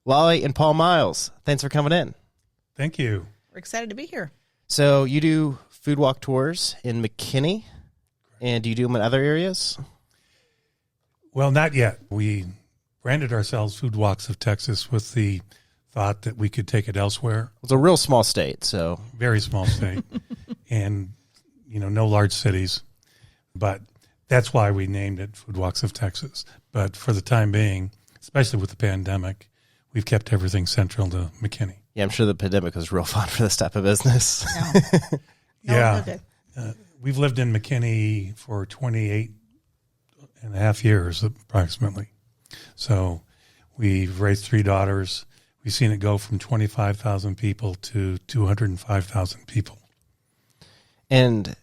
Lali and Paul Miles, thanks for coming in. Thank you. We're excited to be here. So you do food walk tours in McKinney, and do you do them in other areas? Well, not yet. We branded ourselves Food Walks of Texas with the thought that we could take it elsewhere. It's a real small state, so. Very small state. And, no large cities. But that's why we named it Food Walks of Texas. But for the time being, especially with the pandemic, we've kept everything central to McKinney. Yeah, I'm sure the pandemic was real fun for this type of business. Yeah. We've lived in McKinney for 28 and a half years, approximately. So we've raised 3 daughters. We've seen it go from 25,000 people to 205,000 people. And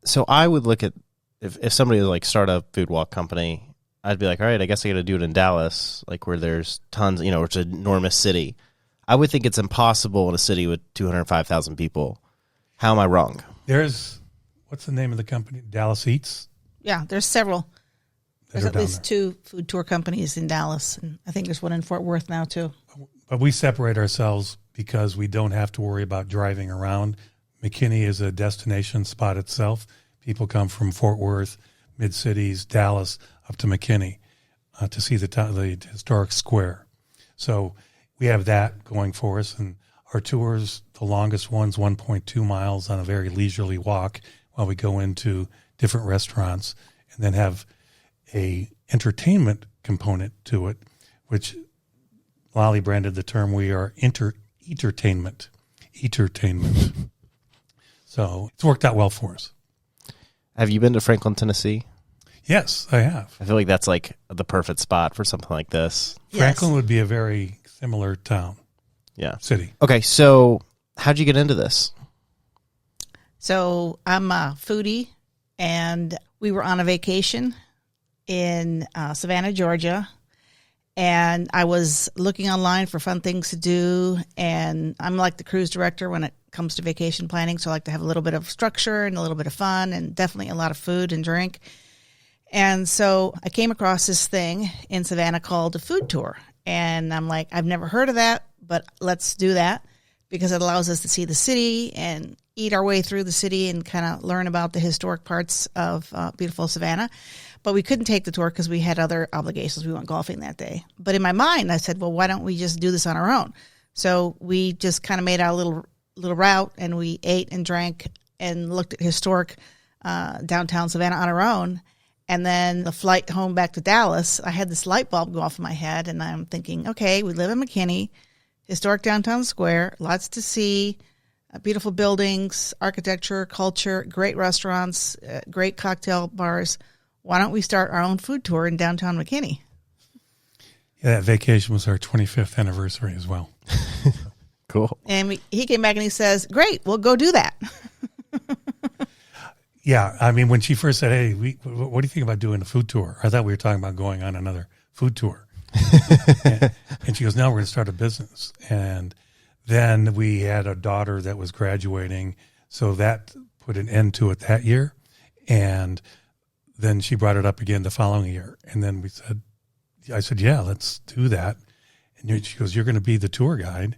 so I would look at, if somebody would like start a food walk company, I'd be like, all right, I guess I got to do it in Dallas, like where there's tons, it's an enormous city. I would think it's impossible in a city with 205,000 people. How am I wrong? What's the name of the company? Dallas Eats? Yeah, there's several. There's at least 2 food tour companies in Dallas, and I think there's one in Fort Worth now too. But we separate ourselves because we don't have to worry about driving around. McKinney is a destination spot itself. People come from Fort Worth, mid-cities, Dallas, up to McKinney to see the historic square. So we have that going for us. And our tours, the longest one's 1.2 miles on a very leisurely walk while we go into different restaurants, and then have a entertainment component to it, which Lali branded the term, we are entertainment. So it's worked out well for us. Have you been to Franklin, Tennessee? Yes, I have. I feel like that's like the perfect spot for something like this. Franklin would be a very similar town. Yeah. City. Okay, so how'd you get into this? So I'm a foodie, and we were on a vacation in Savannah, Georgia, and I was looking online for fun things to do, and I'm like the cruise director when it comes to vacation planning, so I like to have a little bit of structure and a little bit of fun and definitely a lot of food and drink. And so I came across this thing in Savannah called a food tour, and I'm like, I've never heard of that, but let's do that because it allows us to see the city and eat our way through the city and kind of learn about the historic parts of beautiful Savannah. But we couldn't take the tour because we had other obligations. We went golfing that day. But in my mind, I said, well, why don't we just do this on our own? So we just kind of made our little route, and we ate and drank and looked at historic downtown Savannah on our own. And then the flight home back to Dallas, I had this light bulb go off in my head, and I'm thinking, okay, we live in McKinney, historic downtown square, lots to see, beautiful buildings, architecture, culture, great restaurants, great cocktail bars. Why don't we start our own food tour in downtown McKinney? Yeah, that vacation was our 25th anniversary as well. Cool. And he came back and he says, great, we'll go do that. Yeah, I mean, when she first said, hey, what do you think about doing a food tour? I thought we were talking about going on another food tour. and she goes, no, we're going to start a business. And then we had a daughter that was graduating, so that put an end to it that year. And then she brought it up again the following year. And then I said, yeah, let's do that. And she goes, you're going to be the tour guide.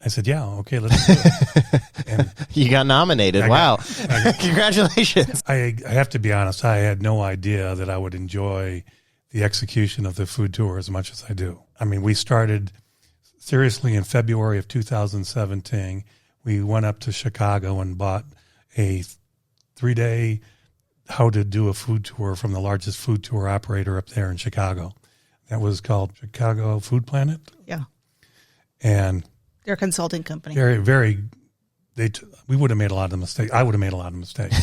I said, yeah, okay, let's do it. And you got nominated. Wow. Congratulations. I have to be honest, I had no idea that I would enjoy the execution of the food tour as much as I do. I mean, we started seriously in February of 2017. We went up to Chicago and bought a 3-day how to do a food tour from the largest food tour operator up there in Chicago. That was called Chicago Food Planet. Yeah. And they're a consulting company. Very, very. We would have made a lot of mistakes. I would have made a lot of mistakes.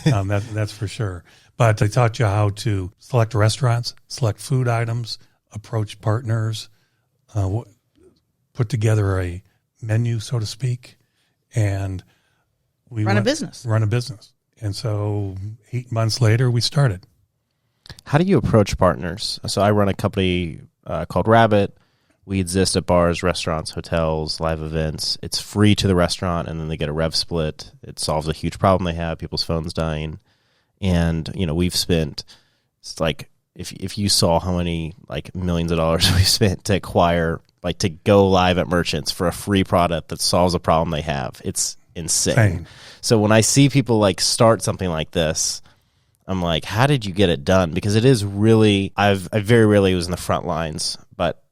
That's for sure. But they taught you how to select restaurants, select food items, approach partners, put together a menu, so to speak, and run a business. And so 8 months later, we started. How do you approach partners? So I run a company called Rabbit. We exist at bars, restaurants, hotels, live events. It's free to the restaurant, and then they get a rev split. It solves a huge problem they have, people's phones dying. And, we've spent like if you saw how many like millions of dollars we spent to acquire, like to go live at merchants for a free product that solves a problem they have, it's insane. Same. So when I see people like start something like this, I'm like, how did you get it done? Because it is really, I very rarely was in the front lines, but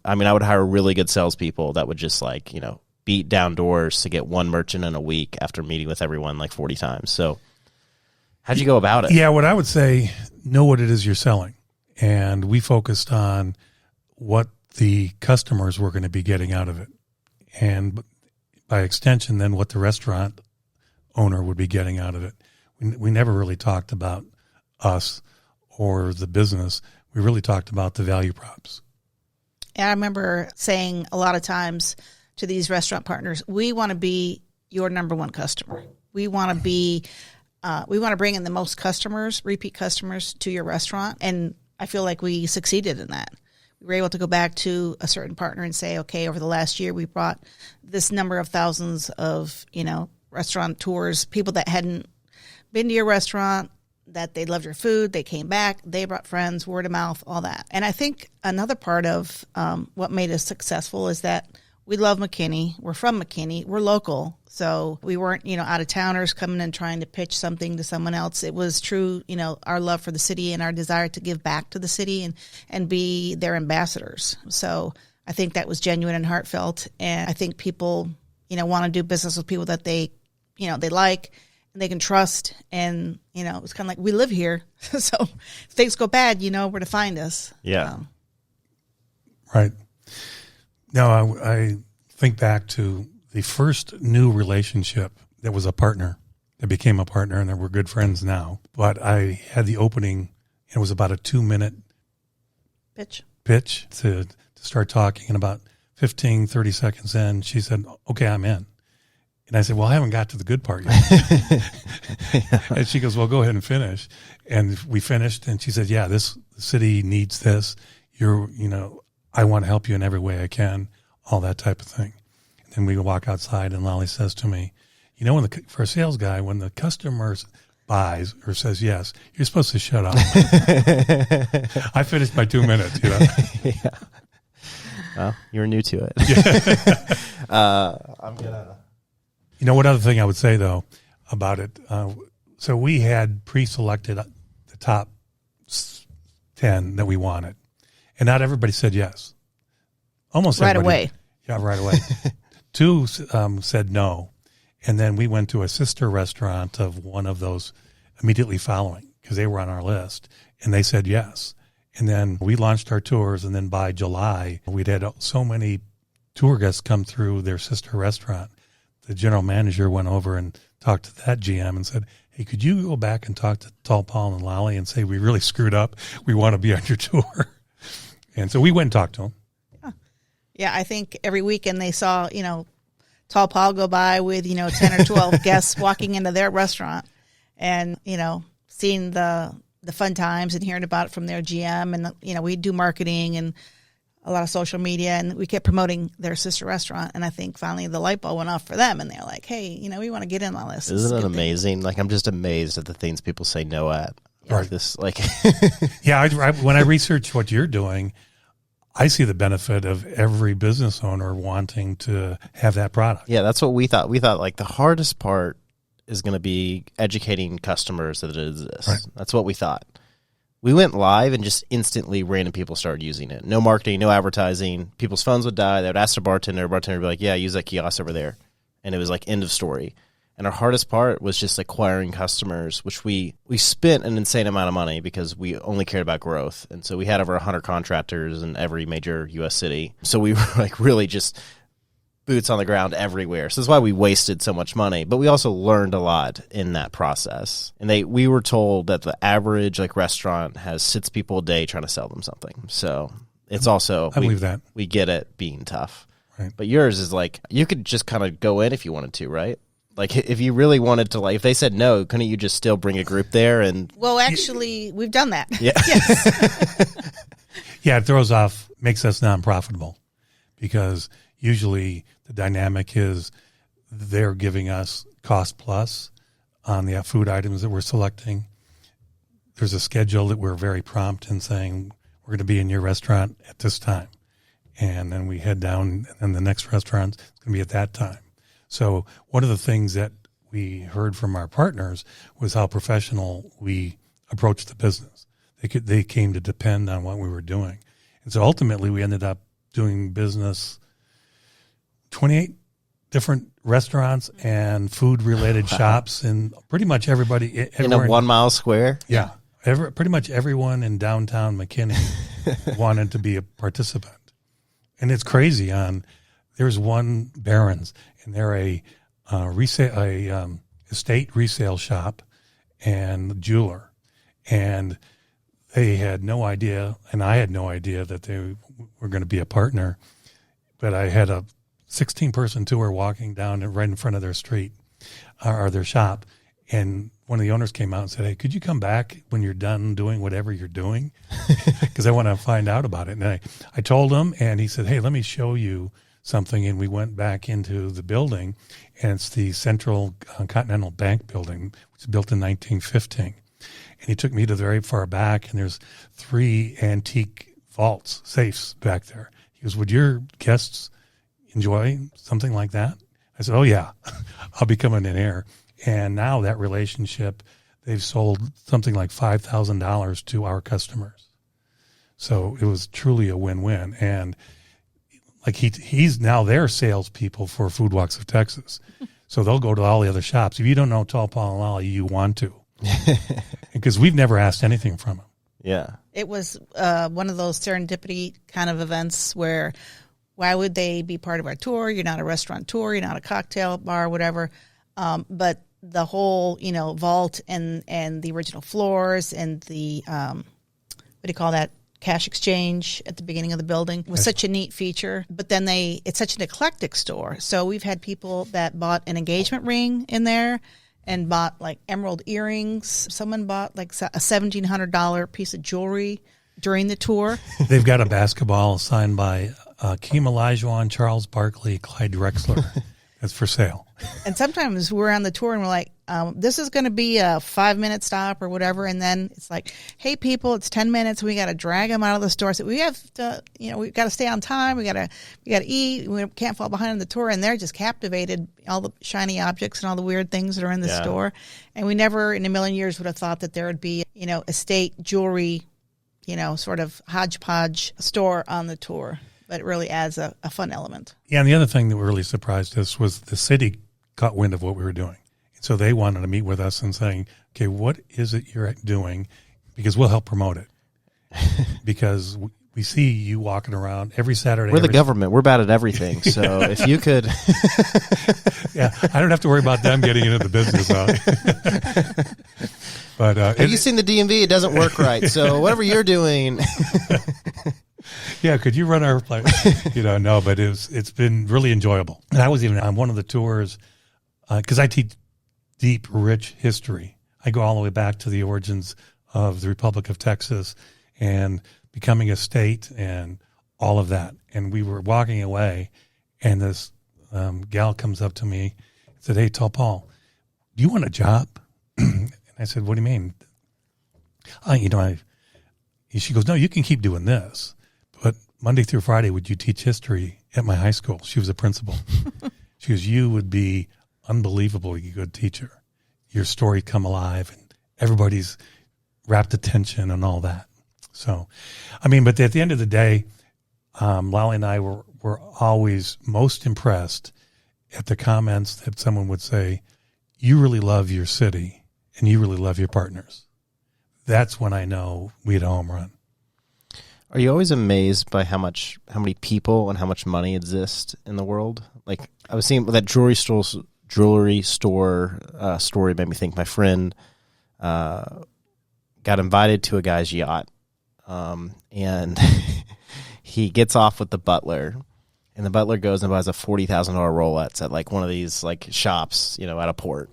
I would hire really good salespeople that would just like, beat down doors to get one merchant in a week after meeting with everyone like 40 times. So how'd you go about it? Yeah, what I would say, know what it is you're selling. And we focused on what the customers were going to be getting out of it. And by extension, then what the restaurant owner would be getting out of it. We never really talked about us or the business. We really talked about the value props. And I remember saying a lot of times to these restaurant partners, we want to be your number one customer. We want to be, we want to bring in the most customers, repeat customers to your restaurant. And I feel like we succeeded in that. We were able to go back to a certain partner and say, okay, over the last year, we brought this number of thousands of, restaurateurs, people that hadn't been to your restaurant, that they loved your food, they came back, they brought friends, word of mouth, all that. And I think another part of what made us successful is that we love McKinney. We're from McKinney. We're local. So we weren't, out-of-towners coming and trying to pitch something to someone else. It was true, our love for the city and our desire to give back to the city and be their ambassadors. So I think that was genuine and heartfelt. And I think people, want to do business with people that they like and they can trust. And, it's kind of like, we live here. So if things go bad, where to find us. Yeah. Right. No, I think back to the first new relationship that was a partner, that became a partner, and that we're good friends now. But I had the opening, and it was about a 2-minute pitch to start talking. And about 15, 30 seconds in, she said, okay, I'm in. And I said, well, I haven't got to the good part yet. And she goes, well, go ahead and finish. And we finished, and she said, yeah, the city needs this. I want to help you in every way I can, all that type of thing. And then we walk outside, and Lali says to me, for a sales guy, when the customer buys or says yes, you're supposed to shut up. I finished my 2 minutes, Yeah. Well, you're new to it. I'm going to... one other thing I would say, though, about it, so we had pre-selected the top 10 that we wanted. And not everybody said yes. Almost right everybody. Away. Yeah, right away. 2 said no. And then we went to a sister restaurant of one of those immediately following because they were on our list. And they said yes. And then we launched our tours. And then by July, we'd had so many tour guests come through their sister restaurant. The general manager went over and talked to that GM and said, hey, could you go back and talk to Tall Paul and Lali and say, we really screwed up. We want to be on your tour. And so we went and talked to him. Yeah, I think every weekend they saw, Tall Paul go by with, 10 or 12 guests walking into their restaurant and, seeing the fun times and hearing about it from their GM. And, we do marketing and a lot of social media, and we kept promoting their sister restaurant. And I think finally the light bulb went off for them, and they're like, hey, we want to get in on this. Isn't it amazing? Like, I'm just amazed at the things people say no at. Right. Yeah, when I research what you're doing, I see the benefit of every business owner wanting to have that product. Yeah, that's what we thought. We thought like the hardest part is going to be educating customers that it exists. Right. That's what we thought. We went live and just instantly random people started using it. No marketing, no advertising. People's phones would die. They would ask their bartender. The bartender would be like, yeah, use that kiosk over there. And it was like end of story. And our hardest part was just acquiring customers, which we spent an insane amount of money because we only cared about growth. And so we had over 100 contractors in every major U.S. city. So we were like really just boots on the ground everywhere. So that's why we wasted so much money. But we also learned a lot in that process. And we were told that the average restaurant has 6 people a day trying to sell them something. So it's also, I believe that. We get it being tough. Right. But yours is like, you could just kind of go in if you wanted to, right? Like, if you really wanted to, if they said no, couldn't you just still bring a group there? And well, actually, we've done that. Yeah. Yes. Yeah, it throws off, makes us non-profitable because usually the dynamic is they're giving us cost plus on the food items that we're selecting. there's a schedule that we're very prompt in saying we're going to be in your restaurant at this time. And then we head down, and the next restaurant is going to be at that time. So one of the things that we heard from our partners was how professional we approached the business. They came to depend on what we were doing. And so ultimately we ended up doing business 28 different restaurants and food-related shops, and pretty much everybody. In a 1 mile square? Yeah. Pretty much everyone in downtown McKinney wanted to be a participant. And it's crazy. There's one Barron's, and they're a estate resale shop and jeweler. And they had no idea, and I had no idea that they were going to be a partner. But I had a 16-person tour walking down right in front of their street or their shop. And one of the owners came out and said, "Hey, could you come back when you're done doing whatever you're doing? Because I want to find out about it." And I told him, and he said, "Hey, let me show you something." And we went back into the building, and it's the Central Continental Bank building, which was built in 1915. And he took me to the very far back, and there's 3 antique vaults, safes back there. He goes, "Would your guests enjoy something like that?" I said, "Oh, yeah, I'll be coming in here." And now that relationship, they've sold something like $5,000 to our customers. So it was truly a win-win. And like he's now their salespeople for Food Walks of Texas. So they'll go to all the other shops. If you don't know Tall Paul and Lali, you want to. Because we've never asked anything from them. Yeah. It was one of those serendipity kind of events where why would they be part of our tour? You're not a restaurateur, you're not a cocktail bar, whatever. But the whole, vault and the original floors and the, what do you call that, cash exchange at the beginning of the building was such a neat feature. But then it's such an eclectic store. So we've had people that bought an engagement ring in there and bought like emerald earrings. Someone bought like a $1,700 piece of jewelry during the tour. They've got a basketball signed by Keem Olajuwon, Charles Barkley, Clyde Drexler. That's for sale. And sometimes we're on the tour and we're like, this is going to be a 5-minute stop or whatever. And then it's like, hey, people, it's 10 minutes. We got to drag them out of the store. So we have to, we've got to stay on time. We got to eat. We can't fall behind on the tour. And they're just captivated, all the shiny objects and all the weird things that are in the store. And we never in a million years would have thought that there would be, estate jewelry, sort of hodgepodge store on the tour. But it really adds a fun element. Yeah, and the other thing that really surprised us was the city caught wind of what we were doing. And so they wanted to meet with us and saying, okay, what is it you're doing? Because we'll help promote it. Because we see you walking around every Saturday. We're the government. We're bad at everything. So if you could. Yeah, I don't have to worry about them getting into the business. But have you seen the DMV? It doesn't work right. So whatever you're doing. Yeah, could you run our play? No, but it's been really enjoyable. And I was even on one of the tours because I teach deep, rich history. I go all the way back to the origins of the Republic of Texas and becoming a state and all of that. And we were walking away, and this gal comes up to me and said, "Hey, Tall Paul, do you want a job?" And I said, "What do you mean?" She goes, "No, you can keep doing this. But Monday through Friday, would you teach history at my high school?" She was a principal. She goes, "You would be unbelievably good teacher. Your story come alive, and everybody's rapt attention and all that." So, but at the end of the day, Lali and I were always most impressed at the comments that someone would say, "You really love your city, and you really love your partners." That's when I know we had a home run. Are you always amazed by how many people and how much money exist in the world? Like I was seeing that jewelry store story made me think. My friend got invited to a guy's yacht, and he gets off with the butler, and the butler goes and buys a $40,000 Rolex at like one of these like shops, at a port.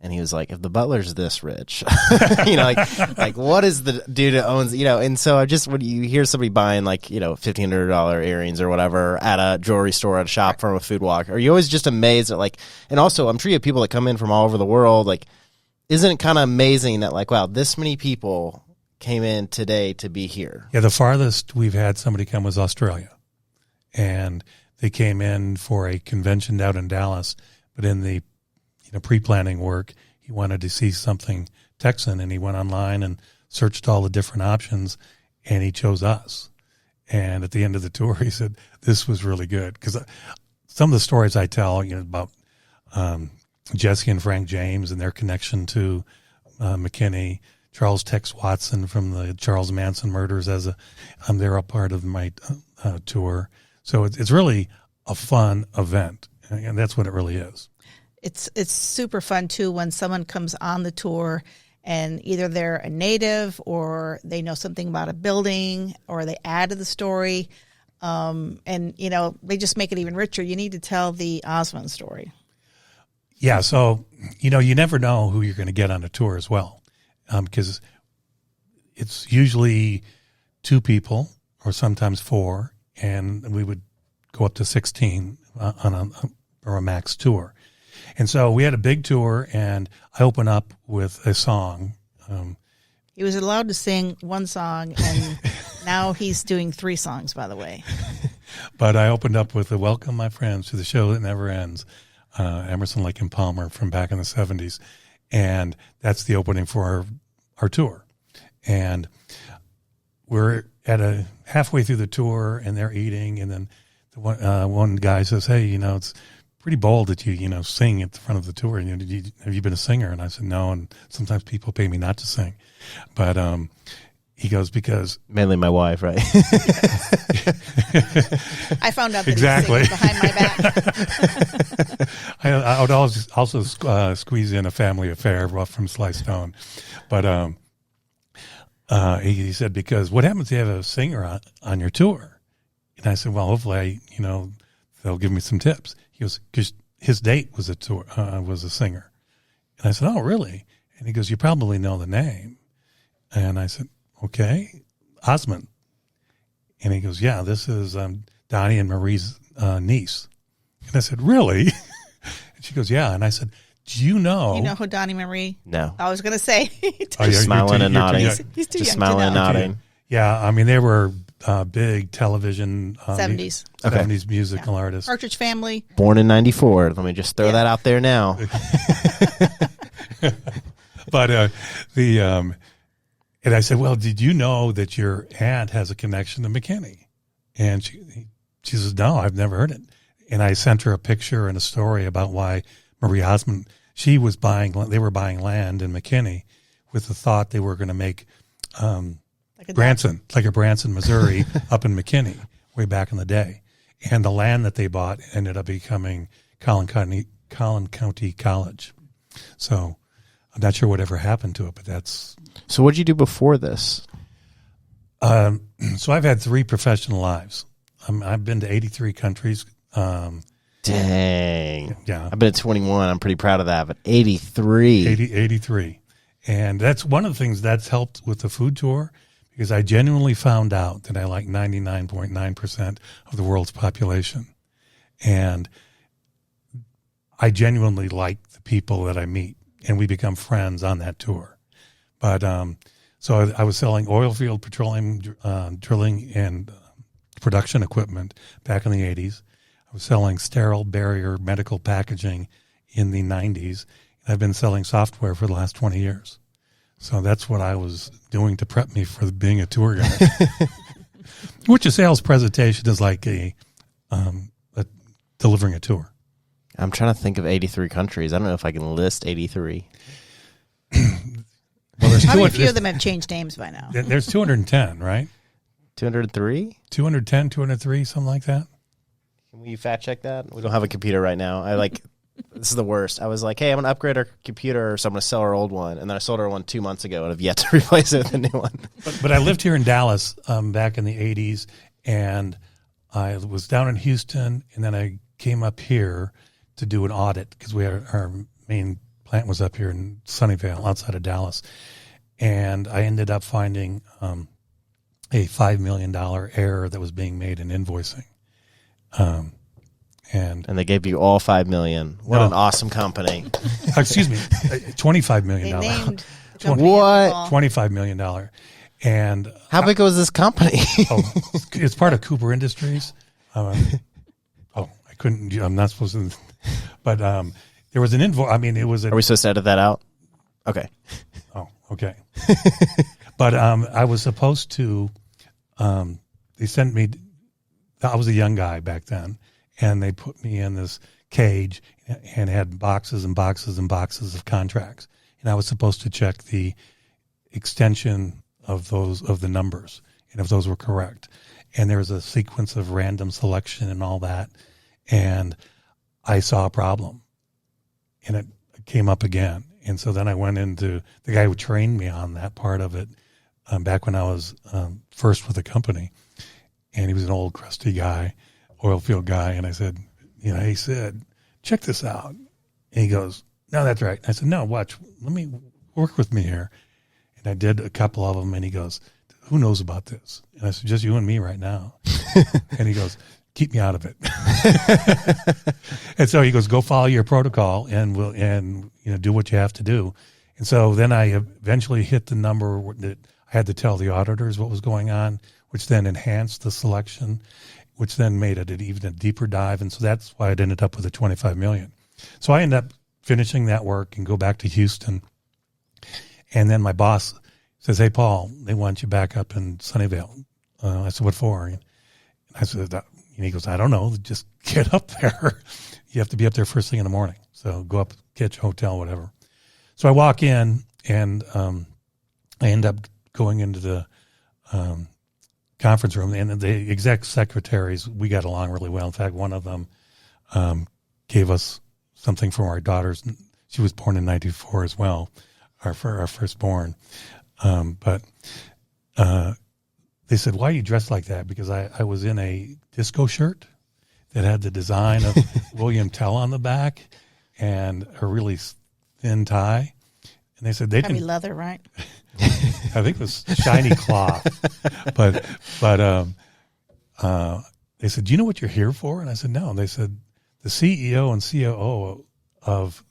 And he was like, if the butler's this rich, like what is the dude that owns, and so when you hear somebody buying like, $1,500 earrings or whatever at a jewelry store, at a shop from a food walk, are you always just amazed at like, and also I'm sure you have people that come in from all over the world. Like, isn't it kind of amazing that like, wow, this many people came in today to be here? Yeah, the farthest we've had somebody come was Australia. And they came in for a convention down in Dallas, but in the pre-planning work, he wanted to see something Texan, and he went online and searched all the different options, and he chose us. And at the end of the tour, he said, this was really good. Because some of the stories I tell, about Jesse and Frank James and their connection to McKinney, Charles Tex Watson from the Charles Manson murders, they're a part of my tour. So it's really a fun event, and that's what it really is. It's super fun too when someone comes on the tour and either they're a native or they know something about a building or they add to the story, and they just make it even richer. You need to tell the Osmond story. Yeah, so you never know who you're going to get on a tour as well, because it's usually 2 people or sometimes 4, and we would go up to 16 on a max tour. And so we had a big tour, and I opened up with a song. He was allowed to sing 1 song, and now he's doing 3 songs, by the way. But I opened up with "Welcome, My Friends, to the Show That Never Ends," Emerson, Lake and Palmer from back in the 70s. And that's the opening for our tour. And we're at halfway through the tour, and they're eating, and then one guy says, "Hey, it's pretty bold that you sing at the front of the tour. Have you been a singer?" And I said, "No, and sometimes people pay me not to sing." But he goes, "Because..." Mainly my wife, right? I found out that exactly. he was singing behind my back. I would also squeeze in a family affair from Sly Stone. But he said, "Because what happens if you have a singer on your tour?" And I said, "Well, hopefully, they'll give me some tips." He goes, "Because his date was was a singer." And I said, "Oh, really?" And he goes, "You probably know the name." And I said, "Okay, Osmond." And he goes, "Yeah, this is Donnie and Marie's niece." And I said, "Really?" And she goes, "Yeah." And I said, "Do you know?" You know who Donnie Marie? No. I was going to say. Just smiling and nodding. He's too Just young smiling to and know. nodding. Yeah, I mean, they were big television 70s. 70s musical artists. Partridge Family. Born in 94. Let me just throw that out there now. But and I said, "Well, did you know that your aunt has a connection to McKinney?" And she says, "No, I've never heard it." And I sent her a picture and a story about why Marie Osmond, they were buying land in McKinney with the thought they were going to make Branson, Missouri, up in McKinney way back in the day. And the land that they bought ended up becoming Collin County College. So I'm not sure whatever happened to it, but that's... So what did you do before this? So I've had 3 professional lives. I've been to 83 countries. Dang. Yeah. I've been at 21. I'm pretty proud of that, but 83. 83. And that's one of the things that's helped with the food tour, because I genuinely found out that I like 99.9% of the world's population. And I genuinely like the people that I meet, and we become friends on that tour. But so I was selling oil field petroleum drilling and production equipment back in the 80s. I was selling sterile barrier medical packaging in the 90s. I've been selling software for the last 20 years. So that's what I was doing to prep me for being a tour guide. Which a sales presentation is like delivering a tour. I'm trying to think of 83 countries. I don't know if I can list 83. Well, there's Probably a few of them have changed names by now. There's 210, right? 203? 210, 203, something like that. Can we fact check that? We don't have a computer right now. This is the worst. I was like, hey, I'm going to upgrade our computer, so I'm going to sell our old one. And then I sold our one 2 months ago and have yet to replace it with a new one. But I lived here in Dallas back in the 80s, and I was down in Houston, and then I came up here to do an audit because our main plant was up here in Sunnyvale outside of Dallas. And I ended up finding a $5 million error that was being made in invoicing. And And they gave you all $5 million. What No. an awesome company! excuse me, $25 They million. named the company What? Apple. $25 million. And How big was this company? it's part of Cooper Industries. I couldn't. I'm not supposed to. But there was an invoice. I mean, it was. Are we supposed to edit that out? Okay. Oh, okay. But I was supposed to. They sent me. I was a young guy back then, and they put me in this cage and had boxes and boxes and boxes of contracts, and I was supposed to check the extension of the numbers and if those were correct. And there was a sequence of random selection and all that, and I saw a problem, and it came up again. And so then I went into the guy who trained me on that part of it back when I was first with the company. And he was an old, crusty guy, oil field guy. And I said, he said, check this out. And he goes, no, that's right. I said, no, watch. Let me work with me here. And I did a couple of them. And he goes, who knows about this? And I said, just you and me right now. And he goes, keep me out of it. And so he goes, go follow your protocol and do what you have to do. And so then I eventually hit the number that I had to tell the auditors what was going on, which then enhanced the selection, which then made it even a deeper dive. And so that's why it ended up with the $25 million. So I ended up finishing that work and go back to Houston. And then my boss says, hey, Paul, they want you back up in Sunnyvale. I said, what for? And I said, and he goes, I don't know. Just get up there. You have to be up there first thing in the morning. So go up, catch a hotel, whatever. So I walk in, and I end up going into the conference room, and the exec secretaries, we got along really well. In fact, one of them gave us something from our daughters. She was born in 94 as well, our firstborn. But they said, why are you dressed like that? Because I was in a disco shirt that had the design of William Tell on the back and a really thin tie. And they said they Probably didn't. leather, right? I think it was shiny cloth, but they said, do you know what you're here for? And I said, no. And they said, the CEO and COO of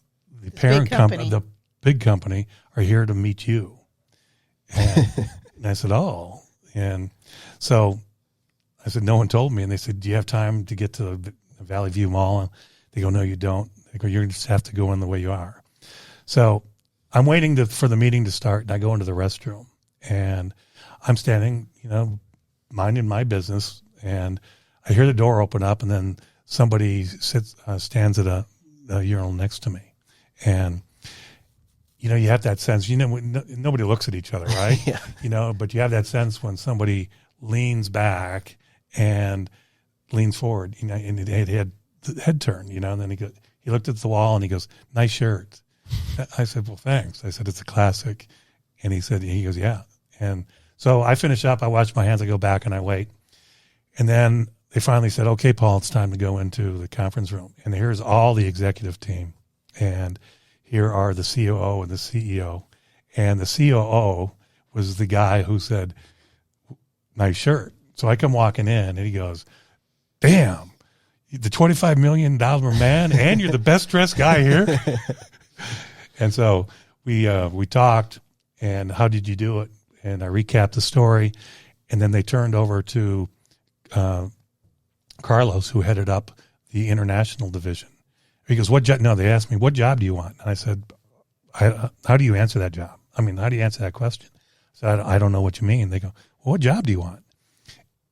the parent company, the big company, are here to meet you. And I said, oh. And so I said, no one told me. And they said, do you have time to get to the Valley View Mall? And they go, no, you don't. They go, you just have to go in the way you are. So I'm waiting for the meeting to start, and I go into the restroom, and I'm standing, minding my business, and I hear the door open up, and then somebody stands at a urinal next to me, and you have that sense. Nobody looks at each other, right? Yeah. But you have that sense when somebody leans back and leans forward, and it had the head turn, and then he looked at the wall and he goes, nice shirt. I said, well, thanks. I said, it's a classic. And he goes, yeah. And so I finish up, I wash my hands, I go back and I wait. And then they finally said, okay, Paul, it's time to go into the conference room. And here's all the executive team. And here are the COO and the CEO. And the COO was the guy who said, nice shirt. So I come walking in and he goes, damn, the $25 million man, and you're the best dressed guy here. And so we talked, and how did you do it? And I recapped the story, and then they turned over to Carlos, who headed up the international division. He goes, what job? No, they asked me, what job do you want? And I said, how do you answer that job? How do you answer that question? I said, I don't know what you mean. They go, well, what job do you want?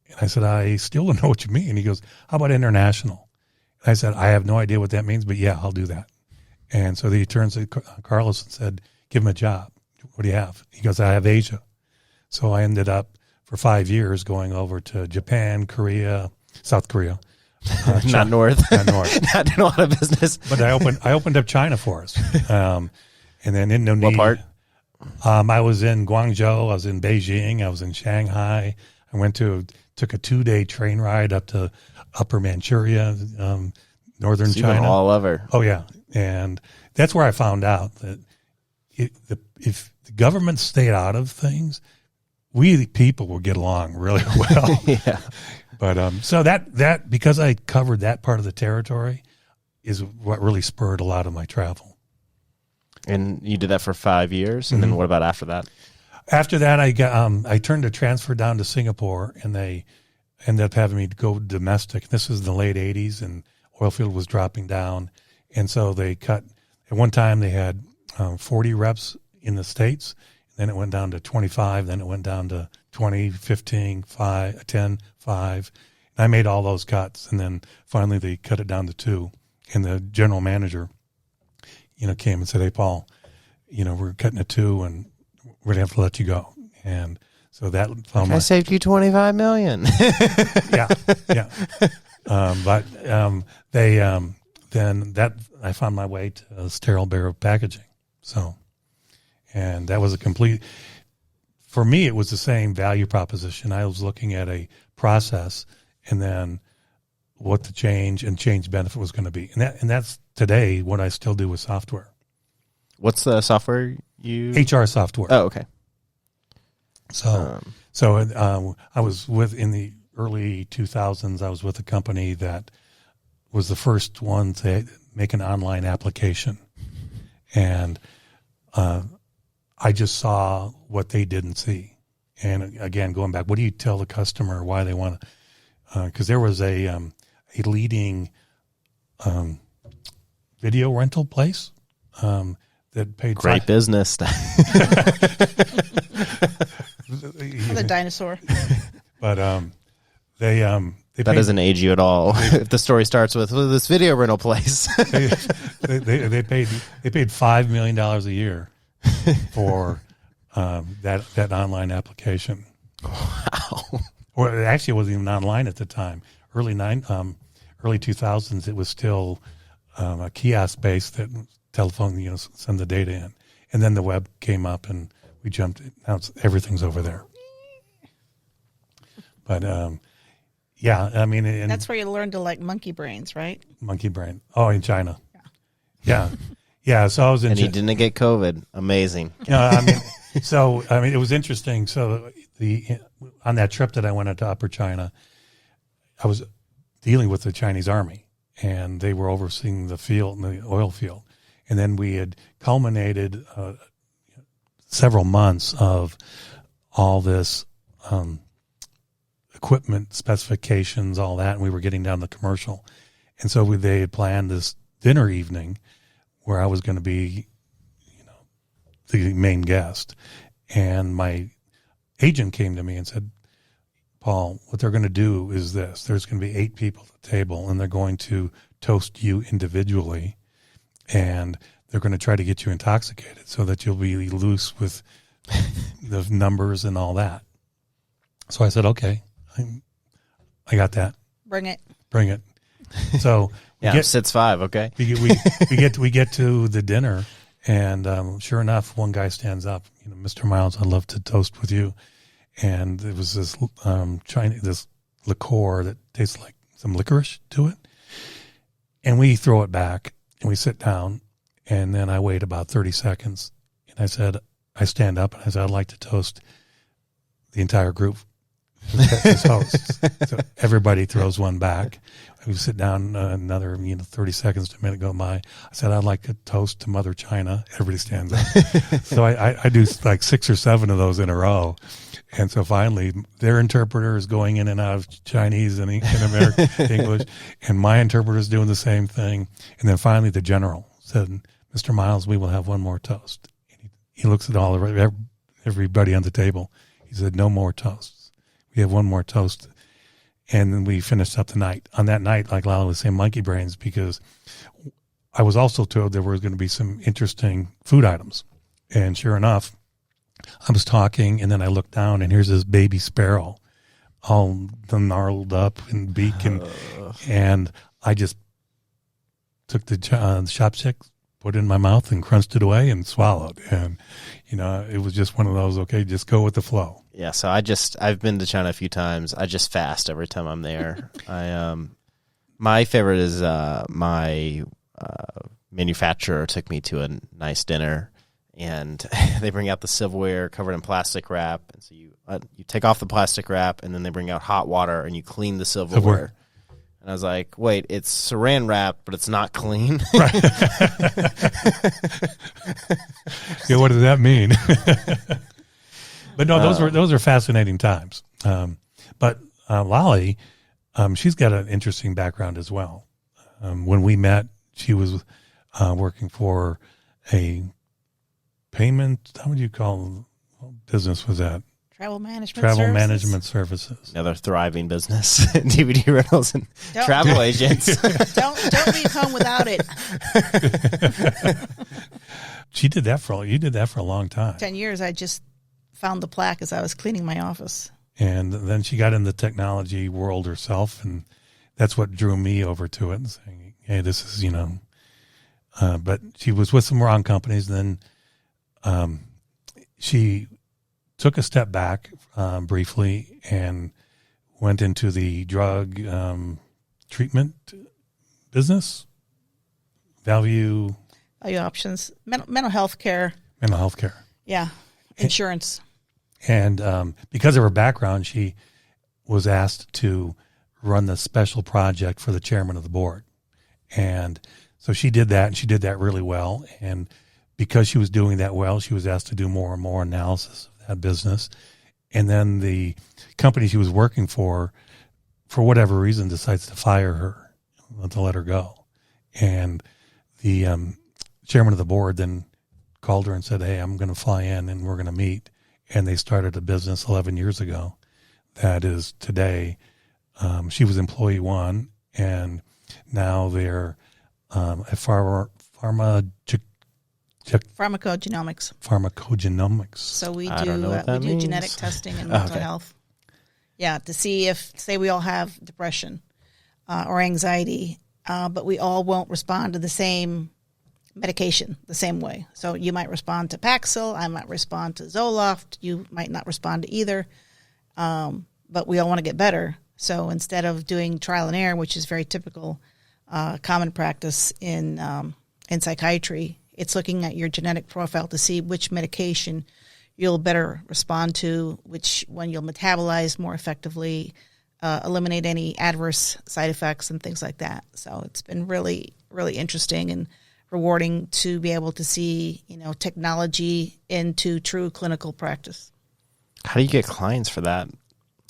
And I said, I still don't know what you mean. And he goes, how about international? And I said, I have no idea what that means, but yeah, I'll do that. And so he turns to Carlos and said, give him a job. What do you have? He goes, I have Asia. So I ended up for 5 years going over to Japan, Korea, South Korea. Not North. Not North. Not doing a lot of business. But I opened up China for us. And then Indonesia. What part? I was in Guangzhou. I was in Beijing. I was in Shanghai. I took a 2-day train ride up to Upper Manchuria, northern So China. all over. Oh, yeah. And that's where I found out that if the government stayed out of things, we the people will get along really well. Yeah. But so that because I covered that part of the territory is what really spurred a lot of my travel. And you did that for 5 years, and then what about after that? After that, I turned a transfer down to Singapore, and they ended up having me go domestic. This was in the late '80s, and oil field was dropping down, and so they cut. At one time, they had 40 reps in the States. Then it went down to 25. Then it went down to 20, 15, 5, 10, 5. And I made all those cuts, and then finally they cut it down to 2. And the general manager, came and said, "Hey, Paul, we're cutting it 2, and we're gonna have to let you go." And so that I saved you $25 million. yeah. But they then that I found my way to a sterile barrel packaging. So, and that was a complete. For me, it was the same value proposition. I was looking at a process, and then what the change benefit was going to be, and that's today what I still do with software. What's the software you? HR software. Oh, okay. So I was in the early 2000s. I was with a company that was the first one to make an online application, and I just saw what they didn't see. And again, going back, what do you tell the customer why they want to? Because there was a leading video rental place that paid great business. The dinosaur. But they that doesn't age you at all. If the story starts with this video rental place, they paid $5 million a year for that online application. Wow. Or actually, it wasn't even online at the time. Early 2000s, it was still a kiosk based that telephone, send the data in, and then the web came up and we jumped. Now everything's over there. But yeah, I mean, and that's where you learn to like monkey brains, right? Monkey brain. Oh, in China. Yeah. Yeah. So I was in. And he didn't get COVID. Amazing. It was interesting. So on that trip that I went out to Upper China, I was dealing with the Chinese army, and they were overseeing the field, the oil field. And then we had culminated several months of all this equipment specifications, all that, and we were getting down to commercial. And so they had planned this dinner evening where I was going to be, the main guest. And my agent came to me and said, "Paul, what they're going to do is this. There's going to be 8 people at the table, and they're going to toast you individually, and they're going to try to get you intoxicated so that you'll be loose with the numbers and all that." So I said, "Okay, I got that. Bring it." So sits 5. Okay. we get to the dinner, and sure enough, one guy stands up. "Mr. Miles, I'd love to toast with you." And it was this this liqueur that tastes like some licorice to it. And we throw it back, and we sit down, and then I wait about 30 seconds, and I stand up, and I said, "I'd like to toast the entire group as hosts." So everybody throws one back. We sit down another 30 seconds to a minute go by. I said, "I'd like to toast to Mother China." Everybody stands up. So I do like 6 or 7 of those in a row. And so finally, their interpreter is going in and out of Chinese and American English, and my interpreter is doing the same thing. And then finally, the general said, "Mr. Miles, we will have one more toast." And he looks at everybody on the table. He said, "No more toasts. We have one more toast." And then we finished up the night. On that night, like Lali was saying, monkey brains, because I was also told there were going to be some interesting food items. And sure enough, I was talking, and then I looked down, and here's this baby sparrow, all gnarled up in beak, and I just took the chopstick, put it in my mouth, and crunched it away and swallowed. And it was just one of those. Okay, just go with the flow. Yeah. So I've been to China a few times. I just fast every time I'm there. My favorite is my manufacturer took me to a nice dinner. and they bring out the silverware covered in plastic wrap, and so you take off the plastic wrap, and then they bring out hot water, and you clean the silverware. And I was like, wait, it's saran wrap, but it's not clean. Right. Yeah, what does that mean? But no, those are fascinating times. But Lali, she's got an interesting background as well. When we met, she was working for a payment. How would you call business was that? Travel management services. Another thriving business. DVD rentals and travel agents. Don't leave home without it. You did that for a long time. 10 years. I just found the plaque as I was cleaning my office. And then she got in the technology world herself, and that's what drew me over to it, and saying, hey, this is, but she was with some wrong companies, and then she took a step back briefly and went into the drug treatment business, value options, mental health care. Yeah, insurance. And because of her background, she was asked to run the special project for the chairman of the board. And so she did that, and she did that really well. And because she was doing that well, she was asked to do more and more analysis of that business. And then the company she was working for whatever reason, decides to fire her, to let her go. And the chairman of the board then called her and said, hey, I'm going to fly in and we're going to meet. And they started a business 11 years ago that is today. She was employee one, and now they're pharmacogenomics. So we do genetic testing and mental health. Yeah, to see if, say, we all have depression or anxiety, but we all won't respond to the same medication the same way. So you might respond to Paxil, I might respond to Zoloft, you might not respond to either, but we all want to get better. So instead of doing trial and error, which is very typical, common practice in psychiatry, it's looking at your genetic profile to see which medication you'll better respond to, which one you'll metabolize more effectively, eliminate any adverse side effects and things like that. So it's been really, really interesting and rewarding to be able to see, technology into true clinical practice. How do you get clients for that?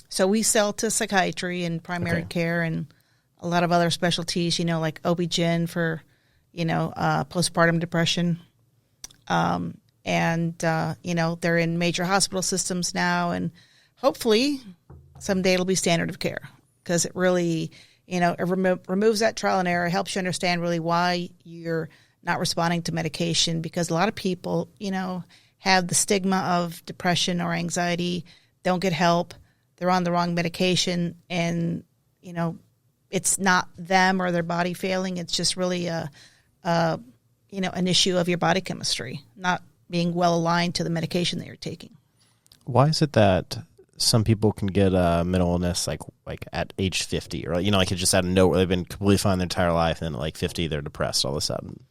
So we sell to psychiatry and primary care and a lot of other specialties, like OB-GYN for, postpartum depression. They're in major hospital systems now, and hopefully someday it'll be standard of care because it really, it removes that trial and error, helps you understand really why you're not responding to medication, because a lot of people, have the stigma of depression or anxiety, don't get help, they're on the wrong medication, and, it's not them or their body failing. It's just really an issue of your body chemistry, not being well aligned to the medication that you're taking. Why is it that some people can get a mental illness like at age 50, or like it's just out of nowhere, they've been completely fine their entire life, and at like 50 they're depressed all of a sudden?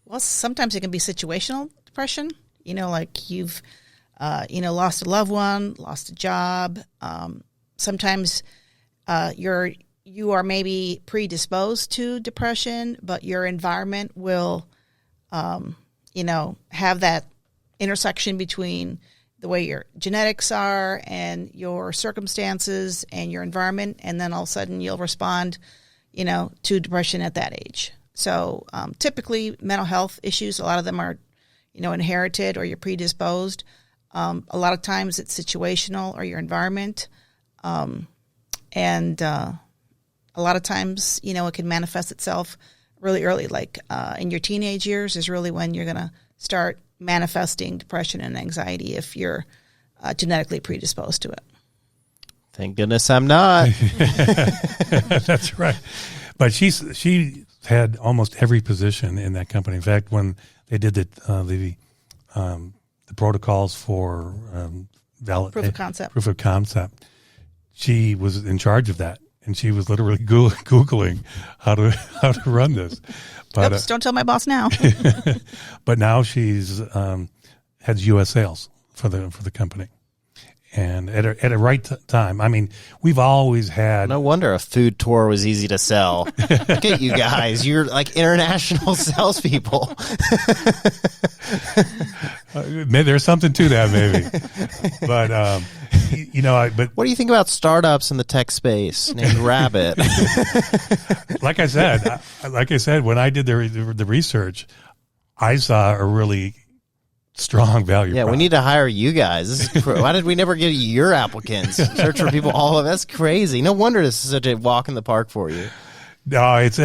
Well, sometimes it can be situational depression. Like you've lost a loved one, lost a job. Sometimes you are maybe predisposed to depression, but your environment will have that intersection between the way your genetics are and your circumstances and your environment, and then all of a sudden you'll respond, to depression at that age. So typically mental health issues, a lot of them are, inherited or you're predisposed. A lot of times it's situational or your environment. And a lot of times, it can manifest itself really early, like in your teenage years is really when you're going to start manifesting depression and anxiety if you're genetically predisposed to it. Thank goodness I'm not. That's right. But she had almost every position in that company. In fact, when they did the protocols for proof of concept, she was in charge of that. And she was literally Googling how to run this. But, oops, don't tell my boss now. But now she's heads U.S. sales for the company. And at a right time, I mean, we've always had. No wonder a food tour was easy to sell. Look at you guys. You're like international salespeople. There's something to that, maybe. But, but what do you think about startups in the tech space named Rabbit? like I said, when I did the research, I saw a really strong value. Yeah, prop. we need to hire you guys. Why did we never get your applicants? Search for people. All of that's crazy. No wonder this is such a walk in the park for you. No, it's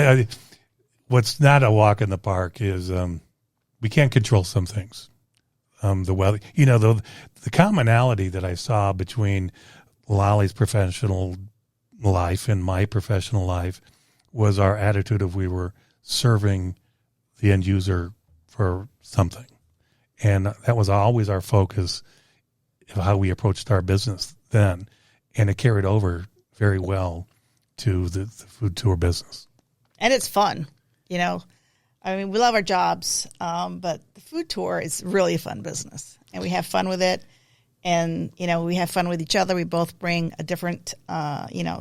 what's not a walk in the park is we can't control some things. The weather, the commonality that I saw between Lali's professional life and my professional life was our attitude of we were serving the end user for something. And that was always our focus of how we approached our business then. And it carried over very well to the food tour business. And it's fun, I mean, we love our jobs, but the food tour is really a fun business. And we have fun with it. And, we have fun with each other. We both bring a different,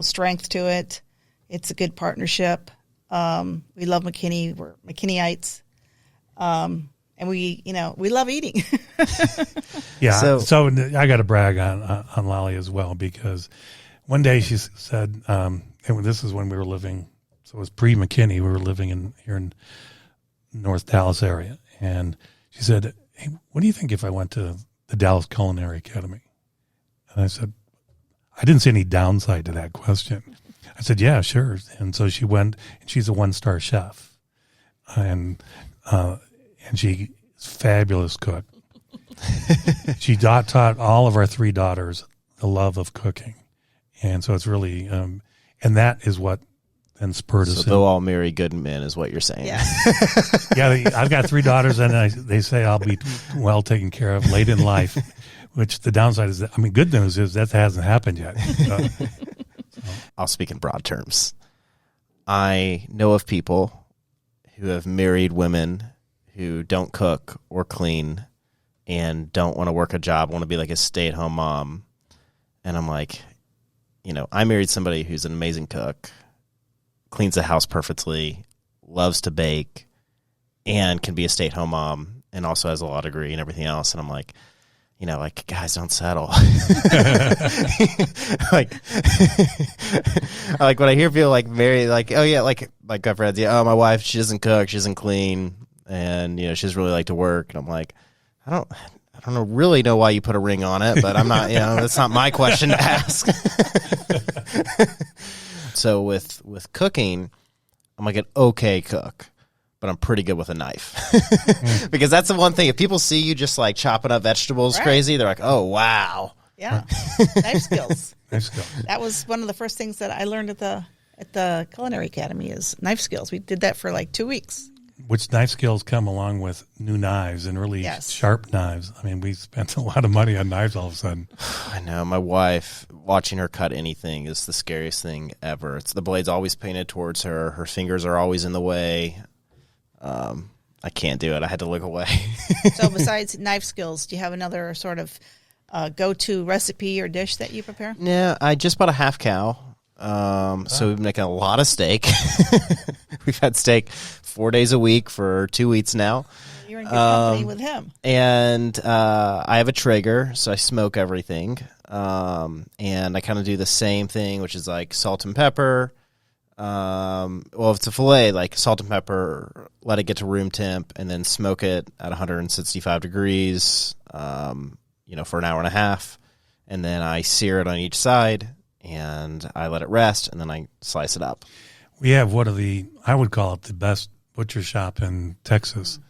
strength to it. It's a good partnership. We love McKinney. We're McKinneyites. And we love eating. Yeah. So I got to brag on Lali as well, because one day she said, and this is when we were living, so it was pre-McKinney. We were living here in North Dallas area. And she said, hey, what do you think if I went to the Dallas Culinary Academy? And I said, I didn't see any downside to that question. I said, yeah, sure. And so she went, and she's a 1-star chef. And she's a fabulous cook. She taught all of our 3 daughters the love of cooking. And so it's really, and that is what then spurred us. So they'll all marry good men is what you're saying. Yeah. Yeah, I've got 3 daughters, and they say I'll be well taken care of late in life, which the downside is that, good news is that hasn't happened yet. I'll speak in broad terms. I know of people who have married women who don't cook or clean and don't want to work a job, want to be like a stay-at-home mom. And I'm like, I married somebody who's an amazing cook, cleans the house perfectly, loves to bake, and can be a stay-at-home mom, and also has a law degree and everything else. And I'm like, guys, don't settle. like when I hear people like marry, like, oh yeah, like got friends, yeah, oh, my wife, she doesn't cook, she doesn't clean, and she doesn't really like to work. And I'm like, I don't really know why you put a ring on it, but I'm not, that's not my question to ask. So with cooking, I'm like an okay cook, but I'm pretty good with a knife. Because that's the one thing. If people see you just like chopping up vegetables crazy, they're like, oh, wow. Yeah. Knife skills. Knife skills. That was one of the first things that I learned at the Culinary Academy is knife skills. We did that for like 2 weeks. Which knife skills come along with new knives and really sharp knives. We spent a lot of money on knives all of a sudden. I know. My wife, watching her cut anything is the scariest thing ever. It's the blade's always painted towards her. Her fingers are always in the way. I can't do it. I had to look away. So besides knife skills, do you have another sort of go-to recipe or dish that you prepare? Yeah, I just bought a half cow. So we've been making a lot of steak. We've had steak 4 days a week for 2 weeks now. You're in good company with him. And I have a Traeger, so I smoke everything. And I kind of do the same thing, which is like salt and pepper. Well, if it's a filet, like salt and pepper, let it get to room temp, and then smoke it at 165 degrees, for an hour and a half. And then I sear it on each side, and I let it rest, and then I slice it up. We have I would call it the best butcher shop in Texas.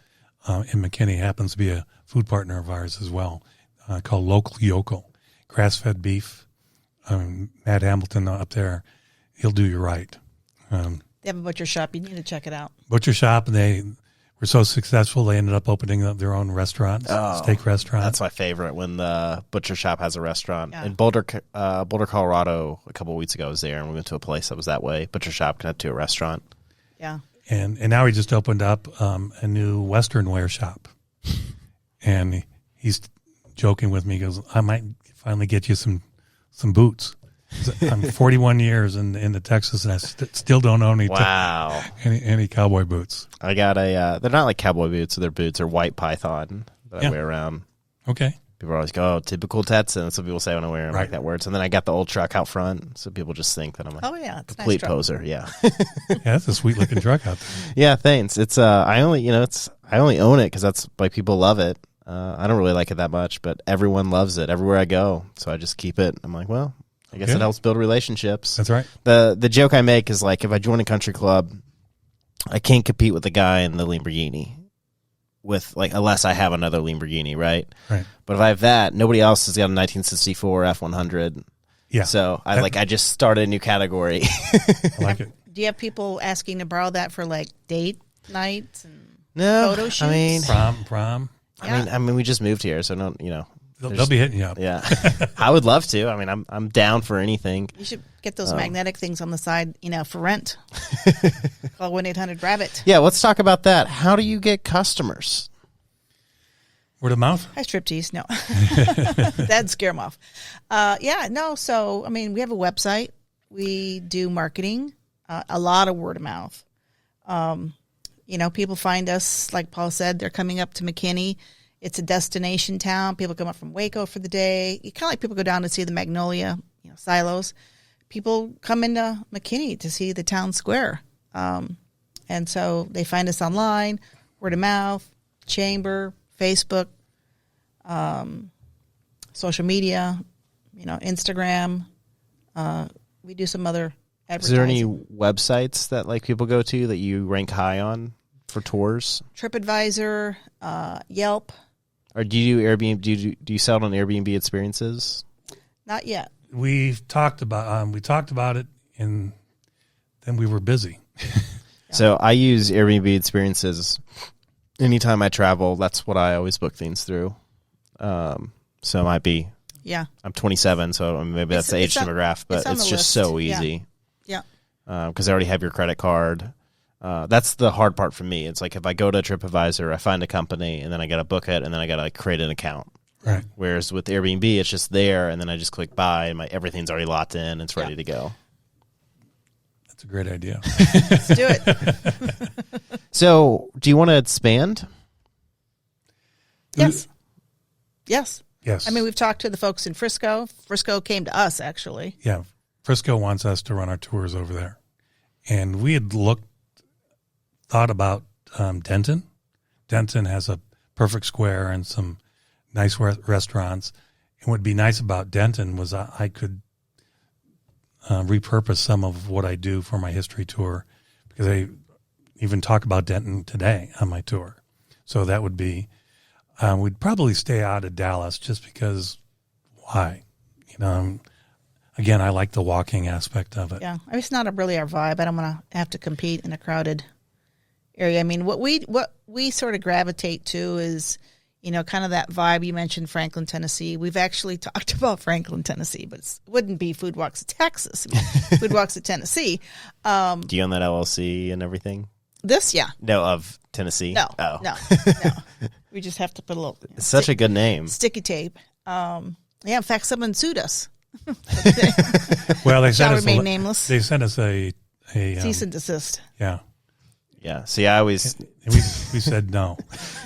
In McKinney, happens to be a food partner of ours as well, called Local Yokel. Grass-fed beef. Matt Hamilton up there, he'll do you right. They have a butcher shop. You need to check it out. Butcher shop, and they were so successful, they ended up opening up their own restaurant, steak restaurant. That's my favorite, when the butcher shop has a restaurant. Yeah. In Boulder, Colorado, a couple of weeks ago I was there, and we went to a place that was that way. Butcher shop connected to a restaurant. Yeah. And now he just opened up a new Western wear shop. And he's joking with me. He goes, I might finally get you some boots. I'm 41 years in the Texas, and I still don't own any cowboy boots. I got they're not like cowboy boots, they're boots. They're white python that I wear around. Okay. People always go, oh, typical Texan. That's what people say when I wear them, like that words. And then I got the old truck out front, so people just think that I'm a complete poser. Yeah. Yeah, that's a sweet looking truck out there. Yeah, thanks. It's I only own it because that's why people love it. I don't really like it that much, but everyone loves it everywhere I go. So I just keep it. I'm like, well, I guess it helps build relationships. That's right. The joke I make is like, if I join a country club, I can't compete with the guy in the Lamborghini. Unless I have another Lamborghini, right? Right. But if I have that, nobody else has got a 1964 F100. Yeah. So I just started a new category. I like it. Do you have people asking to borrow that for like date nights and photo shoots? I mean, prom. Yeah. I mean, we just moved here, so they'll be hitting you up. Yeah. I would love to. I mean, I'm down for anything. You should get those magnetic things on the side, for rent. Call 1-800-RABBIT. Yeah, let's talk about that. How do you get customers? Word of mouth? I striptease. No. That'd scare them off. So, I mean, we have a website. We do marketing, a lot of word of mouth. People find us, like Paul said, they're coming up to McKinney. It's a destination town. People come up from Waco for the day. Kind of like people go down to see the Magnolia, silos. People come into McKinney to see the town square. And so they find us online, word of mouth, chamber, Facebook, social media, Instagram. We do some other advertising. Is there any websites that like people go to that you rank high on for tours? TripAdvisor, Yelp. Or do you do Airbnb? Do you sell it on Airbnb experiences? Not yet. We talked about it, and then we were busy. So I use Airbnb experiences anytime I travel. That's what I always book things through. So it might be. Yeah. I'm 27, so maybe that's the age demographic, but it's just so easy. Yeah. Because I already have your credit card. That's the hard part for me. It's like if I go to TripAdvisor, I find a company, and then I got to book it, and then I got to create an account. Right. Whereas with Airbnb, it's just there, and then I just click buy, and everything's already locked in. It's ready to go. That's a great idea. Let's do it. So, do you want to expand? Yes. Yes. Yes. I mean, we've talked to the folks in Frisco. Frisco came to us, actually. Yeah. Frisco wants us to run our tours over there. And we had thought about Denton. Denton has a perfect square and some nice restaurants. And what would be nice about Denton was I could repurpose some of what I do for my history tour, because I even talk about Denton today on my tour. So that would be, we'd probably stay out of Dallas just because why? Again, I like the walking aspect of it. Yeah, I mean, it's not really our vibe. I don't want to have to compete in a crowded area. I mean, what we sort of gravitate to is, kind of that vibe. You mentioned Franklin, Tennessee. We've actually talked about Franklin, Tennessee, but it wouldn't be Food Walks of Texas. Food Walks of Tennessee. Do you own that LLC and everything? Yeah. No, of Tennessee? No. Oh. No. We just have to put a little. It's such a good name. Sticky tape. In fact, someone sued us. Well, they shall sent us remain nameless. They sent us a cease and desist. Yeah. Yeah. See, I always we said no.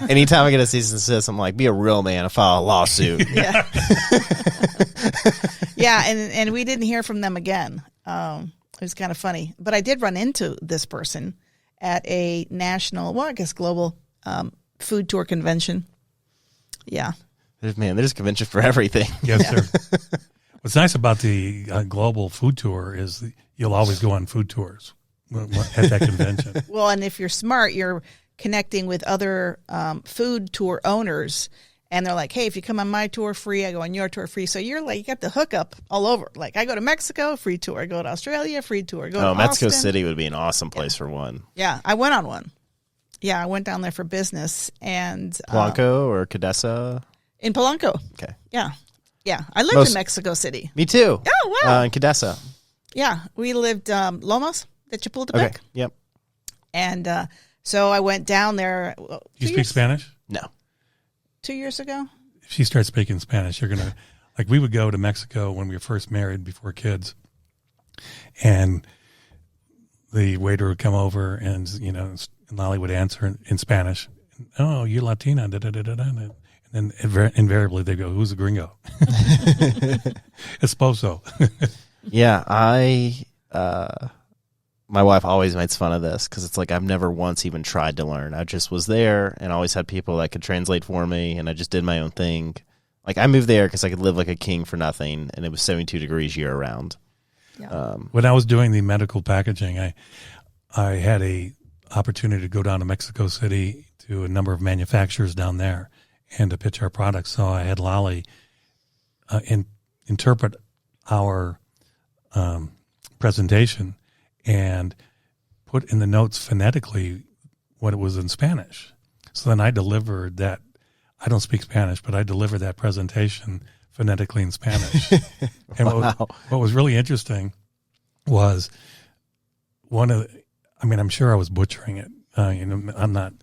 Anytime I get a cease and desist, I'm like, be a real man and file a lawsuit. Yeah. Yeah, and we didn't hear from them again. It was kind of funny, but I did run into this person at a national, global food tour convention. Yeah. There's a convention for everything. Yes, sir. What's nice about the global food tour is you'll always go on food tours at that convention. Well, and if you're smart, you're connecting with other food tour owners, and they're like, hey, if you come on my tour free, I go on your tour free. So you're like, you got the hookup all over. Like, I go to Mexico, free tour. I go to Australia, free tour. Go to Mexico Austin. City would be an awesome place for one. Yeah, I went on one. Yeah, I went down there for business. And Polanco or Cadesa? In Polanco. Okay. Yeah. Yeah, I lived in Mexico City. Me too. Oh, wow. In Cadesa. Yeah, we lived Lomas de Chapultepec. Okay, yep. And so I went down there. Do you speak Spanish? No. 2 years ago? if she starts speaking Spanish, you're gonna like. We would go to Mexico when we were first married before kids, and the waiter would come over, and Lali would answer in Spanish. Oh, you're Latina, da da da da da. And then invariably they go, "Who's a gringo?" Esposo. Yeah, my wife always makes fun of this because it's like I've never once even tried to learn. I just was there and always had people that could translate for me, and I just did my own thing. Like I moved there because I could live like a king for nothing, and it was 72 degrees year round. Yeah. When I was doing the medical packaging, I had a opportunity to go down to Mexico City to a number of manufacturers down there and to pitch our products. So I had Lali interpret our presentation and put in the notes phonetically what it was in Spanish. So then I delivered that. I don't speak Spanish, but I delivered that presentation phonetically in Spanish. And what was really interesting was I'm sure I was butchering it. I'm not,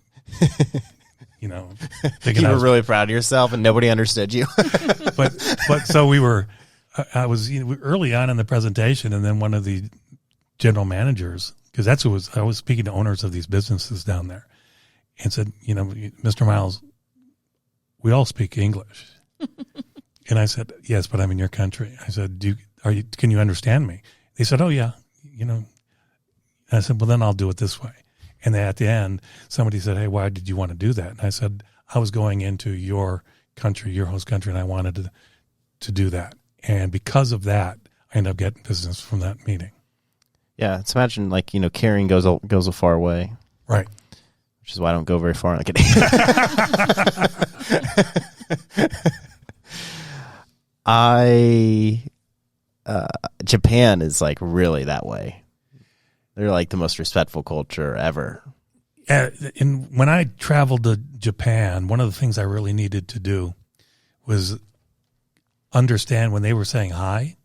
you were really proud of yourself and nobody understood you. but so I was early on in the presentation, and then one of the general managers, because I was speaking to owners of these businesses down there, and said, Mr. Miles, we all speak English. And I said, yes, but I'm in your country. I said, can you understand me? They said, oh yeah. I said, well, then I'll do it this way. And then at the end, somebody said, hey, why did you want to do that? And I said, I was going into your country, your host country, and I wanted to do that. And because of that, I ended up getting business from that meeting. Yeah, it's imagine like, caring goes a far way. Right. Which is why I don't go very far. Japan is like really that way. They're like the most respectful culture ever. And when I traveled to Japan, one of the things I really needed to do was understand when they were saying hi,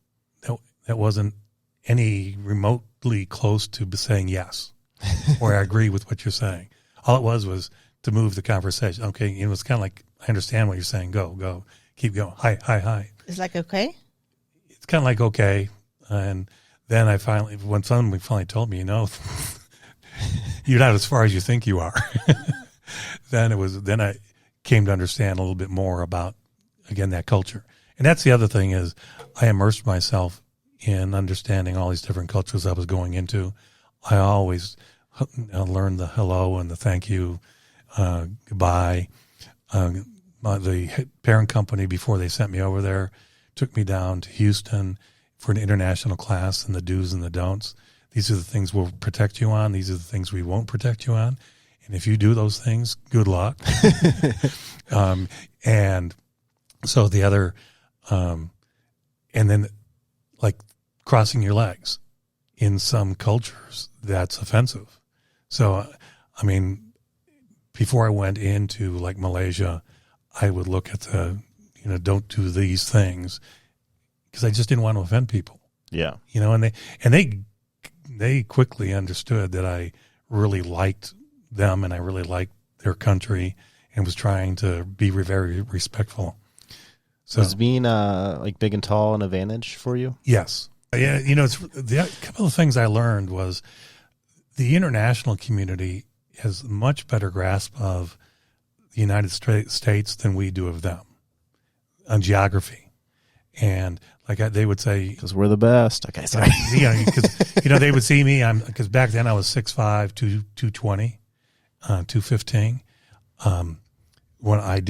that wasn't any remotely close to saying yes, or I agree with what you're saying. All it was to move the conversation. Okay, it's kind of like, I understand what you're saying. Go, keep going. Hi. It's like, okay. It's kind of like, okay. And then when somebody finally told me, you're not as far as you think you are. Then I came to understand a little bit more about, again, that culture. And that's the other thing is I immersed myself in understanding all these different cultures I was going into. I always learned the hello and the thank you, goodbye. The parent company, before they sent me over there, took me down to Houston for an international class and the do's and the don'ts. These are the things we'll protect you on. These are the things we won't protect you on. And if you do those things, good luck. And so the other, and then like crossing your legs in some cultures, that's offensive. So, before I went into like Malaysia, I would look at don't do these things, because I just didn't want to offend people. Yeah. And they quickly understood that I really liked them and I really liked their country and was trying to be very respectful. So was being like big and tall an advantage for you? Yes. Yeah. A couple of things I learned was the international community has a much better grasp of the United States than we do of them on geography. And like they would say, because we're the best. Okay, sorry. Because they would see me. Because back then I was 6'5", 220, 215. When I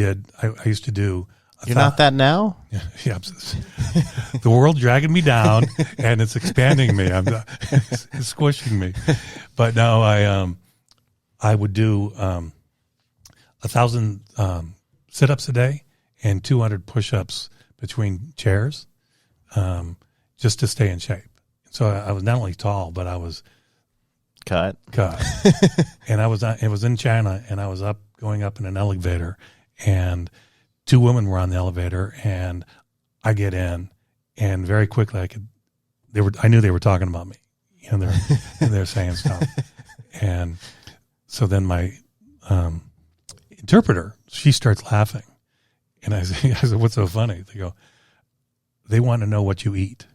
used to do. You're not that now. Yeah, the world dragging me down, and it's expanding me. It's squishing me. But now I would do 1,000 sit-ups a day and 200 push-ups between chairs, just to stay in shape. So I was not only tall, but I was cut. And it was in China, and I was going up in an elevator, and two women were on the elevator, and I get in, and very quickly I knew they were talking about me. They're saying stuff. And so then my interpreter, she starts laughing. And I said, what's so funny? They go, they want to know what you eat.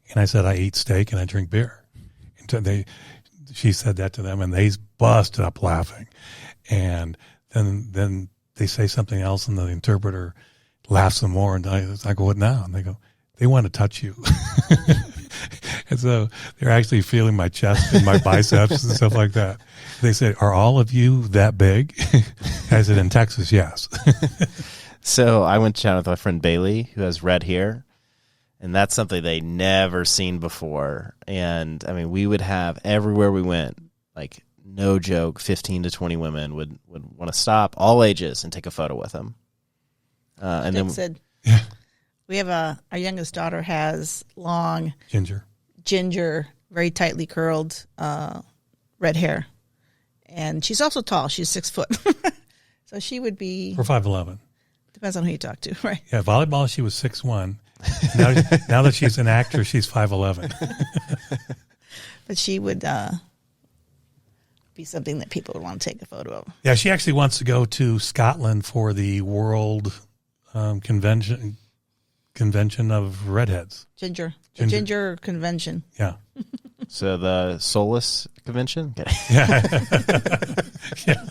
And I said, I eat steak and I drink beer. And so she said that to them, and they busted up laughing. And then they say something else, and the interpreter laughs some more. And I go, what now? And they go, they want to touch you. And so they're actually feeling my chest and my biceps and stuff like that. They said, are all of you that big? I said, in Texas, yes. So I went to town with my friend Bailey, who has red hair. And that's something they never seen before. And I mean, we would have everywhere we went, like no joke, 15 to 20 women would want to stop, all ages, and take a photo with them. And then said, yeah. We have our youngest daughter has long ginger, very tightly curled red hair, and she's also tall. She's 6 foot, so she would be. We're 5'11". Depends on who you talk to, right? Yeah, volleyball she was 6'1". Now that she's an actor, she's 5'11". But she would be something that people would want to take a photo of. Yeah, she actually wants to go to Scotland for the World Convention of Redheads. Ginger convention. Yeah. So the Soulless convention? Okay. Yeah. Yeah.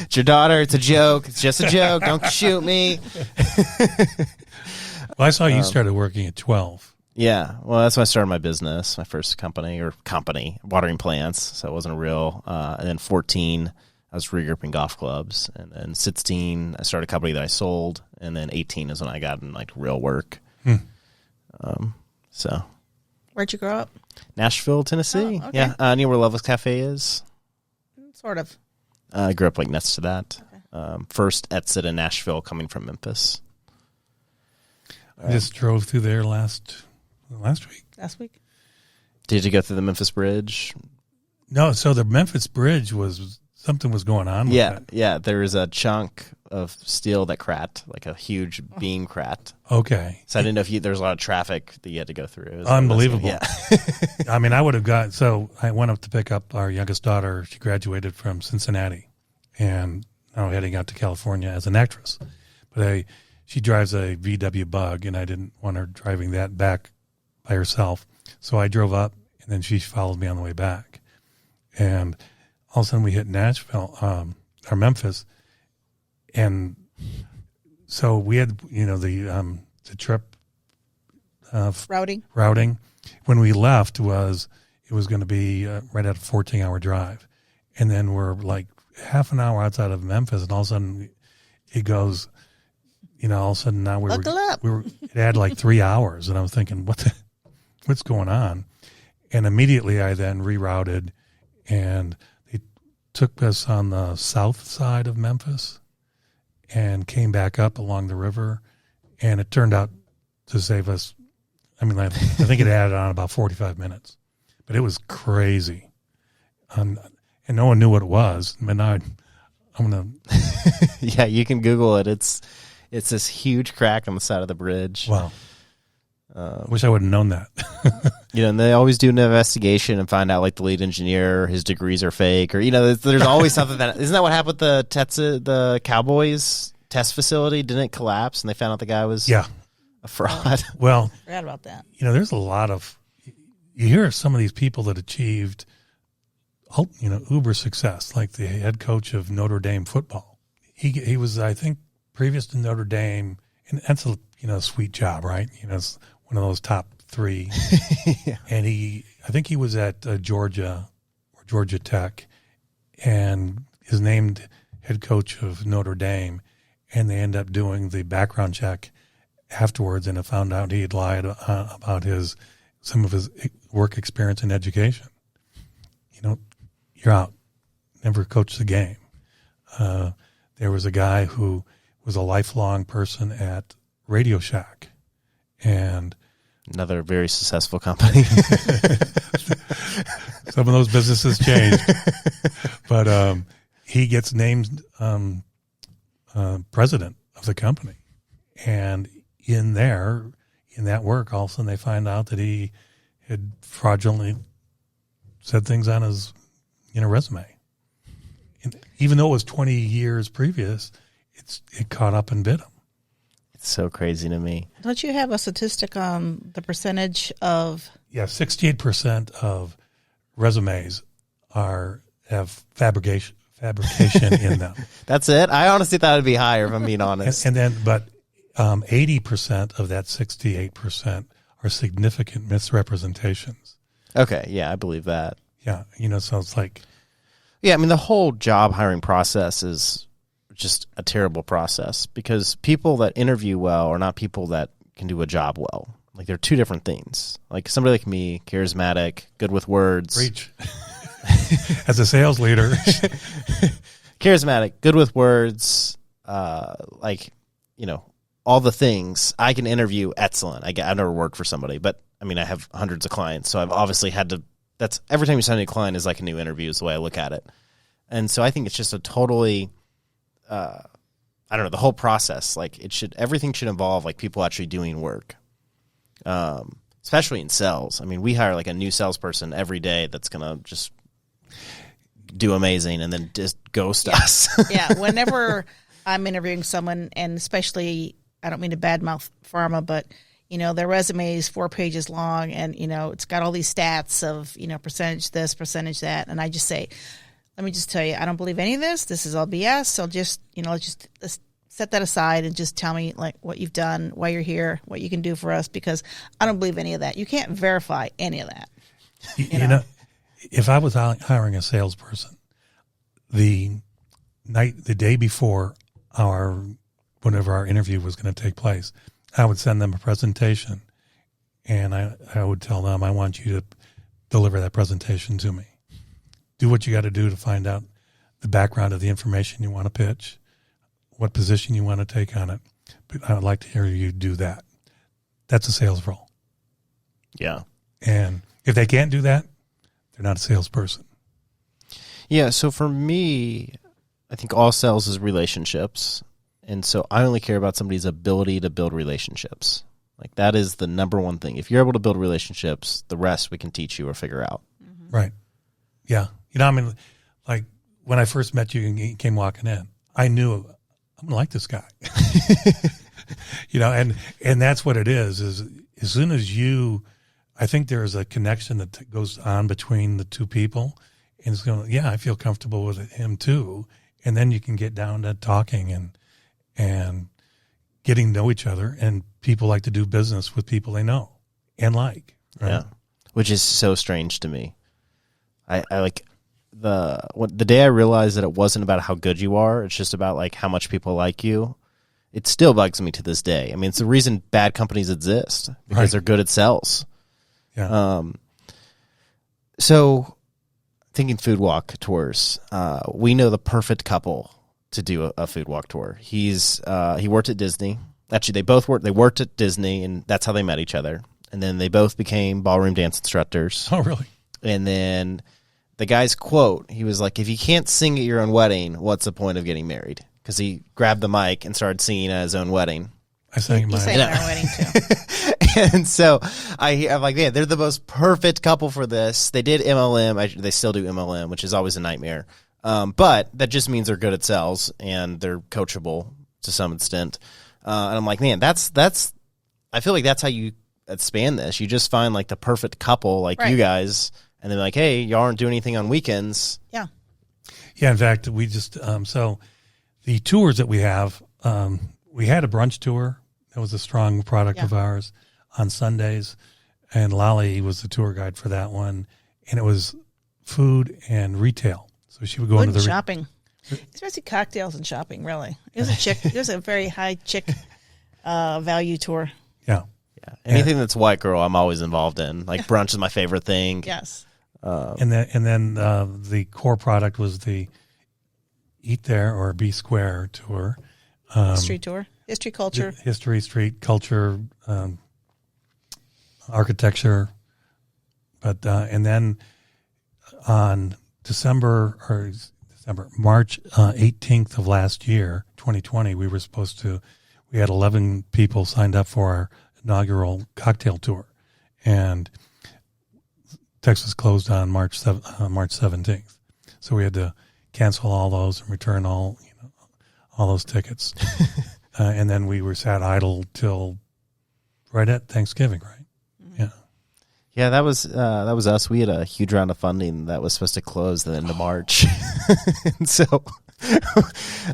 It's your daughter. It's a joke. It's just a joke. Don't shoot me. Well, I saw you started working at 12. Yeah. Well, that's when I started my business, my first company, watering plants. So it wasn't real. And then 14, I was regrouping golf clubs. And then 16, I started a company that I sold. And then 18 is when I got in like real work. So. Where'd you grow up? Nashville, Tennessee. Oh, okay. Yeah. Near where Loveless Cafe is. Sort of. I grew up like next to that. Okay. First exit in Nashville coming from Memphis. I just drove through there last week. Last week? Did you go through the Memphis Bridge? No, so the Memphis Bridge something was going on with that. Yeah. There was a chunk of steel that cracked, like a huge beam cracked. Okay. So I didn't know if there was a lot of traffic that you had to go through. It was Unbelievable. Yeah. I mean, I went up to pick up our youngest daughter. She graduated from Cincinnati and now heading out to California as an actress. But she drives a VW Bug, and I didn't want her driving that back by herself. So I drove up, and then she followed me on the way back. And all of a sudden we hit Nashville, or Memphis. And so we had, the trip Routing. When we left it was going to be right at a 14-hour drive. And then we're like half an hour outside of Memphis, and all of a sudden it goes, all of a sudden now it had like 3 hours, and I was thinking, what's going on? And immediately I then rerouted, and they took us on the south side of Memphis and came back up along the river, and it turned out to save us. I mean, I think it added on about 45 minutes, but it was crazy. And no one knew what it was. But now I'm going to. Yeah, you can Google it. It's this huge crack on the side of the bridge. Wow. Wish I would have known that. And they always do an investigation and find out like the lead engineer, his degrees are fake, or there's always something that isn't that what happened with the Cowboys test facility? Didn't it collapse and they found out the guy was a fraud? Well, forgot about that. There's a lot of you hear of some of these people that achieved uber success, like the head coach of Notre Dame football. He was, I think, previous to Notre Dame, and that's a sweet job, right? It's one of those top 3. Yeah. And I think he was at Georgia Tech, and is named head coach of Notre Dame, and they end up doing the background check afterwards, and it found out he had lied about some of his work experience in education. You're out. Never coached the game. There was a guy who was a lifelong person at Radio Shack, and another very successful company. Some of those businesses changed, but he gets named president of the company, and in that work, all of a sudden they find out that he had fraudulently said things on his resume, and even though it was 20 years previous, it caught up and bit them. It's so crazy to me. Don't you have a statistic on the percentage of? Yeah, 68% of resumes have fabrication in them. That's it? I honestly thought it'd be higher, if I'm being honest. But 80% of that 68% are significant misrepresentations. Okay, yeah, I believe that. Yeah, so it's like... Yeah, I mean, the whole job hiring process is just a terrible process because people that interview well are not people that can do a job well. Like, they're two different things. Like, somebody like me, charismatic, good with words. Preach. As a sales leader. Charismatic, good with words, all the things. I can interview excellent. I've never worked for somebody, but, I mean, I have hundreds of clients, so I've obviously had to... That's every time you sign a client is like a new interview is the way I look at it. And so I think it's just a totally, I don't know, the whole process, like everything should involve like people actually doing work, especially in sales. I mean, we hire like a new salesperson every day that's going to just do amazing and then just ghost us. Yeah. Whenever I'm interviewing someone, and especially, I don't mean to badmouth pharma, but their resume is 4 pages long and, it's got all these stats of, percentage this, percentage that. And I just say, let me just tell you, I don't believe any of this. This is all BS. So just, let's set that aside and just tell me like what you've done, why you're here, what you can do for us, because I don't believe any of that. You can't verify any of that. You know, if I was hiring a salesperson, the day before whenever our interview was going to take place, I would send them a presentation, and I would tell them, I want you to deliver that presentation to me. Do what you got to do to find out the background of the information you want to pitch, what position you want to take on it. But I would like to hear you do that. That's a sales role. Yeah. And if they can't do that, they're not a salesperson. Yeah, so for me, I think all sales is relationships. And so I only care about somebody's ability to build relationships. Like that is the number one thing. If you're able to build relationships, the rest we can teach you or figure out. Mm-hmm. Right. Yeah. I mean, like when I first met you and you came walking in, I knew I'm going to like this guy. And that's what it is as soon as I think there's a connection that goes on between the two people. And it's going, I feel comfortable with him too. And then you can get down to talking and getting to know each other, and people like to do business with people they know and like. Right? Yeah, which is so strange to me. I like the day I realized that it wasn't about how good you are, it's just about like how much people like you. It still bugs me to this day. I mean, it's the reason bad companies exist, because they're good at sales. Yeah. So thinking food walk tours, we know the perfect couple to do a food walk tour. He worked at Disney. Actually, they worked at Disney, and that's how they met each other. And then they both became ballroom dance instructors. Oh, really? And then the guy's quote, he was like, if you can't sing at your own wedding, what's the point of getting married? Because he grabbed the mic and started singing at his own wedding. I sang mine. You sang at our wedding too. And so I'm like, man, they're the most perfect couple for this. They did MLM. They still do MLM, which is always a nightmare. But that just means they're good at sales and they're coachable to some extent. And I'm like, man, I feel like that's how you expand this. You just find like the perfect couple like you guys, and they're like, hey, y'all aren't doing anything on weekends. Yeah. Yeah. In fact, we just, so the tours that we have, we had a brunch tour. That was a strong product of ours on Sundays. And Lali was the tour guide for that one. And it was food and retail. So she would go into the shopping. It's basically cocktails and shopping, really. It was a very high chick value tour. Yeah. Yeah. Anything that's white girl, I'm always involved in. Like brunch is my favorite thing. Yes. And then the core product was the Eat There or Be Square tour. History tour. History, culture. History, street, culture, architecture. But and then on March 18th of last year, 2020, we had 11 people signed up for our inaugural cocktail tour. And Texas closed on March 17th. So we had to cancel all those and return all all those tickets. And then we were sat idle till right at Thanksgiving, right? Yeah. Yeah, that was us. We had a huge round of funding that was supposed to close the end of March. And so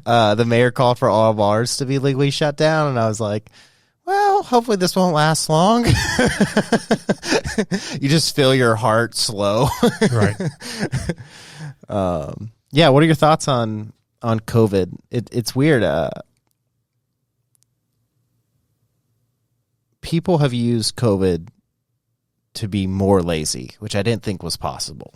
the mayor called for all of ours to be legally shut down, and I was like, well, hopefully this won't last long. You just feel your heart slow. Right. Yeah, what are your thoughts on COVID? It's weird. People have used COVID to be more lazy, which I didn't think was possible.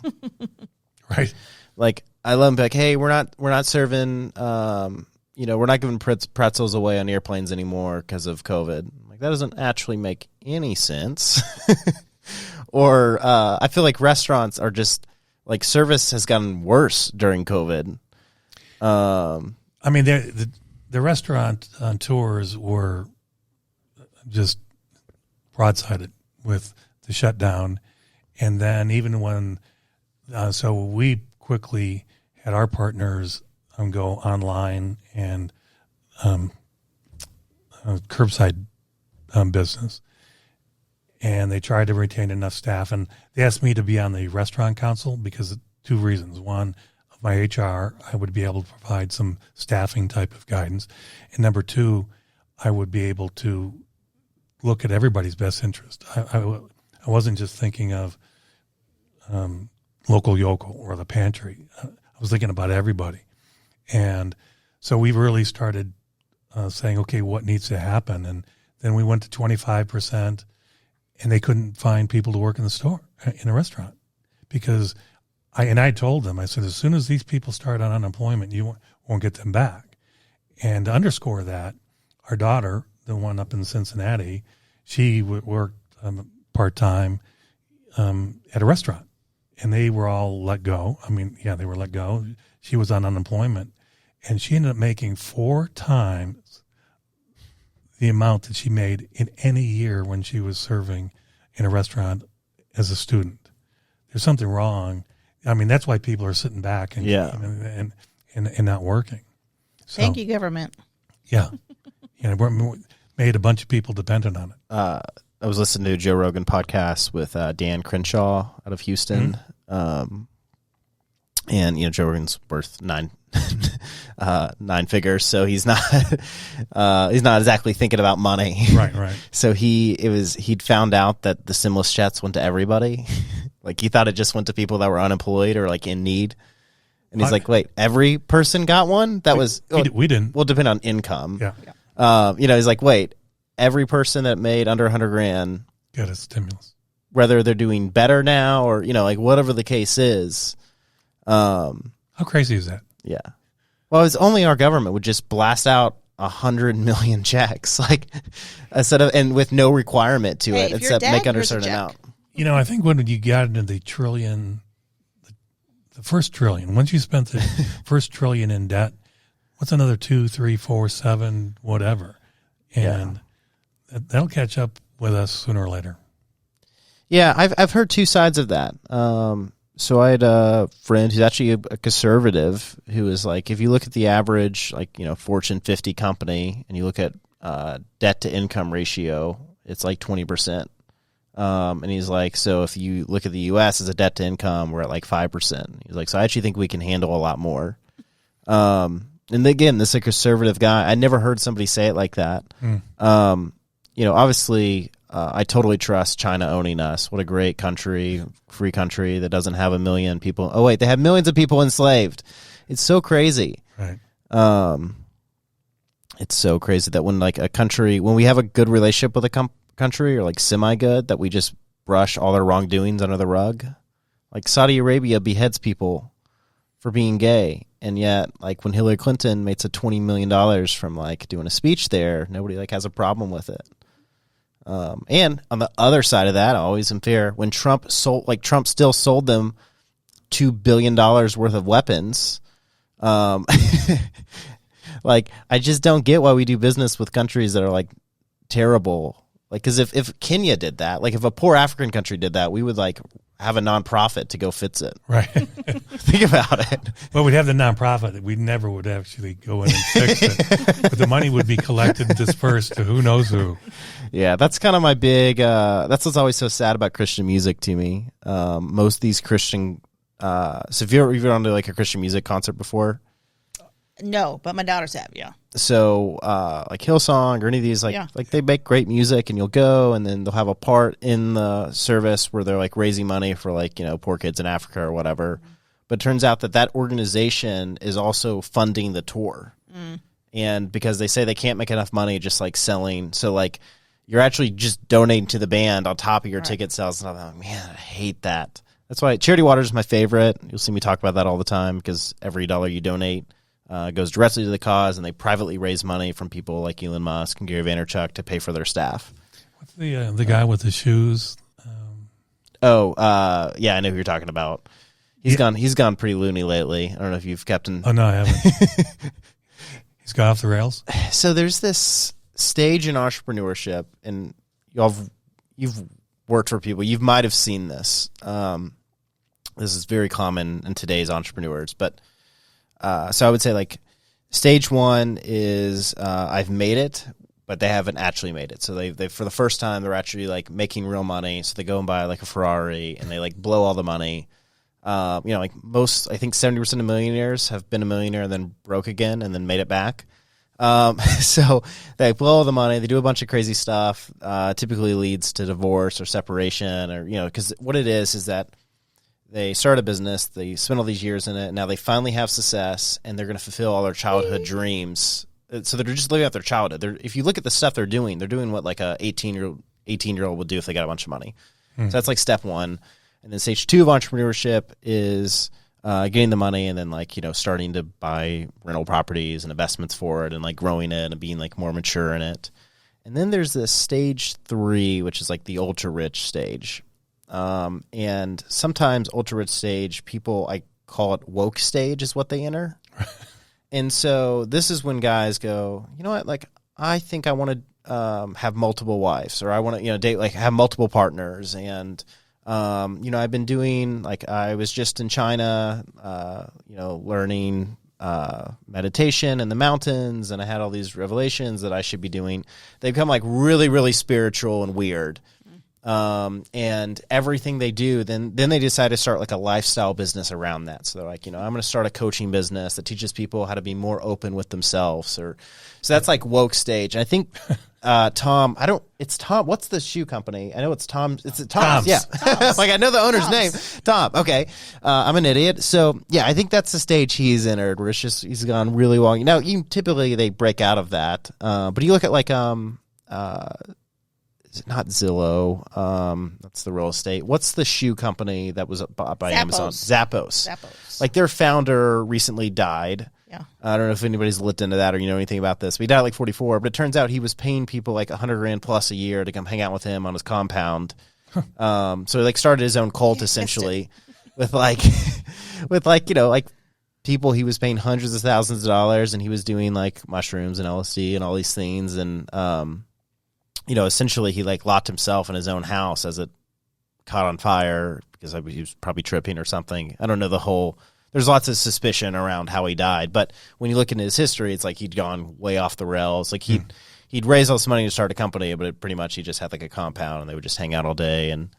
Right. Like, I love them, like, hey, we're not serving, we're not giving pretzels away on airplanes anymore because of COVID. Like, that doesn't actually make any sense. Or I feel like restaurants are just, like, service has gotten worse during COVID. I mean, the restaurant tours were just broadsided with the shutdown. And then even when, so we quickly had our partners go online and curbside business. And they tried to retain enough staff. And they asked me to be on the restaurant council because of two reasons. One, of my HR, I would be able to provide some staffing type of guidance. And number two, I would be able to look at everybody's best interest. I wasn't just thinking of local yokel or the pantry. I was thinking about everybody. And so we really started saying, okay, what needs to happen? And then we went to 25%, and they couldn't find people to work in the store, in a restaurant. Because I told them, I said, as soon as these people start on unemployment, you won't get them back. And to underscore that, our daughter, the one up in Cincinnati, she worked part-time at a restaurant, and they were all let go. I mean, yeah, they were let go. She was on unemployment, and she ended up making 4 times the amount that she made in any year when she was serving in a restaurant as a student. There's something wrong. I mean, that's why people are sitting back and not working. So, Thank you, government. Yeah. We made a bunch of people dependent on it. I was listening to a Joe Rogan podcast with Dan Crenshaw out of Houston. Mm-hmm. And, Joe Rogan's worth nine figures, so he's not exactly thinking about money. Right. So he'd found out that the stimulus checks went to everybody. Like, he thought it just went to people that were unemployed or like in need. And he's like, wait, every person got one? We didn't. Well, depend on income. Yeah. He's like, wait, every person that made under $100,000 got a stimulus. Whether they're doing better now or, like whatever the case is. How crazy is that? Yeah. Well, it's only our government would just blast out 100 million checks, like, instead of, and with no requirement to it except make under a certain amount. I think when you got into the first trillion, once you spent the first trillion in debt, what's another 2, 3, 4, 7, whatever, and that'll catch up with us sooner or later. Yeah, I've heard two sides of that. So I had a friend who's actually a conservative who is like, if you look at the average, like, Fortune 50 company, and you look at debt to income ratio, it's like 20%. And he's like, so if you look at the U.S. as a debt to income, we're at like 5%. He's like, so I actually think we can handle a lot more. And again, this is a conservative guy. I never heard somebody say it like that. Obviously, I totally trust China owning us. What a great country, free country that doesn't have a million people. Oh, wait, they have millions of people enslaved. It's so crazy. Right. It's so crazy that when we have a good relationship with a country, or like semi-good, that we just brush all their wrongdoings under the rug. Like, Saudi Arabia beheads people for being gay. And yet, like, when Hillary Clinton makes a $20 million from like doing a speech there, nobody like has a problem with it. And on the other side of that, I always am fair. When Trump still sold them $2 billion worth of weapons. Like, I just don't get why we do business with countries that are like terrible. Like, because if Kenya did that, like if a poor African country did that, we would like have a nonprofit to go fix it. Right. Think about it. Well, we'd have the nonprofit. We never would actually go in and fix it. But the money would be collected and dispersed to who knows who. Yeah, that's kind of my big, that's what's always so sad about Christian music to me. Most of these Christian, so if you've ever gone to like a Christian music concert before? No, but my daughters have, yeah. So, like Hillsong or any of these, like they make great music, and you'll go, and then they'll have a part in the service where they're like raising money for like, you know, poor kids in Africa or whatever. But it turns out that organization is also funding the tour. And because they say they can't make enough money just like selling, so like you're actually just donating to the band on top of your ticket sales. And I'm like, man, I hate that. That's why Charity Water is my favorite. You'll see me talk about that all the time, because every dollar you donate goes directly to the cause, and they privately raise money from people like Elon Musk and Gary Vaynerchuk to pay for their staff. What's the guy with the shoes? Yeah, I know who you're talking about. He's gone pretty loony lately. I don't know if you've kept in. Oh no, I haven't. He's got off the rails. So there's this stage in entrepreneurship, and you've worked for people. You might have seen this. This is very common in today's entrepreneurs, but. So I would say like stage one is I've made it, but they haven't actually made it. So they for the first time they're actually like making real money. So they go and buy like a Ferrari, and they like blow all the money. Like I think 70% of millionaires have been a millionaire and then broke again and then made it back. So they blow all the money. They do a bunch of crazy stuff. Typically leads to divorce or separation, or because what it is that. They start a business, they spend all these years in it, and now they finally have success, and they're going to fulfill all their childhood dreams. So they're just living out their childhood. If you look at the stuff they're doing what like a 18-year-old would do if they got a bunch of money. So that's like step one. And then stage two of entrepreneurship is getting the money, and then like, starting to buy rental properties and investments for it, and like growing it and being like more mature in it. And then there's this stage three, which is like the ultra rich stage. And sometimes ultra rich stage, people, I call it woke stage, is what they enter. And so this is when guys go, you know what, like, I think I want to have multiple wives, or I want to, date, like have multiple partners. And, I've been doing, like, I was just in China, learning meditation in the mountains, and I had all these revelations that I should be doing. They become like really, really spiritual and weird. And everything they do, then they decide to start like a lifestyle business around that. So they're like, I'm going to start a coaching business that teaches people how to be more open with themselves. So that's like woke stage. And I think, Tom, it's Tom. What's the shoe company? I know it's Tom. It's Tom's. Yeah. Tom's. Like I know the owner's name. Tom. Okay. I'm an idiot. So yeah, I think that's the stage he's entered, where it's just, he's gone really long. Now, typically they break out of that. But you look at like, not Zillow. That's the real estate. What's the shoe company that was bought by Amazon? Zappos. Like their founder recently died. Yeah. I don't know if anybody's looked into that or you know anything about this. But he died at like 44. But it turns out he was paying people like $100,000 plus a year to come hang out with him on his compound. So he like started his own cult essentially, with like people he was paying hundreds of thousands of dollars, and he was doing like mushrooms and LSD and all these things, and essentially he like locked himself in his own house as it caught on fire because he was probably tripping or something. I don't know there's lots of suspicion around how he died, but when you look into his history, it's like he'd gone way off the rails. Like he'd raised all this money to start a company, but pretty much he just had like a compound and they would just hang out all day. And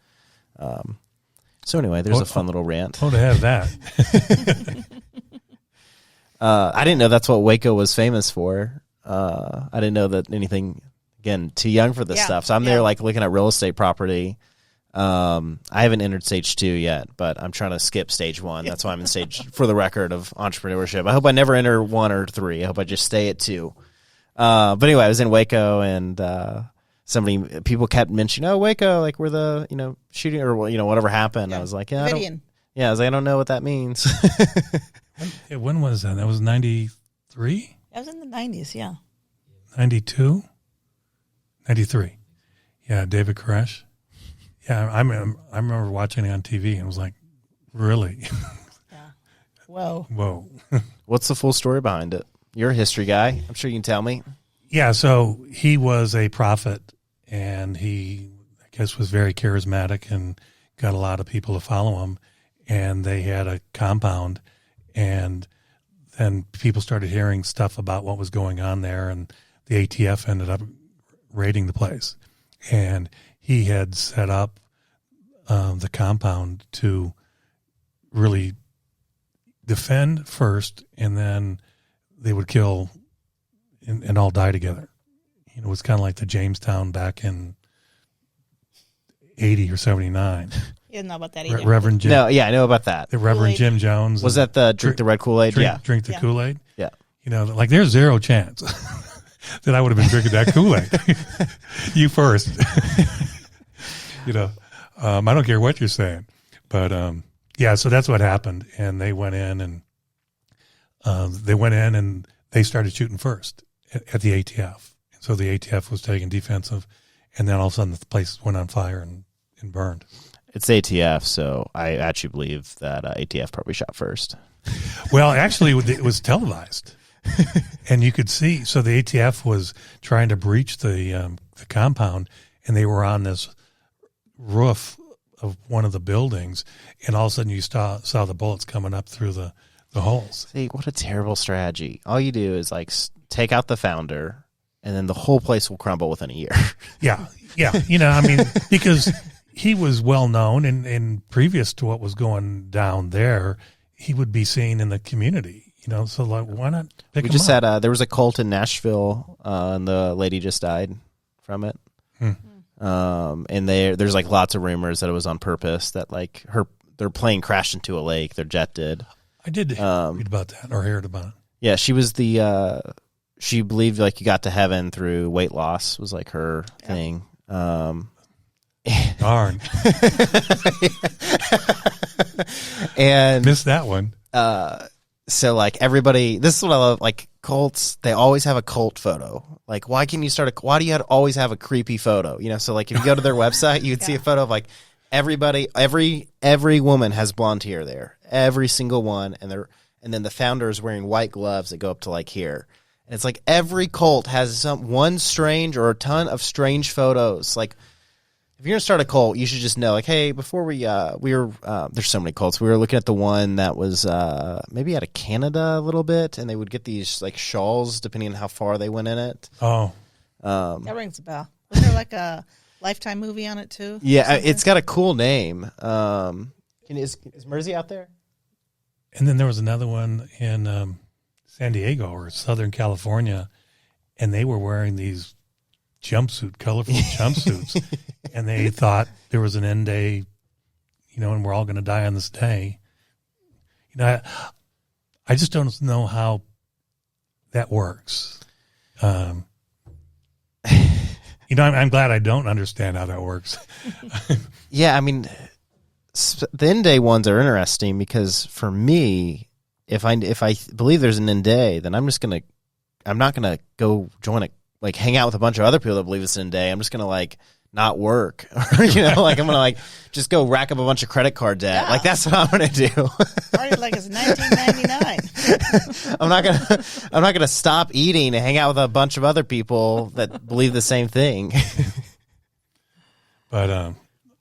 so anyway, there's a fun little rant. Oh, to have that. I didn't know that's what Waco was famous for. I didn't know that anything. Again, too young for this stuff. So I'm there like looking at real estate property. I haven't entered stage 2 yet, but I'm trying to skip stage 1. That's why I'm in stage, for the record, of entrepreneurship. I hope I never enter 1 or 3. I hope I just stay at 2. But anyway, I was in Waco, and people kept mentioning, Waco, like where the, shooting or, whatever happened. Yeah. I was like, I don't know what that means. When was that? That was 93? That was in the 90s, yeah. 92? 93. Yeah, David Koresh. Yeah, I remember watching it on TV and was like, really? Yeah. Whoa. What's the full story behind it? You're a history guy. I'm sure you can tell me. Yeah, so he was a prophet, and he, I guess, was very charismatic and got a lot of people to follow him. And they had a compound, and then people started hearing stuff about what was going on there, and the ATF ended up raiding the place. And he had set up the compound to really defend first, and then they would kill and all die together. It was kind of like the Jamestown back in 80 or 79. You didn't know about that either. Reverend Jim. No, yeah, I know about that. The Reverend Kool-Aid. Jim Jones. Was that the drink the red Kool-Aid? Yeah. Drink the Yeah. Kool-Aid. Yeah. Like there's zero chance that I would have been drinking that Kool-Aid. You first. I don't care what you're saying. But, so that's what happened. And they went in and they started shooting first at the ATF. So the ATF was taking defensive, and then all of a sudden the place went on fire and burned. It's ATF, so I actually believe that ATF probably shot first. Well, actually, it was televised, and you could see. So the ATF was trying to breach the compound, and they were on this roof of one of the buildings, and all of a sudden you saw the bullets coming up through the holes. See, what a terrible strategy. All you do is take out the founder, and then the whole place will crumble within a year. Yeah. Because he was well known, and previous to what was going down there, he would be seen in the community. So why not pick him up? We just had there was a cult in Nashville, and the lady just died from it. And there's lots of rumors that it was on purpose, that their plane crashed into a lake, their jet did. I did read about that or heard about it. Yeah, she was she believed you got to heaven through weight loss was her thing. Darn. And missed that one. So everybody, this is what I love. Cults, they always have a cult photo. Why do you always have a creepy photo? So if you go to their website, you would see a photo of everybody, every woman has blonde hair there, every single one, and then the founder is wearing white gloves that go up to here. And it's every cult has one strange or a ton of strange photos. If you're gonna start a cult, you should just know, hey, before we were there's so many cults. We were looking at the one that was maybe out of Canada a little bit, and they would get these shawls depending on how far they went in it. Oh, that rings a bell. Was there a Lifetime movie on it too? Yeah, it's got a cool name. Is Mersey out there? and then there was another one in San Diego or Southern California, and they were wearing these colorful jumpsuits, and they thought there was an end day, and we're all going to die on this day. I just don't know how that works. I'm glad I don't understand how that works. Yeah, I mean, the end day ones are interesting because for me, if I believe there's an end day, then I'm not gonna go join hang out with a bunch of other people that believe it's an end day. I'm just gonna not work, I'm gonna just go rack up a bunch of credit card debt. Yeah. That's what I'm gonna do. Party like it's 1999. I'm not gonna stop eating and hang out with a bunch of other people that believe the same thing. But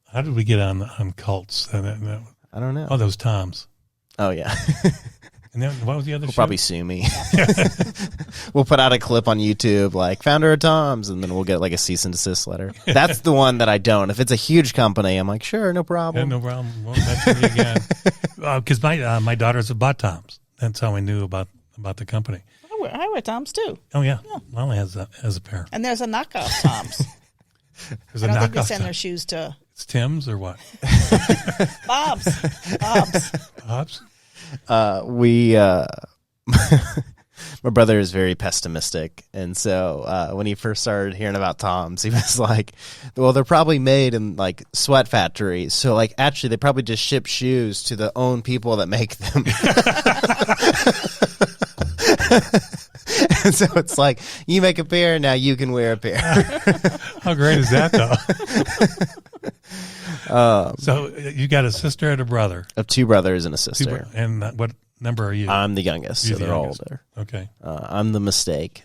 how did we get on cults? I don't know. Oh, those Toms. Oh yeah. And then what was the other? We'll probably sue me. We'll put out a clip on YouTube, founder of Tom's, and then we'll get a cease and desist letter. That's the one that I don't. If it's a huge company, I'm sure, no problem. Yeah, no problem. Won't mention me again. Because my daughters have bought Tom's. That's how I knew about the company. I wear Toms too. Oh yeah, Lali has a pair. And there's a knockoff Toms. There's I a don't think they knockoff send Tom. their shoes to It's Tim's or what? Bob's. Bob's? My brother is very pessimistic, and so when he first started hearing about Tom's, he was like, well, they're probably made in sweat factories, so actually they probably just ship shoes to the own people that make them. And so it's you make a pair, now you can wear a pair. How great is that, though? So you got a sister and a brother. Of two brothers and a sister. And number are you? I'm the youngest, You're so the they're all youngest. older. Okay. I'm the mistake.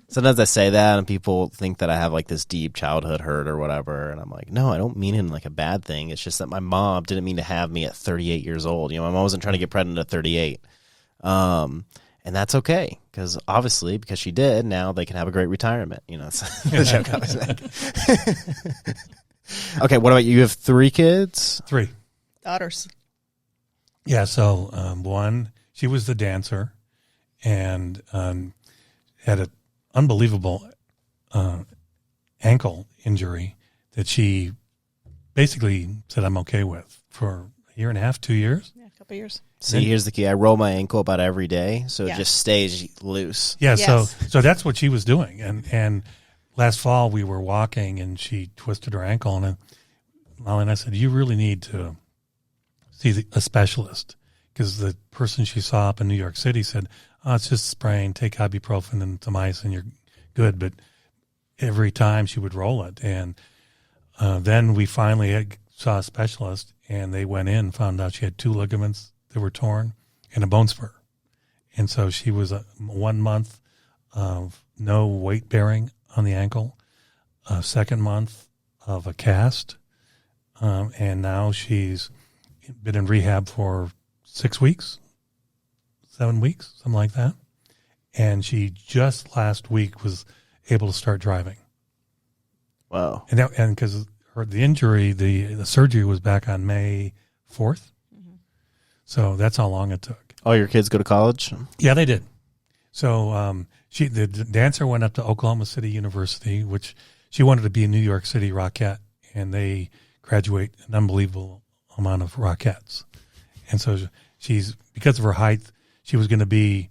Sometimes I say that, and people think that I have like this deep childhood hurt or whatever, and I'm like, no, I don't mean it in like a bad thing. It's just that my mom didn't mean to have me at 38 years old. You know, my mom wasn't trying to get pregnant at 38, and that's okay because obviously because she did, now they can have a great retirement. You know, that's the joke I was making. Okay, what about you? You have 3 kids? 3 Daughters. Yeah. So one, she was the dancer, and had an unbelievable ankle injury that she basically said I'm okay with for a year and a half, 2 years. Yeah, a couple years. See, here's the key. I roll my ankle about every day, so Yeah. it just stays loose. Yeah. Yes. So that's what she was doing, and last fall we were walking and she twisted her ankle, and Lali and I said, you really need to see a specialist, because the person she saw up in New York City said, oh, it's just a sprain, take ibuprofen and some ice and you're good. But every time she would roll it. And then we finally saw a specialist, and they went in, found out she had 2 ligaments that were torn and a bone spur. And so she was 1 month of no weight bearing on the ankle, a 2nd month of a cast, and now she's been in rehab for 6 weeks, 7 weeks, something like that. And she just last week was able to start driving. Wow. And because the injury, the surgery was back on May 4th. Mm-hmm. So that's how long it took. All your kids go to college? Yeah, they did. So the dancer went up to Oklahoma City University, which she wanted to be a New York City Rockette, and they graduate an unbelievable amount of Rockettes. And so she's, because of her height, she was going to be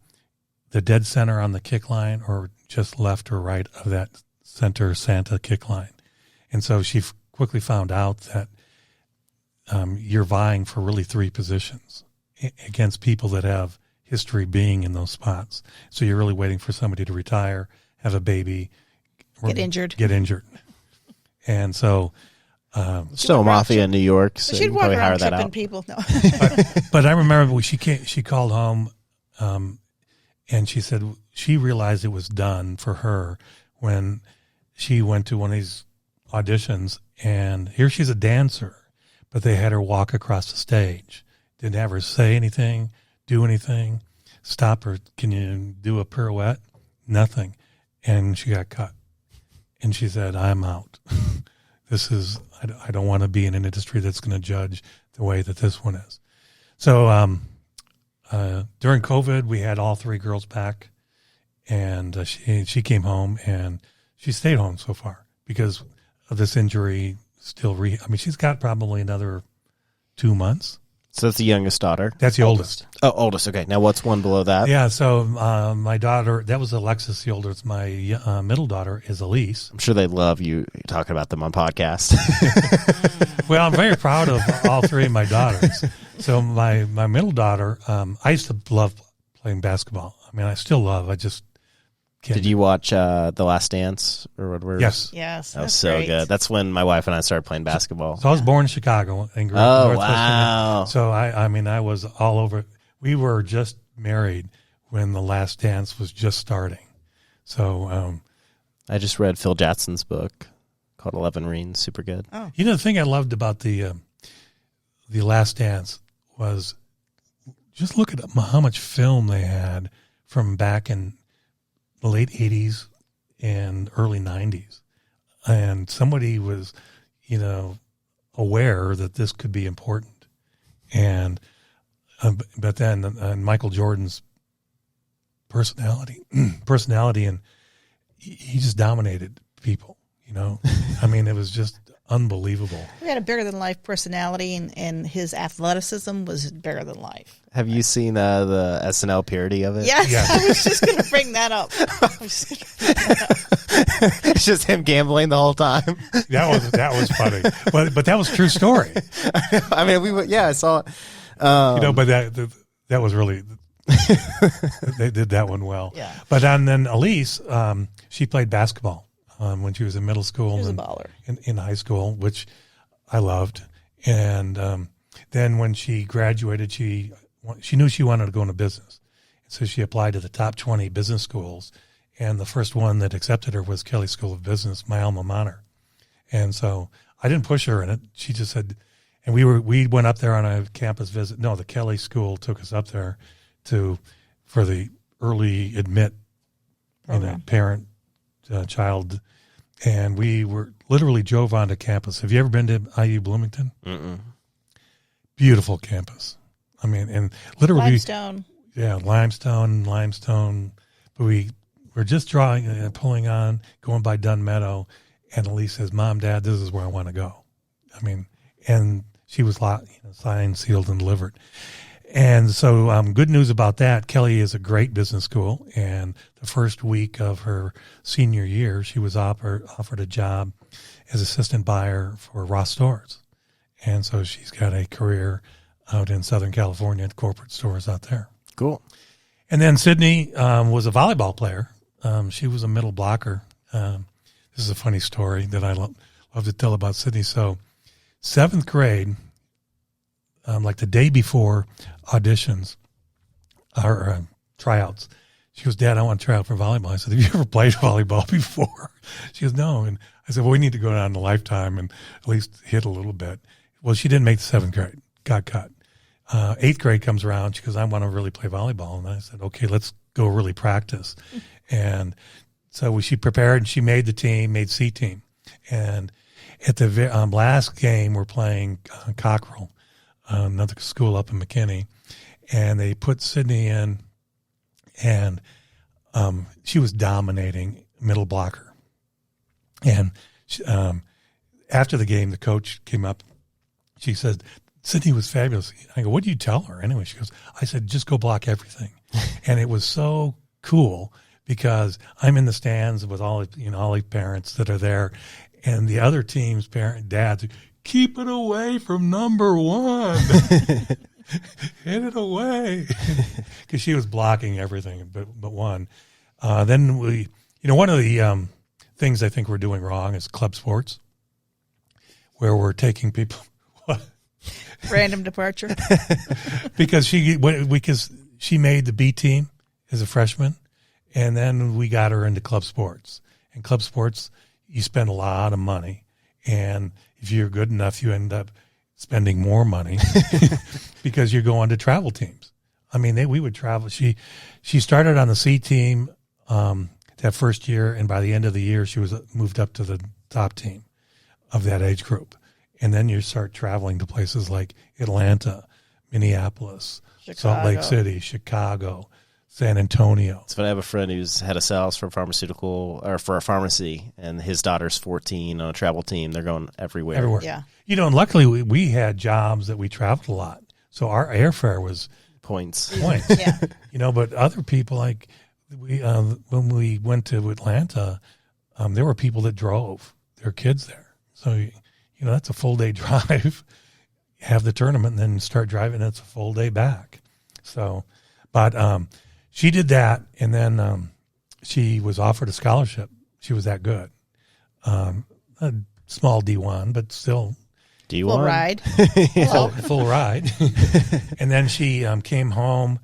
the dead center on the kick line or just left or right of that center Santa kick line. And so she quickly found out that you're vying for really 3 positions against people that have history being in those spots. So you're really waiting for somebody to retire, have a baby, Get injured. And so Still a mafia in New York, so She'd you can walk probably hire around that tripping out. people. No. but I remember when she called home, and she said she realized it was done for her when she went to one of these auditions, and here she's a dancer, but they had her walk across the stage. Didn't have her say anything, do anything, stop her. Can you do a pirouette? Nothing. And she got cut. And she said, I'm out. I don't want to be in an industry that's going to judge the way that this one is. So during COVID, we had all 3 girls back, and she came home, and she stayed home so far because of this injury. She's got probably another 2 months. So that's the youngest daughter. That's the oldest. Oh, oldest. Okay. Now what's one below that? Yeah. So my daughter, that was Alexis, the oldest. My middle daughter is Elise. I'm sure they love you talking about them on podcasts. Well, I'm very proud of all 3 of my daughters. So my middle daughter, I used to love playing basketball. I mean, I still love. I just can't. Did you watch The Last Dance or whatever? Yes. Yes. That was that's so great. good. That's when my wife and I started playing basketball. So I was born in Chicago and grew up in Oh, Northwest wow. Virginia. So I was all over. We were just married when The Last Dance was just starting. So I just read Phil Jackson's book called 11 Rings. Super good. Oh. you know, the thing I loved about the Last Dance was just look at how much film they had from back in the late 80s and early 90s. And somebody was, aware that this could be important. And but then Michael Jordan's personality, and he just dominated people, I mean, it was just unbelievable. He had a bigger than life personality, and his athleticism was bigger than life. Have you seen the SNL parody of it? Yes, Yeah. I was just going to bring that up. It's just him gambling the whole time. That was funny, but that was a true story. I mean, I saw it. But that was really they did that one well. Yeah. But then Elise, she played basketball when she was in middle school He was a and baller. in high school, which I loved. And then when she graduated, she she knew she wanted to go into business. And so she applied to the top 20 business schools. And the first one that accepted her was Kelly School of Business, my alma mater. And so I didn't push her in it. She just said, and we went up there on a campus visit. No, the Kelly School took us up there for the early admit, parent, child. And we were literally drove onto campus. Have you ever been to IU Bloomington? Mm-mm. Beautiful campus. I mean, and literally Limestone. Yeah, limestone. But we're just pulling on, going by Dunn Meadow, and Elise says, "Mom, Dad, this is where I want to go." I mean, and she was signed, sealed, and delivered. And so good news about that, Kelly is a great business school, and the first week of her senior year, she was offered a job as assistant buyer for Ross Stores. And so she's got a career out in Southern California at corporate stores out there. Cool. And then Sydney was a volleyball player. She was a middle blocker. This is a funny story that I love to tell about Sydney. So 7th grade, like the day before auditions or tryouts, she goes, "Dad, I want to try out for volleyball." I said, "Have you ever played volleyball before?" She goes, "No." And I said, "Well, we need to go down to Lifetime and at least hit a little bit." Well, she didn't make the 7th grade, got cut. 8th grade comes around. She goes, "I want to really play volleyball." And I said, "Okay, let's go really practice." And so she prepared, and she made the team, made C team. And at the last game, we're playing Cockrell, another school up in McKinney. And they put Sydney in, and she was dominating middle blocker. And she, after the game, the coach came up. She said, "Sydney was fabulous." I go, "What did you tell her?" Anyway, she goes, "I said, just go block everything." And it was so cool because I'm in the stands with all the parents that are there, and the other team's dads, "Keep it away from number one." Hit it away. Because she was blocking everything but one. Then one of the things I think we're doing wrong is club sports, where we're taking people. Random departure. because she made the B team as a freshman, and then we got her into club sports. And club sports, you spend a lot of money, and if you're good enough, you end up spending more money because you're going to travel teams. I mean, we would travel. She started on the C team that first year, and by the end of the year, she was moved up to the top team of that age group. And then you start traveling to places like Atlanta, Minneapolis, Salt Lake City, Chicago, San Antonio. So I have a friend who's head of sales for a pharmacy, and his daughter's 14 on a travel team. They're going everywhere. Yeah. And luckily we had jobs that we traveled a lot. So our airfare was points. Yeah. But other people, like when we went to Atlanta, there were people that drove their kids there. So, that's a full day drive. Have the tournament and then start driving. It's a full day back. So, but she did that, and then she was offered a scholarship. She was that good. A small D1, but still D1 full ride. full ride. And then she came home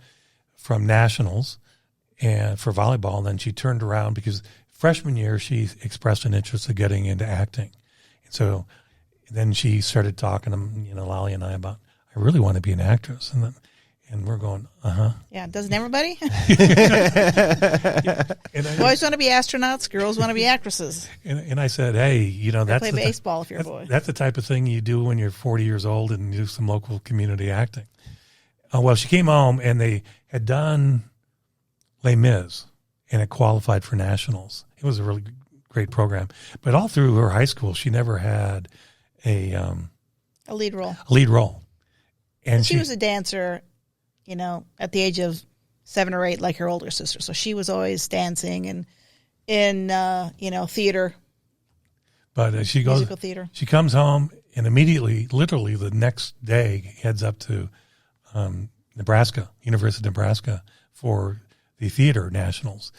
from nationals and for volleyball. And then she turned around because freshman year she expressed an interest in getting into acting, and so. Then she started talking to Lali and I about, "I really want to be an actress," and we're going, Yeah, doesn't everybody? And Boys want to be astronauts, girls want to be actresses. And I said, "Hey, that's play baseball if you're a boy." That's the type of thing you do when you're 40 years old and do some local community acting." Well, she came home and they had done Les Mis, and it qualified for nationals. It was a really great program, but all through her high school, she never had a lead role. And she was a dancer, at the age of 7 or 8, like her older sister. So she was always dancing and in theater. But she goes musical theater. She comes home and immediately, literally the next day, heads up to Nebraska, University of Nebraska, for the theater nationals.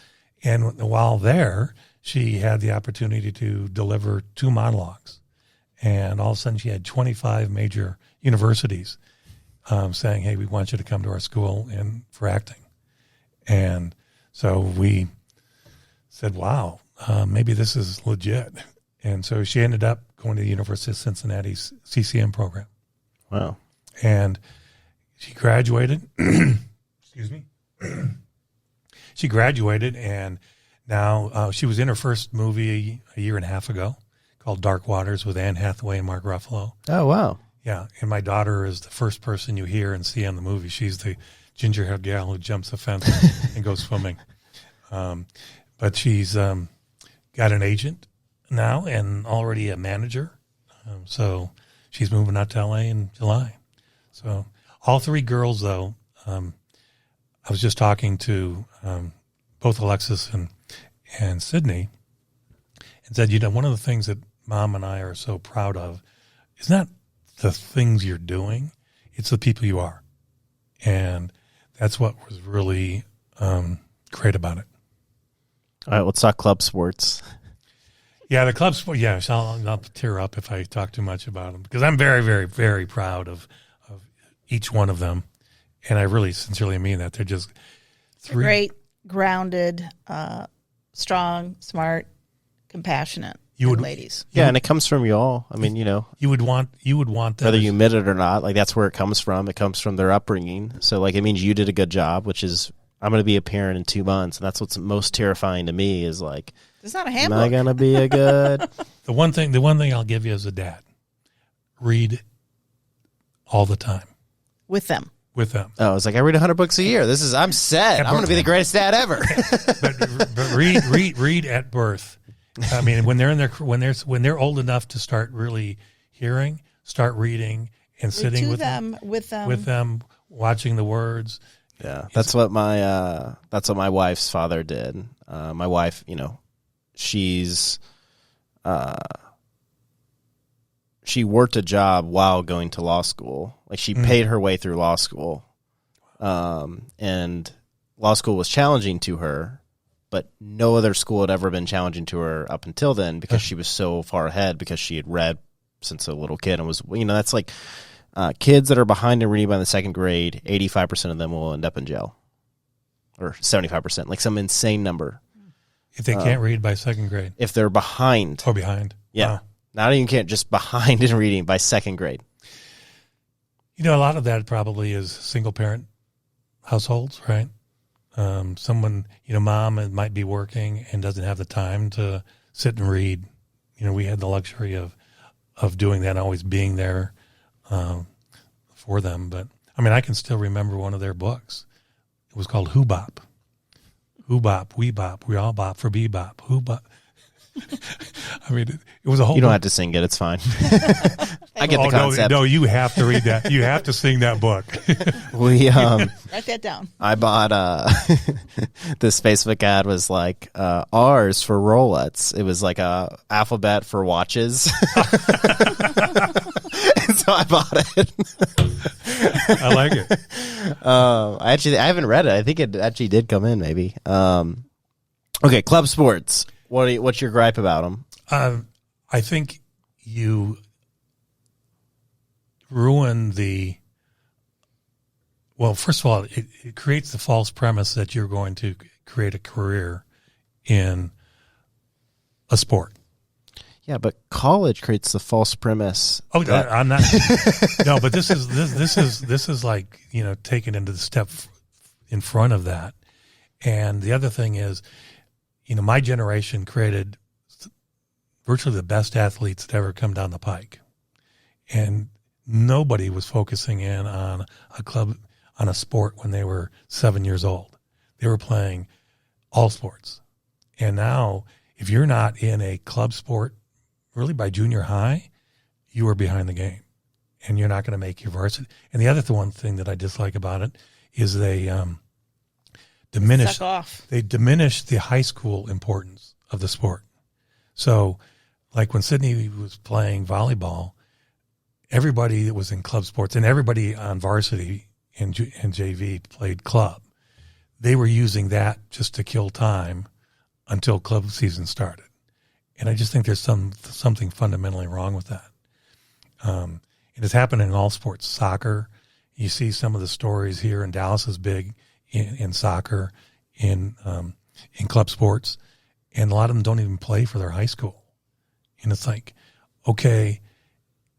And while there, she had the opportunity to deliver 2 monologues. And all of a sudden, she had 25 major universities saying, "Hey, we want you to come to our school for acting." And so we said, "Wow, maybe this is legit." And so she ended up going to the University of Cincinnati's CCM program. Wow. And she graduated. Excuse me. She graduated, and now she was in her first movie a year and a half ago called Dark Waters with Anne Hathaway and Mark Ruffalo. Oh, wow. Yeah, and my daughter is the first person you hear and see in the movie. She's the ginger-haired gal who jumps a fence and goes swimming. But she's got an agent now and already a manager. So she's moving out to LA in July. So all three girls, though, I was just talking to both Alexis and Sydney and said, one of the things that Mom and I are so proud of is not the things you're doing, it's the people you are. And that's what was really great about it. All right, let's talk club sports. Yeah, the club sport. Yeah, I'll tear up if I talk too much about them because I'm very, very, very proud of each one of them, and I really sincerely mean that. They're just great, grounded, strong, smart, compassionate ladies. Yeah, and it comes from you all. I mean, you would want that whether you admit it or not. Like that's where it comes from. It comes from their upbringing. So like it means you did a good job, which is I'm going to be a parent in 2 months, and that's what's most terrifying to me is like. It's not a handbook. Am I going to be a good? The one thing I'll give you as a dad, read all the time. With them. Oh, it's like I read 100 books a year. I'm set. I'm going to be the greatest dad ever. but read at birth. I mean, when they're old enough to start really hearing, start reading and sitting with them, watching the words. Yeah, that's what my wife's father did. My wife, she's she worked a job while going to law school. Like she paid her way through law school. And law school was challenging to her, but no other school had ever been challenging to her up until then because she was so far ahead because she had read since a little kid and was, that's like kids that are behind in reading by the second grade, 85% of them will end up in jail or 75%, like some insane number. If they can't read by second grade. If they're behind. Oh, behind. Yeah. Wow. Not even can't just behind in reading by second grade. A lot of that probably is single parent households, right? Someone, mom might be working and doesn't have the time to sit and read. We had the luxury of doing that, always being there for them. But I mean, I can still remember one of their books. It was called Who Bop. Who bop, we bop, we all bop for bebop. Who bop? I mean, it was a whole. You don't have to sing it; it's fine. I get the concept. No, you have to read that. You have to sing that book. We write that down. I bought this Facebook ad was like R's for Rolex. It was like a alphabet for watches. And so I bought it. I like it. I haven't read it. I think it actually did come in. Maybe. Okay, club sports. What's your gripe about them? I think you ruin first of all, it creates the false premise that you're going to create a career in a sport. Yeah, but college creates the false premise. Oh, I'm not. No, but this is like, taking into the step in front of that. And the other thing is, my generation created virtually the best athletes that ever come down the pike. And nobody was focusing in on a club, on a sport when they were 7 years old. They were playing all sports. And now, if you're not in a club sport, really by junior high, you are behind the game. And you're not going to make your varsity. And the other one thing that I dislike about it is they diminish the high school importance of the sport. So, like when Sydney was playing volleyball, everybody that was in club sports and everybody on varsity and JV played club. They were using that just to kill time until club season started. And I just think there's something fundamentally wrong with that. It has happened in all sports, soccer, You see some of the stories here in Dallas is big in soccer, in club sports, and a lot of them don't even play for their high school. And it's like, okay,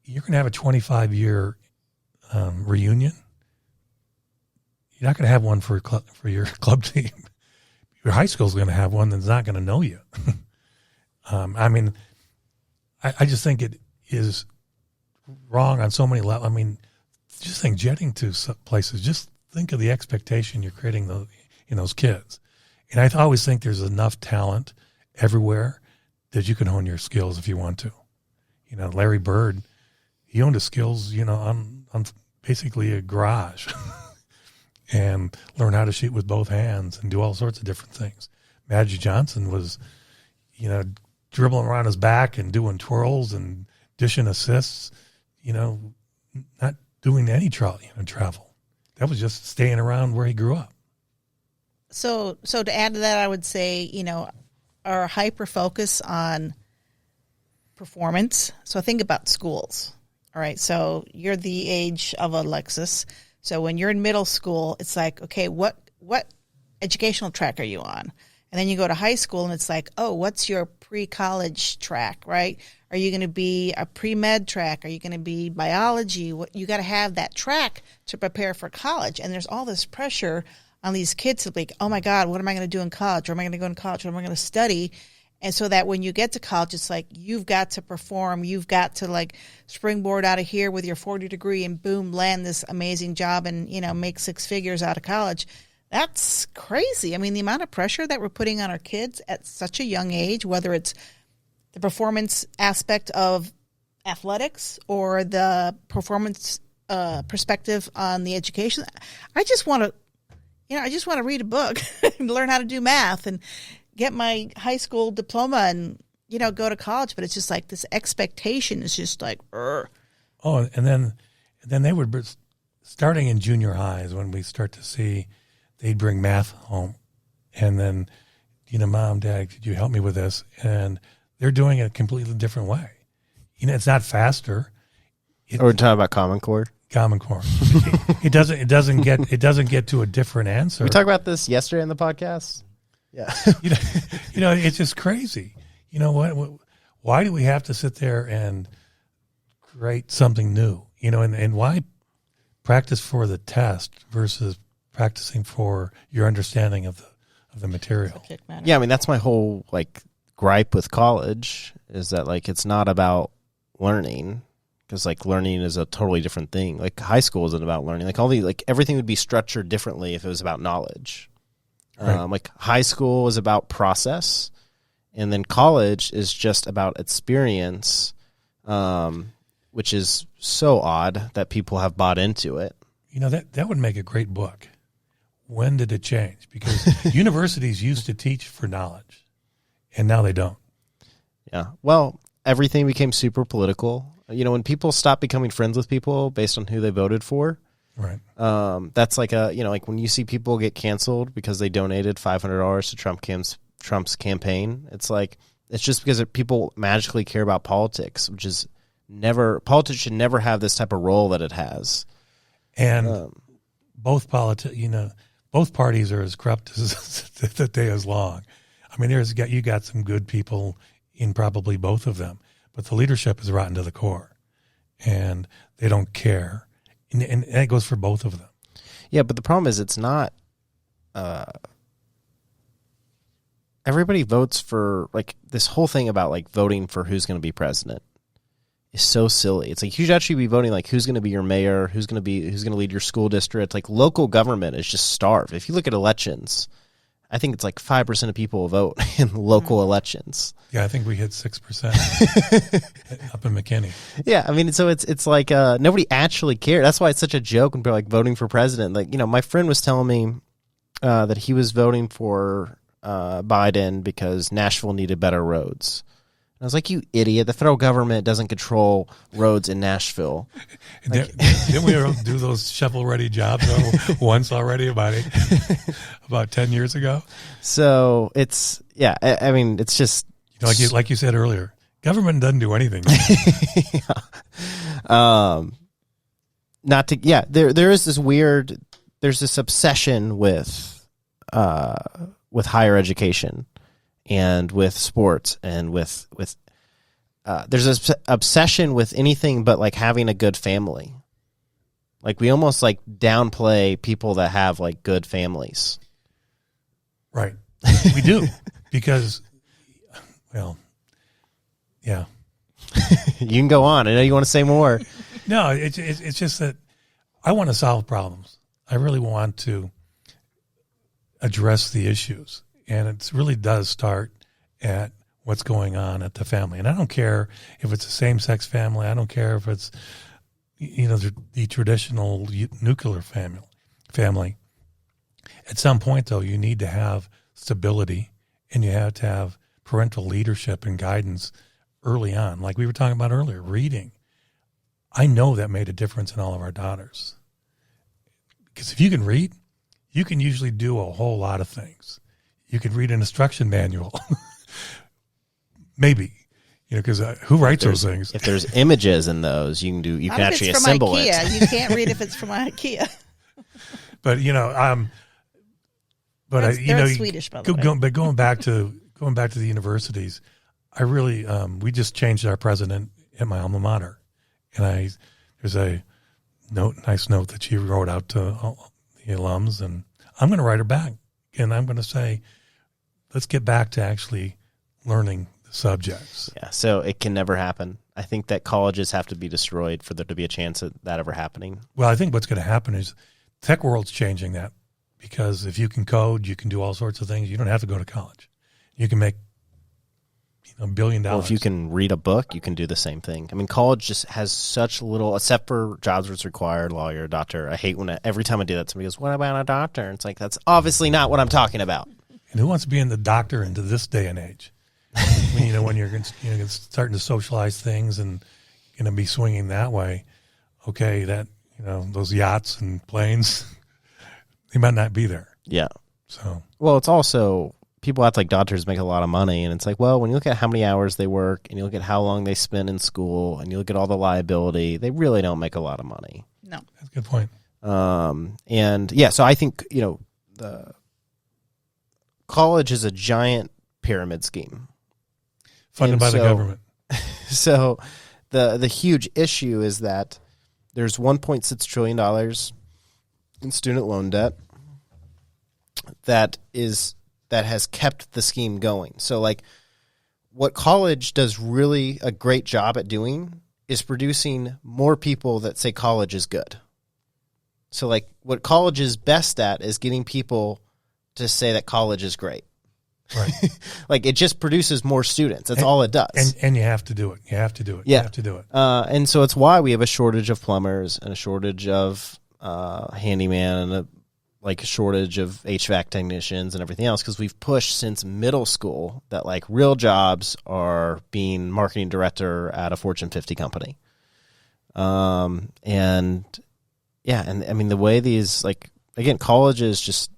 you're going to have a 25-year reunion. You're not going to have one for your club team. Your high school is going to have one that's not going to know you. I mean, I just think it is wrong on so many levels. I mean, just think jetting to some places. Just think of the expectation you're creating in those kids. And I always think there's enough talent everywhere that you can hone your skills if you want to. You know, Larry Bird, he owned his skills, you know, on basically a garage and learned how to shoot with both hands and do all sorts of different things. Magic Johnson was, you know, dribbling around his back and doing twirls and dishing assists, you know, not doing any travel. That was just staying around where he grew up. So to add to that, I would say, you know, our hyper focus on performance. So think about schools. All right. So you're the age of Alexis. So when you're in middle school, it's like, okay, what educational track are you on? And then you go to high school and it's like, oh, what's your pre-college track, right? Are you going to be a pre-med track? Are you going to be biology? You got to have that track to prepare for college. And there's all this pressure on these kids to be like, oh my God, what am I going to do in college? Or am I going to go in college? What am I going to study? And so that when you get to college, it's like, you've got to perform. You've got to like springboard out of here with your 40 degree and boom, land this amazing job and, you know, make 6 figures out of college. That's crazy. I mean, the amount of pressure that we're putting on our kids at such a young age, whether it's the performance aspect of athletics or the performance perspective on the education. I just want to read a book and learn how to do math and get my high school diploma and, you know, go to college. But it's just like this expectation is just like, oh, and then they would, starting in junior highs when we start to see, they'd bring math home. And then, you know, Mom, Dad, could you help me with this? And they're doing it a completely different way. You know, it's not faster. We're talking about Common Core. Common Core. It doesn't get to a different answer. We talked about this yesterday in the podcast. Yeah. you know, it's just crazy. You know what? Why do we have to sit there and create something new? You know, and why practice for the test versus practicing for your understanding of the material? Yeah, I mean, that's my whole like gripe with college is that like it's not about learning, because like learning is a totally different thing. Like high school isn't about learning. Like everything would be structured differently if it was about knowledge. Right. Like high school is about process, and then college is just about experience, which is so odd that people have bought into it. You know, that would make a great book. When did it change? Because universities used to teach for knowledge, and now they don't. Yeah. Well, everything became super political. You know, when people stop becoming friends with people based on who they voted for, right? That's like like when you see people get canceled because they donated $500 to Trump's campaign. It's like it's just because people magically care about politics, which is politics should never have this type of role that it has. And both parties are as corrupt as the day is long. I mean, you got some good people in probably both of them, but the leadership is rotten to the core, and they don't care. And that goes for both of them. Yeah, but the problem is it's not everybody votes for, like, this whole thing about like voting for who's going to be president is so silly. It's like you should actually be voting like who's going to be your mayor, who's going to lead your school district. Like local government is just starved. If you look at elections, I think it's like 5% of people vote in local elections. Yeah, I think we hit 6% up in McKinney. Yeah, I mean, so it's like nobody actually cares. That's why it's such a joke when people are like voting for president. Like, you know, my friend was telling me that he was voting for Biden because Nashville needed better roads. And I was like, you idiot! The federal government doesn't control roads in Nashville. Like, didn't we do those shovel-ready jobs once already about 10 years ago? So it's I mean, it's just like you said earlier, government doesn't do anything. Yeah. there is there's this obsession with higher education and with sports and with there's this obsession with anything but like having a good family. Like we almost like downplay people that have like good families. Right. We do because, well, yeah. You can go on. I know you want to say more. No, it's just that I want to solve problems. I really want to address the issues. And it really does start at what's going on at the family. And I don't care if it's a same-sex family. I don't care if it's, the traditional nuclear family. At some point, though, you need to have stability and you have to have parental leadership and guidance early on. Like we were talking about earlier, reading. I know that made a difference in all of our daughters. Because if you can read, you can usually do a whole lot of things. You can read an instruction manual. Maybe. Because who writes those things? If there's images in those, you can actually assemble IKEA. it. You can't read if it's from IKEA. But They're Swedish, by the way. But going back to the universities, I really we just changed our president at my alma mater, and there's a nice note that she wrote out to all the alums, and I'm going to write her back, and I'm going to say, let's get back to actually learning the subjects. Yeah, so it can never happen. I think that colleges have to be destroyed for there to be a chance of that ever happening. Well, I think what's going to happen is tech world's changing that, because if you can code, you can do all sorts of things. You don't have to go to college. You can make $1 billion. Well, if you can read a book, you can do the same thing. I mean, college just has such little, except for jobs where it's required, lawyer, doctor. I hate every time I do that, somebody goes, what about a doctor? And it's like, that's obviously not what I'm talking about. And who wants to be in the doctor into this day and age? when you're starting to socialize things and going to be swinging that way, okay, that, those yachts and planes, they might not be there. Yeah. So, well, it's also, people act like doctors make a lot of money, and it's like, well, when you look at how many hours they work and you look at how long they spend in school and you look at all the liability, they really don't make a lot of money. No. That's a good point. And yeah, so I think, the college is a giant pyramid scheme. Funded by the government. So the huge issue is that there's $1.6 trillion in student loan debt that has kept the scheme going. So like what college does really a great job at doing is producing more people that say college is good. So like what college is best at is getting people to say that college is great. Right. Like it just produces more students. That's all it does. And you have to do it. You have to do it. Yeah. You have to do it. And so it's why we have a shortage of plumbers and a shortage of handyman and a shortage of HVAC technicians and everything else, because we've pushed since middle school that like real jobs are being marketing director at a Fortune 50 company. And yeah, and I mean the way these again, college is just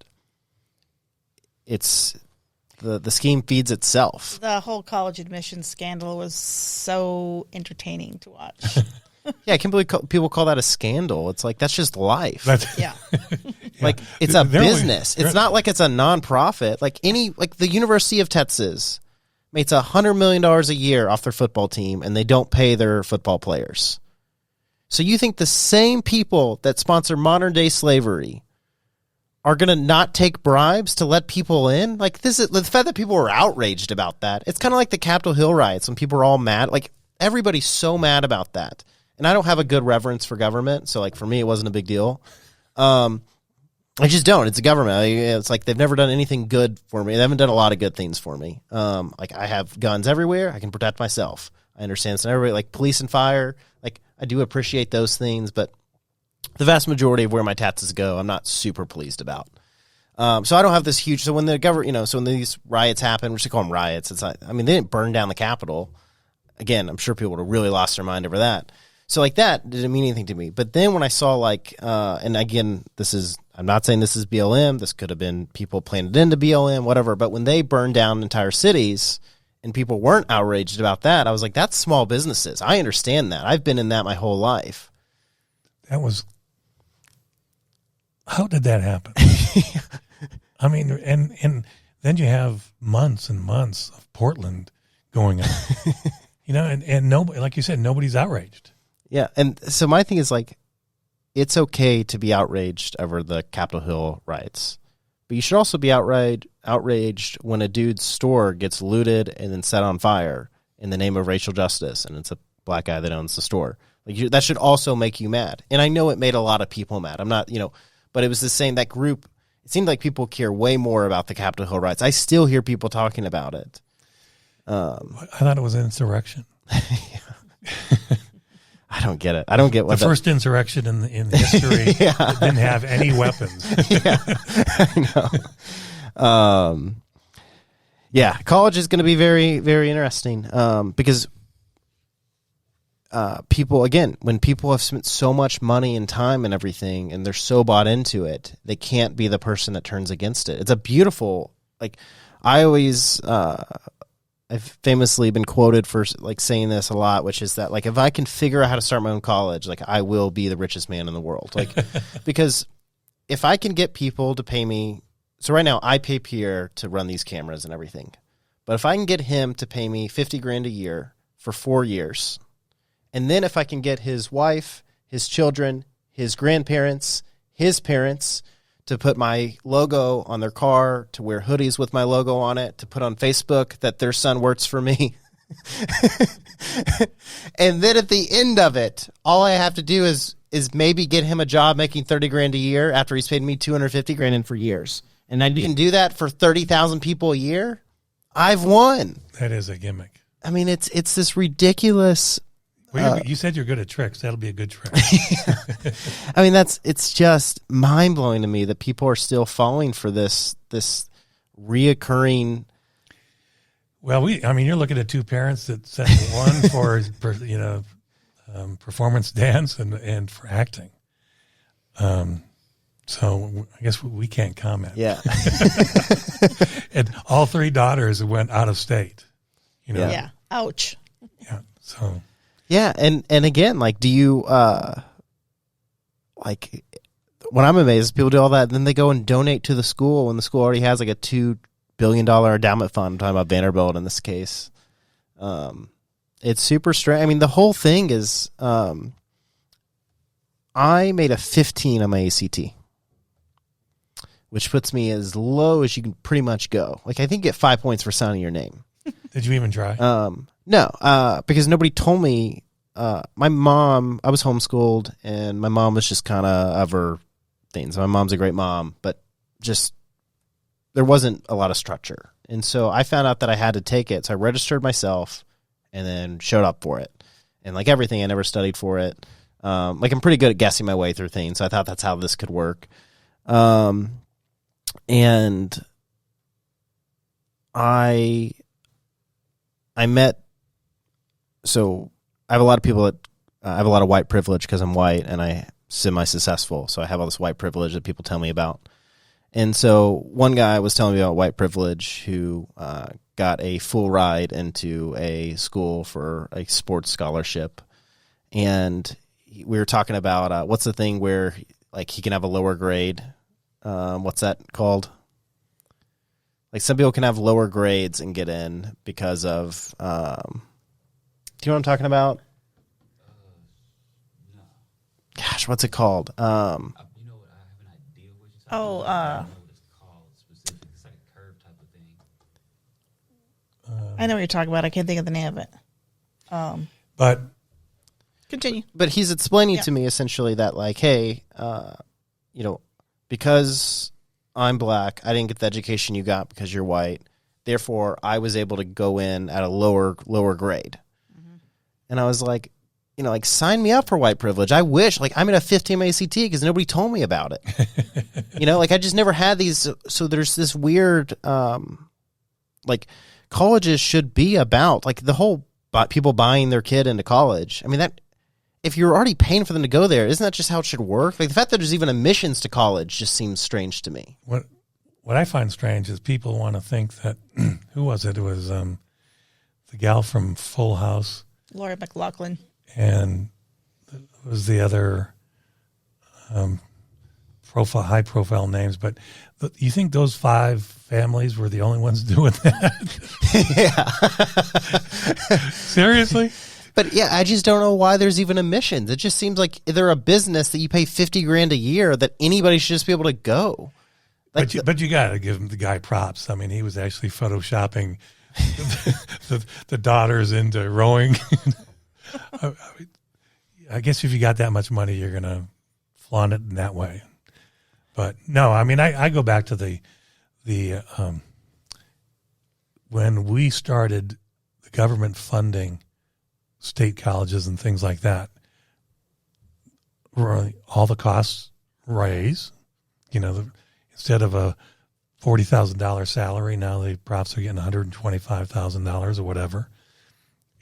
it's the scheme feeds itself. The whole college admissions scandal was so entertaining to watch. Yeah, I can't believe people call that a scandal. It's like, that's just life. Yeah. Like, it's a business. It's not like it's a nonprofit. Like the University of Texas makes $100 million a year off their football team, and they don't pay their football players. So you think the same people that sponsor modern day slavery are going to not take bribes to let people in? Like, this is the fact that people were outraged about that. It's kind of like the Capitol Hill riots when people were all mad. Like, everybody's so mad about that. And I don't have a good reverence for government, so like for me, it wasn't a big deal. I just don't. It's a government. It's like they've never done anything good for me. They haven't done a lot of good things for me. Like I have guns everywhere. I can protect myself. I understand. So everybody, like police and fire, like I do appreciate those things, but the vast majority of where my taxes go, I'm not super pleased about. So I don't have this huge. So when the government, so when these riots happen, we should call them riots. It's not. I mean, they didn't burn down the Capitol. Again, I'm sure people would have really lost their mind over that. So like that didn't mean anything to me. But then when I saw and again, I'm not saying this is BLM. This could have been people planted into BLM, whatever. But when they burned down entire cities and people weren't outraged about that, I was like, that's small businesses. I understand that. I've been in that my whole life. How did that happen? I mean, and then you have months and months of Portland going on, and nobody, like you said, nobody's outraged. Yeah. And so my thing is like, it's okay to be outraged over the Capitol Hill riots, but you should also be outraged when a dude's store gets looted and then set on fire in the name of racial justice, and it's a black guy that owns the store. Like that should also make you mad. And I know it made a lot of people mad. I'm not, but it was the same, that group. It seemed like people care way more about the Capitol Hill riots. I still hear people talking about it. I thought it was an insurrection. I don't get it. I don't get what the first insurrection in history that didn't have any weapons. Yeah, I know. Yeah, college is going to be very, very interesting because people, again, when people have spent so much money and time and everything, and they're so bought into it, they can't be the person that turns against it. It's a beautiful, like, I always, I've famously been quoted for like saying this a lot, which is that like, if I can figure out how to start my own college, like I will be the richest man in the world. Like, because if I can get people to pay me, so right now I pay Pierre to run these cameras and everything, but if I can get him to pay me $50,000 a year for 4 years, and then if I can get his wife, his children, his grandparents, his parents to put my logo on their car, to wear hoodies with my logo on it, to put on Facebook that their son works for me. And then at the end of it, all I have to do is maybe get him a job making $30,000 a year after he's paid me $250,000 in for years. And I can do that for 30,000 people a year. I've won. That is a gimmick. I mean, it's this ridiculous. Well, you said you're good at tricks. That'll be a good trick. I mean, it's just mind blowing to me that people are still falling for this reoccurring. Well, you're looking at two parents that sent one for performance dance and for acting. So I guess we can't comment. Yeah. And all three daughters went out of state. Yeah. Ouch. Yeah. So. Yeah, and again, like, do you like when I'm amazed, people do all that, and then they go and donate to the school when the school already has like a $2 billion endowment fund. I'm talking about Vanderbilt in this case. It's super strange. I mean, the whole thing is, I made a 15 on my ACT, which puts me as low as you can pretty much go. Like, I think you get 5 points for signing your name. Did you even try? No, because nobody told me. My mom, I was homeschooled, and my mom was just kind of her things. My mom's a great mom, but just there wasn't a lot of structure. And so I found out that I had to take it. So I registered myself and then showed up for it. And like everything, I never studied for it. Like I'm pretty good at guessing my way through things. So I thought that's how this could work. And I met, so I have a lot of people that I have a lot of white privilege because I'm white and I semi-successful. So I have all this white privilege that people tell me about. And so one guy was telling me about white privilege who got a full ride into a school for a sports scholarship. And we were talking about what's the thing where like he can have a lower grade. What's that called? Like some people can have lower grades and get in because of, do you know what I'm talking about? No. Gosh, what's it called? You know what? I have an idea what you're talking about. I don't know what it's called specifically. It's like a curve type of thing. I know what you're talking about. I can't think of the name of it. But Continue. But he's explaining to me essentially that like, hey, because I'm black, I didn't get the education you got because you're white. Therefore, I was able to go in at a lower grade. Mm-hmm. And I was like, like sign me up for white privilege. I wish, like I'm in a 15 ACT because nobody told me about it. Like I just never had these. So there's this weird, like colleges should be about like the whole people buying their kid into college. I mean, that if you're already paying for them to go there, isn't that just how it should work? Like the fact that there's even admissions to college just seems strange to me. What I find strange is people want to think that, who was it? It was the gal from Full House. Laura McLaughlin. And it was the other high profile names, but you think those 5 families were the only ones doing that? Yeah. Seriously? But yeah, I just don't know why there's even emissions. It just seems like they're a business that you pay $50,000 a year that anybody should just be able to go. Like But you got to give him the guy props. I mean, he was actually photoshopping the daughters into rowing. I guess if you got that much money, you're going to flaunt it in that way. But no, I mean, I go back to the when we started the government funding state colleges and things like that, all the costs raise. Instead of a $40,000 salary, now the profs are getting $125,000 or whatever.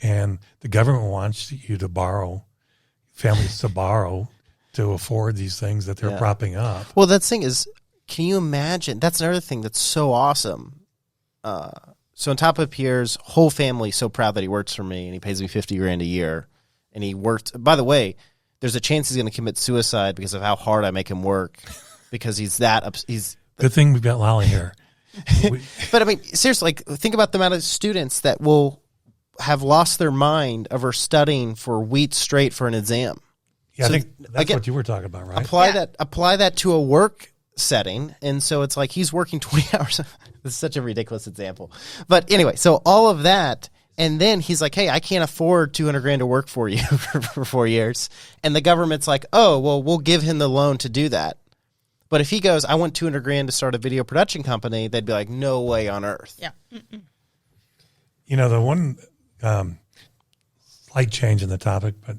And the government wants you to borrow, families to borrow to afford these things that they're propping up. Well, that thing is, can you imagine? That's another thing that's so awesome. So on top of Pierre's whole family, so proud that he works for me and he pays me $50,000 a year. And he worked, by the way, there's a chance he's going to commit suicide because of how hard I make him work. Because he's good thing we've got Lali here. But I mean, seriously, like think about the amount of students that will have lost their mind over studying for weeks straight for an exam. Yeah, so I think that's what you were talking about, right? Apply that to a work setting, and so it's like he's working 20 hours. This is such a ridiculous example, but anyway, so all of that. And then he's like, hey, I can't afford $200,000 to work for you for 4 years. And the government's like, oh, well, we'll give him the loan to do that. But if he goes, I want $200,000 to start a video production company, they'd be like, no way on earth. Yeah. Mm-mm. The one slight change in the topic, but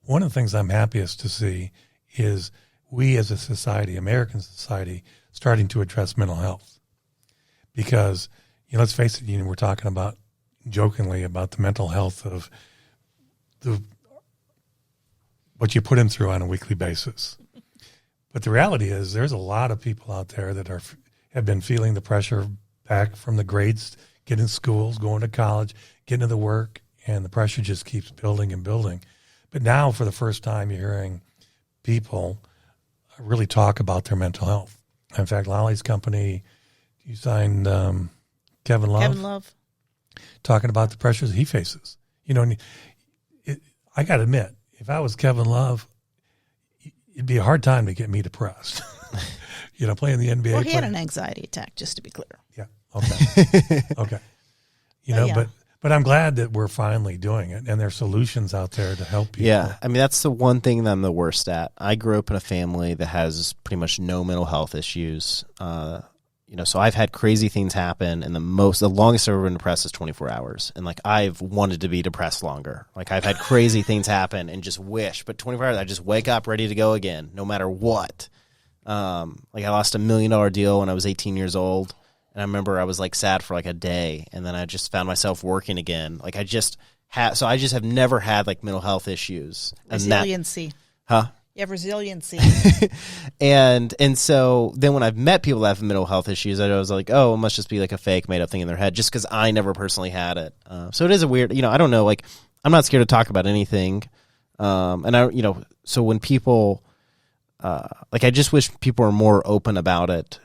one of the things I'm happiest to see is we as a society, American society, starting to address mental health. Because, let's face it, we're talking about jokingly about the mental health of what you put him through on a weekly basis. But the reality is there's a lot of people out there that have been feeling the pressure back from the grades, getting to schools, going to college, getting to the work, and the pressure just keeps building and building. But now for the first time you're hearing people really talk about their mental health. In fact, Lali's company, you signed Kevin Love. Kevin Love. Talking about the pressures he faces. I got to admit, if I was Kevin Love, it'd be a hard time to get me depressed. Playing the NBA. Well, he had an anxiety attack, just to be clear. Yeah. Okay. Okay. But I'm glad that we're finally doing it, and there's solutions out there to help people. Yeah. I mean, that's the one thing that I'm the worst at. I grew up in a family that has pretty much no mental health issues. So I've had crazy things happen, and the longest I've ever been depressed is 24 hours. And I've wanted to be depressed longer. I've had crazy things happen and just wish, but 24 hours, I just wake up ready to go again, no matter what. I lost $1 million deal when I was 18 years old. And I remember I was sad for a day, and then I just found myself working again. I just have never had mental health issues. Resiliency. Huh? You have resiliency. and so then when I've met people that have mental health issues, I was like, oh, it must just be a fake made up thing in their head, just because I never personally had it. So it is a weird, I don't know, I'm not scared to talk about anything. So when people, I just wish people were more open about it.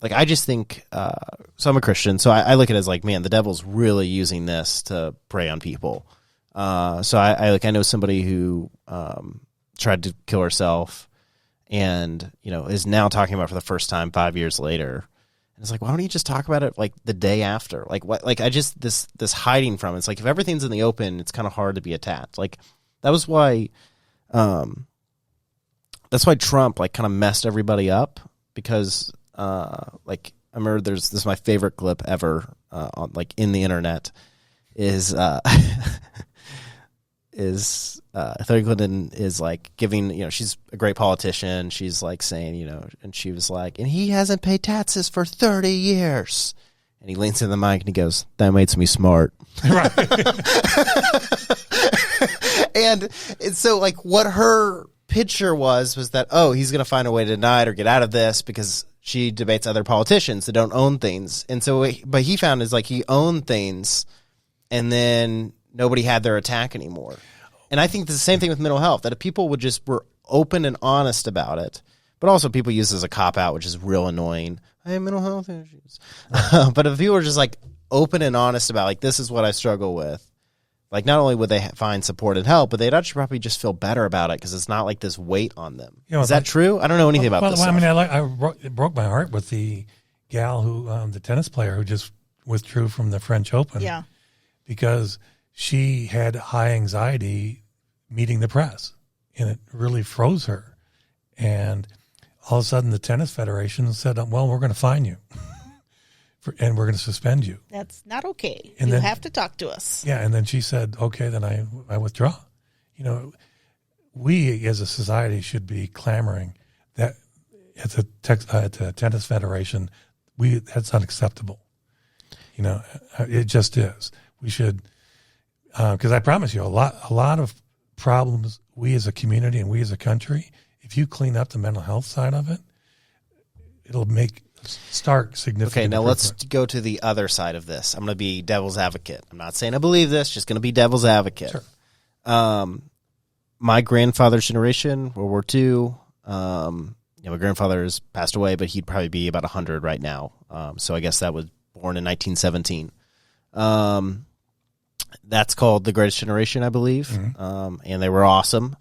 I just think, so I'm a Christian, so I look at it as man, the devil's really using this to prey on people. So I know somebody who, tried to kill herself and, is now talking about it for the first time 5 years later. And it's why don't you just talk about it the day after? This hiding from it. It's if everything's in the open, it's kind of hard to be attacked. That was why, Trump kind of messed everybody up because, I remember this is my favorite clip ever, on in the internet is Hillary Clinton is giving, she's a great politician. She's saying, and she was and he hasn't paid taxes for 30 years. And he leans in the mic and he goes, that makes me smart. Right. and so what her picture was that, oh, he's going to find a way to deny it or get out of this because she debates other politicians that don't own things. And so, but he found is he owned things and then nobody had their attack anymore. And I think it's the same thing with mental health, that if people were open and honest about it, But also people use it as a cop-out, which is real annoying. I have mental health issues. But if people are just, like, open and honest about, like, this is what I struggle with, like, not only would they find support and help, but they'd actually probably just feel better about it because it's not like this weight on them. Is that true? I don't know anything about this Well, stuff. it broke my heart with the gal who, the tennis player who just withdrew from the French Open. Yeah. Because she had high anxiety meeting the press, and it really froze her. And all of a sudden, the tennis federation said, "Well, we're going to fine you, and we're going to suspend you." That's not okay. And you then- have to talk to us. Yeah, and then she said, "Okay, then I withdraw." You know, we as a society should be clamoring that at the tennis federation, that's unacceptable. You know, it just is. We should, because I promise you, a lot of problems we as a community and we as a country, if you clean up the mental health side of it, it'll make stark significant. Okay, now let's improvement. go to the other side of this. I'm going to be devil's advocate. I'm not saying I believe this, just going to be devil's advocate. Sure. My grandfather's generation, World War II, my grandfather has passed away, but he'd probably be about 100 right now. So I guess that was born in 1917. That's called the Greatest Generation, I believe. Mm-hmm. And they were awesome.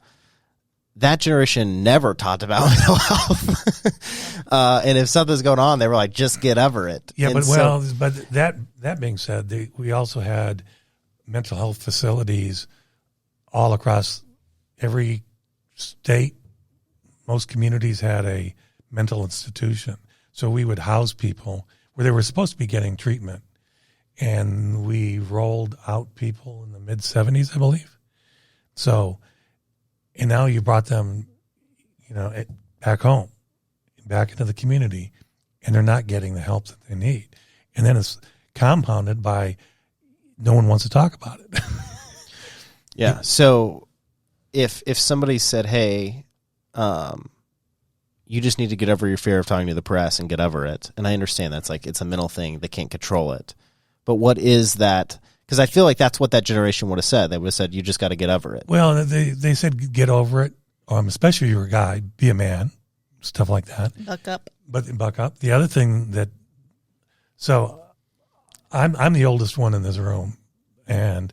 That generation never talked about mental health. And if something's going on, they were like, just get over it. Yeah, And but that being said, we also had mental health facilities all across every state. Most communities had a mental institution. So we would house people where they were supposed to be getting treatment. And we rolled out people in the mid-'70s, I believe. So, and now you brought them, back home, back into the community, and they're not getting the help that they need. And then it's compounded by no one wants to talk about it. yeah. So if somebody said, hey, you just need to get over your fear of talking to the press and get over it. And I understand that's like, it's a mental thing. They can't control it. But what is that? Because I feel like that's what that generation would have said. They would have said, you just got to get over it. Well, they said get over it, especially if you're a guy, be a man, stuff like that. Buck up. But buck up. The other thing so I'm the oldest one in this room, and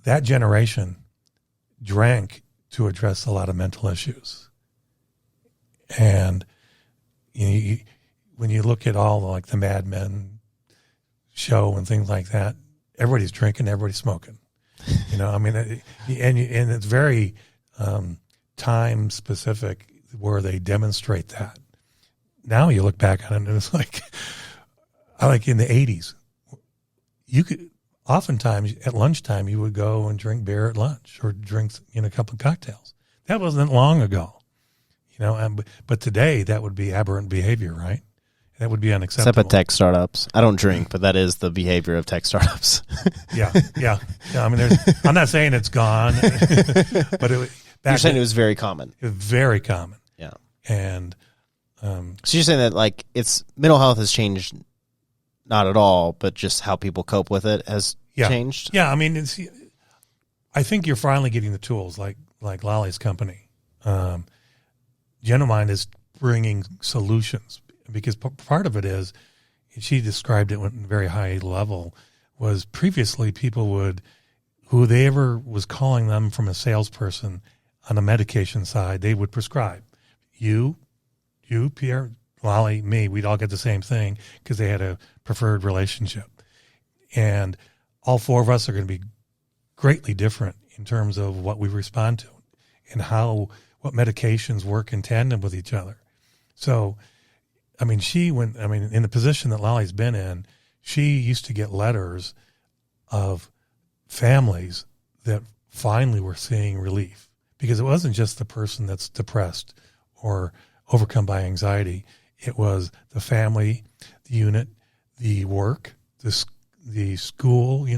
that generation drank to address a lot of mental issues. And when you look at all like the Mad Men show and things like that, everybody's drinking, everybody's smoking. And it's very time specific where they demonstrate that. Now you look back on it and it's like in the 80s, you could oftentimes at lunchtime you would go and drink beer at lunch or drink a couple of cocktails. That wasn't long ago, but today that would be aberrant behavior, right? That would be unacceptable. Except at tech startups. I don't drink, but that is the behavior of tech startups. Yeah. I mean, I'm not saying it's gone, but You're saying it was very common. It was very common. Yeah. And so you're saying that like it's mental health has changed, not at all, but just how people cope with it has changed. Yeah. I mean, I think you're finally getting the tools like Lali's company. Genomind is bringing solutions. Because part of it is, she described it at a very high level, was previously people whoever was calling them from a salesperson on the medication side, they would prescribe. You, Pierre, Lali, me, we'd all get the same thing because they had a preferred relationship. And all four of us are going to be greatly different in terms of what we respond to and what medications work in tandem with each other. So, I mean, in the position that Lali's been in, she used to get letters of families that finally were seeing relief because it wasn't just the person that's depressed or overcome by anxiety. It was the family, the unit, the work, the school,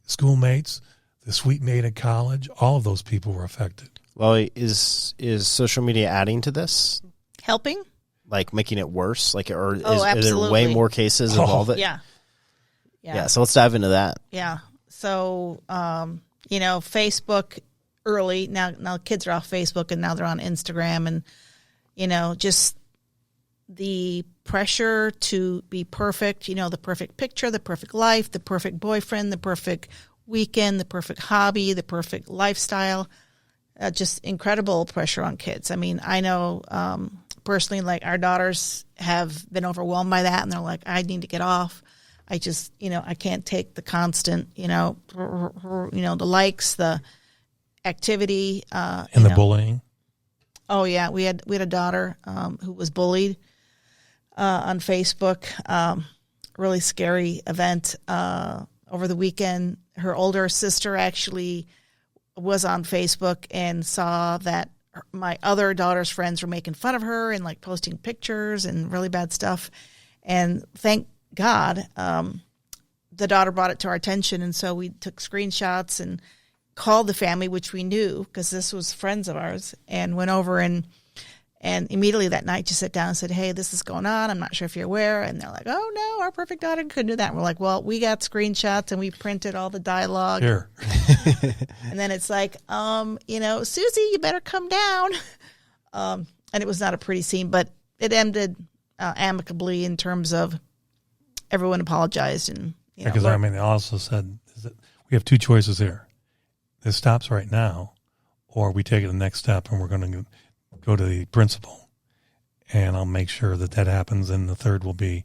schoolmates, the suite mate at college. All of those people were affected. Lali, is social media adding to this? Helping? Like making it worse? Like, or is absolutely. there way more cases involved? Yeah. So let's dive into that. Yeah. So, Facebook early now kids are off Facebook and now they're on Instagram, and just the pressure to be perfect, the perfect picture, the perfect life, the perfect boyfriend, the perfect weekend, the perfect hobby, the perfect lifestyle. Just incredible pressure on kids. I mean, I know personally, like our daughters have been overwhelmed by that, and they're like, I need to get off. I just, I can't take the constant, the likes, the activity, and the bullying. Oh yeah, we had a daughter who was bullied on Facebook. Really scary event over the weekend. Her older sister actually was on Facebook and saw that my other daughter's friends were making fun of her and like posting pictures and really bad stuff. And thank God, the daughter brought it to our attention, and so we took screenshots and called the family, which we knew because this was friends of ours, and went over and immediately that night just sat down and said, hey, this is going on. I'm not sure if you're aware. And they're like, oh, no, our perfect daughter couldn't do that. And we're like, well, we got screenshots and we printed all the dialogue. Here. And then it's like, Susie, you better come down. And it was not a pretty scene, but it ended amicably in terms of everyone apologized. And because they also said is that we have two choices here. This stops right now, or we take it the next step and we're going to go to the principal, and I'll make sure that happens. And the third will be,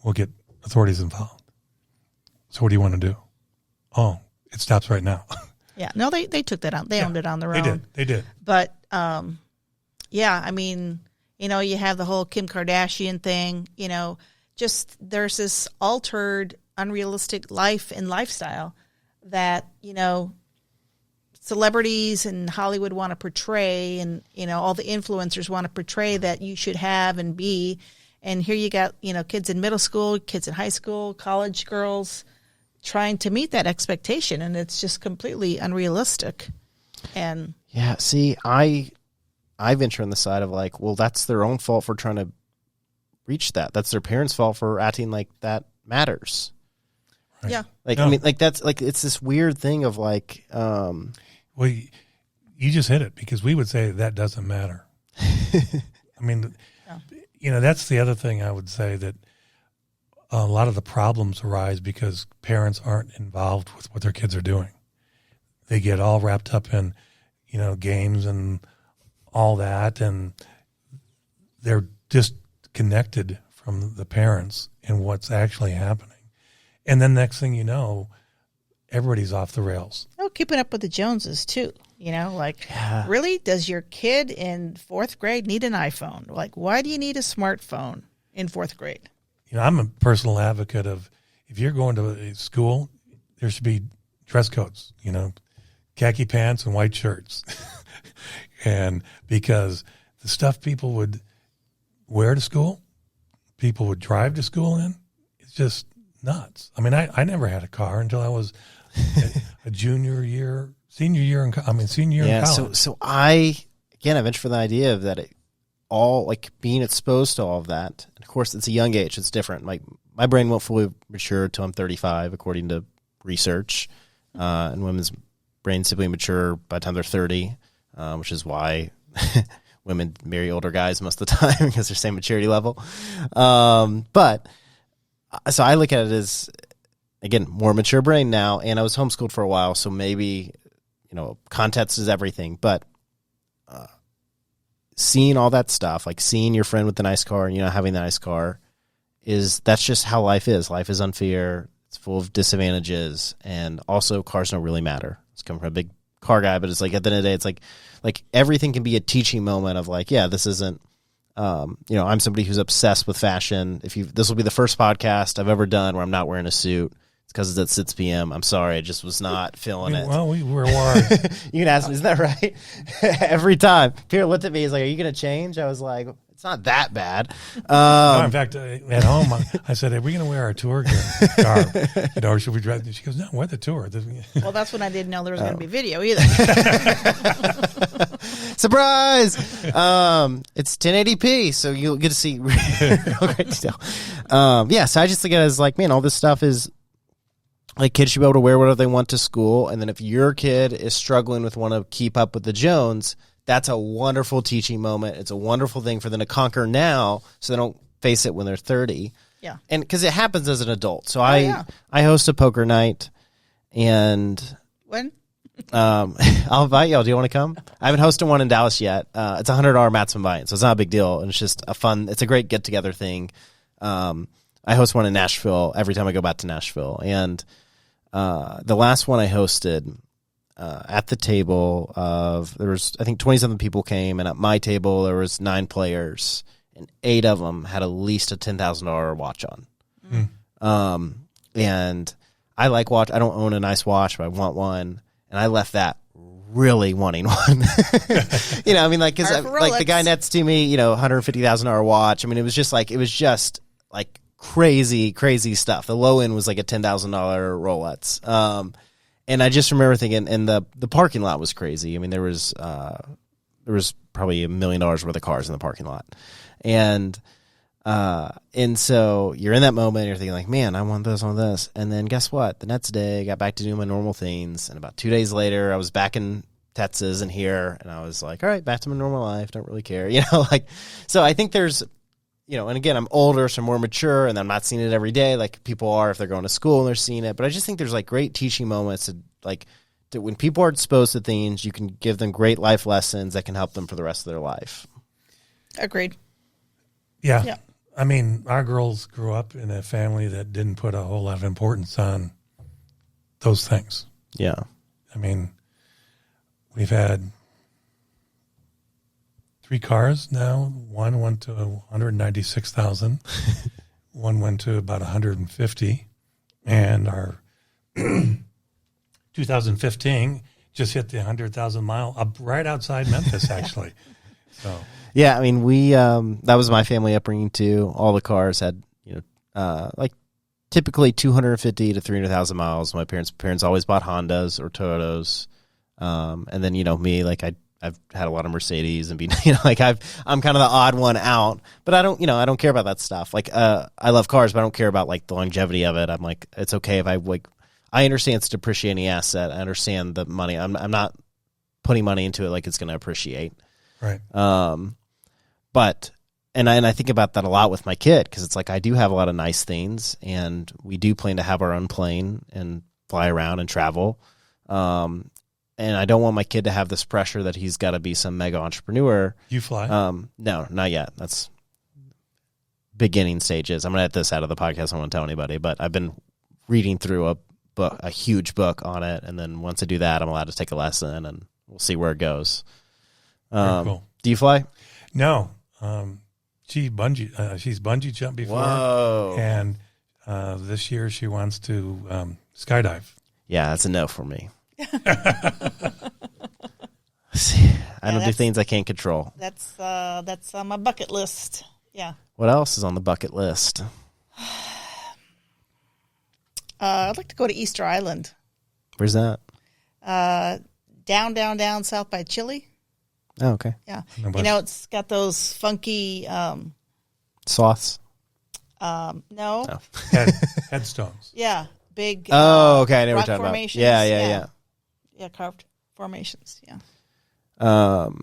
we'll get authorities involved. So what do you want to do? Oh, it stops right now. Yeah. No, they took that on. They owned it on their own. They did. But, yeah, I mean, you have the whole Kim Kardashian thing, just there's this altered, unrealistic life and lifestyle that, celebrities and Hollywood want to portray, and, all the influencers want to portray that you should have and be. And here you got, kids in middle school, kids in high school, college girls trying to meet that expectation. And it's just completely unrealistic. And yeah, see, I venture on the side of like, well, that's their own fault for trying to reach that. That's their parents' fault for acting like that matters. Right. Yeah. Like, no. I mean, like that's like, it's this weird thing of like, well, you just hit it, because we would say that doesn't matter. I mean, that's the other thing I would say, that a lot of the problems arise because parents aren't involved with what their kids are doing. They get all wrapped up in, games and all that, and they're disconnected from the parents and what's actually happening. And then next thing you know, everybody's off the rails. Oh, keeping up with the Joneses too. Really? Does your kid in fourth grade need an iPhone? Like, why do you need a smartphone in fourth grade? I'm a personal advocate of, if you're going to a school, there should be dress codes, khaki pants and white shirts. And because the stuff people would wear to school, people would drive to school in, it's just nuts. I mean, I never had a car until I was a senior year in college. So I venture for the idea of that it all, like, being exposed to all of that. And of course, it's a young age. It's different. Like, my brain won't fully mature until I'm 35, according to research. And women's brains typically mature by the time they're 30, which is why women marry older guys most of the time, because they're same maturity level. But so I look at it as, again, more mature brain now, and I was homeschooled for a while, so maybe, context is everything. But seeing all that stuff, like seeing your friend with the nice car and having the nice car, that's just how life is. Life is unfair. It's full of disadvantages, and also cars don't really matter. It's coming from a big car guy, but it's like at the end of the day, it's like everything can be a teaching moment of like, yeah, this isn't. I'm somebody who's obsessed with fashion. This will be the first podcast I've ever done where I'm not wearing a suit. It's because it's at 6 p.m. I'm sorry, I just was not feeling it. Well, we were wired. You can ask me, isn't that right? Every time Peter looked at me, he's like, "Are you going to change?" I was like, "It's not that bad." No, in fact, at home, I said, "Are we going to wear our tour garb? Or should we drive?" She goes, "No, wear the tour." Well, that's when I didn't know there was going to be video either. Surprise! It's 1080p, so you'll get to see real great detail. So I just look at it as like, man, all this stuff is like, kids should be able to wear whatever they want to school, and then if your kid is struggling with want to keep up with the Jones, that's a wonderful teaching moment. It's a wonderful thing for them to conquer now so they don't face it when they're 30. Yeah. And because it happens as an adult. So yeah. I host a poker night, and When? I'll invite y'all. Do you want to come? I haven't hosted one in Dallas yet. It's $100 maximum buy-in, so it's not a big deal. And it's just it's a great get-together thing. I host one in Nashville every time I go back to Nashville. And the last one I hosted, at the table there was, I think 27 people came, and at my table there was 9 players, and 8 of them had at least a $10,000 watch on. And I like watch. I don't own a nice watch, but I want one. And I left that really wanting one. You know, I mean, like, cause like the guy next to me, you know, $150,000 watch. I mean, it was just like crazy stuff. The low end was like a $10,000 Rolex. And I just remember thinking, and the parking lot was crazy. I mean, there was probably $1 million worth of cars in the parking lot. And so you're in that moment, you're thinking like, man, I want this. And then guess what? The next day I got back to doing my normal things. And about 2 days later, I was back in Texas and here, and I was like, all right, back to my normal life. Don't really care. You know, like, so I think there's, you know, and again, I'm older, so I'm more mature, and I'm not seeing it every day like people are if they're going to school and they're seeing it. But I just think there's like great teaching moments to when people are exposed to things, you can give them great life lessons that can help them for the rest of their life. Agreed. Yeah. I mean, our girls grew up in a family that didn't put a whole lot of importance on those things. Yeah. I mean, we've had 3 cars now. One went to 196,000. One went to about 150. And our 2015 just hit the 100,000 mile up right outside Memphis, actually. So. Yeah, I mean, we that was my family upbringing too. All the cars had, you know, like typically 250 to 300,000 miles. My parents always bought Hondas or Toyotas, and then, you know, me, like I've had a lot of Mercedes and you know, like I'm kind of the odd one out. But I don't care about that stuff. Like I love cars, but I don't care about like the longevity of it. I'm like, it's okay if I understand it's a depreciating asset. I understand the money. I'm not putting money into it like it's going to appreciate. Right. But I think about that a lot with my kid, because it's like I do have a lot of nice things, and we do plan to have our own plane and fly around and travel. And I don't want my kid to have this pressure that he's got to be some mega entrepreneur. You fly? No, not yet. That's beginning stages. I'm gonna get this out of the podcast. I don't want to tell anybody, but I've been reading through a huge book on it, and then once I do that, I'm allowed to take a lesson, and we'll see where it goes. Very cool. Do you fly? No. She's bungee jumped before. Whoa. And this year she wants to skydive. Yeah, that's a no for me. See, I don't do things I can't control. That's on my bucket list. Yeah. What else is on the bucket list? I'd like to go to Easter Island. Where's that? Down south by Chile. Oh, okay. Yeah. You know, it's got those funky Sloths? No. No. Headstones. Yeah. Big okay. I know what rock you're talking formations. about. Yeah. Yeah, carved formations. Yeah. All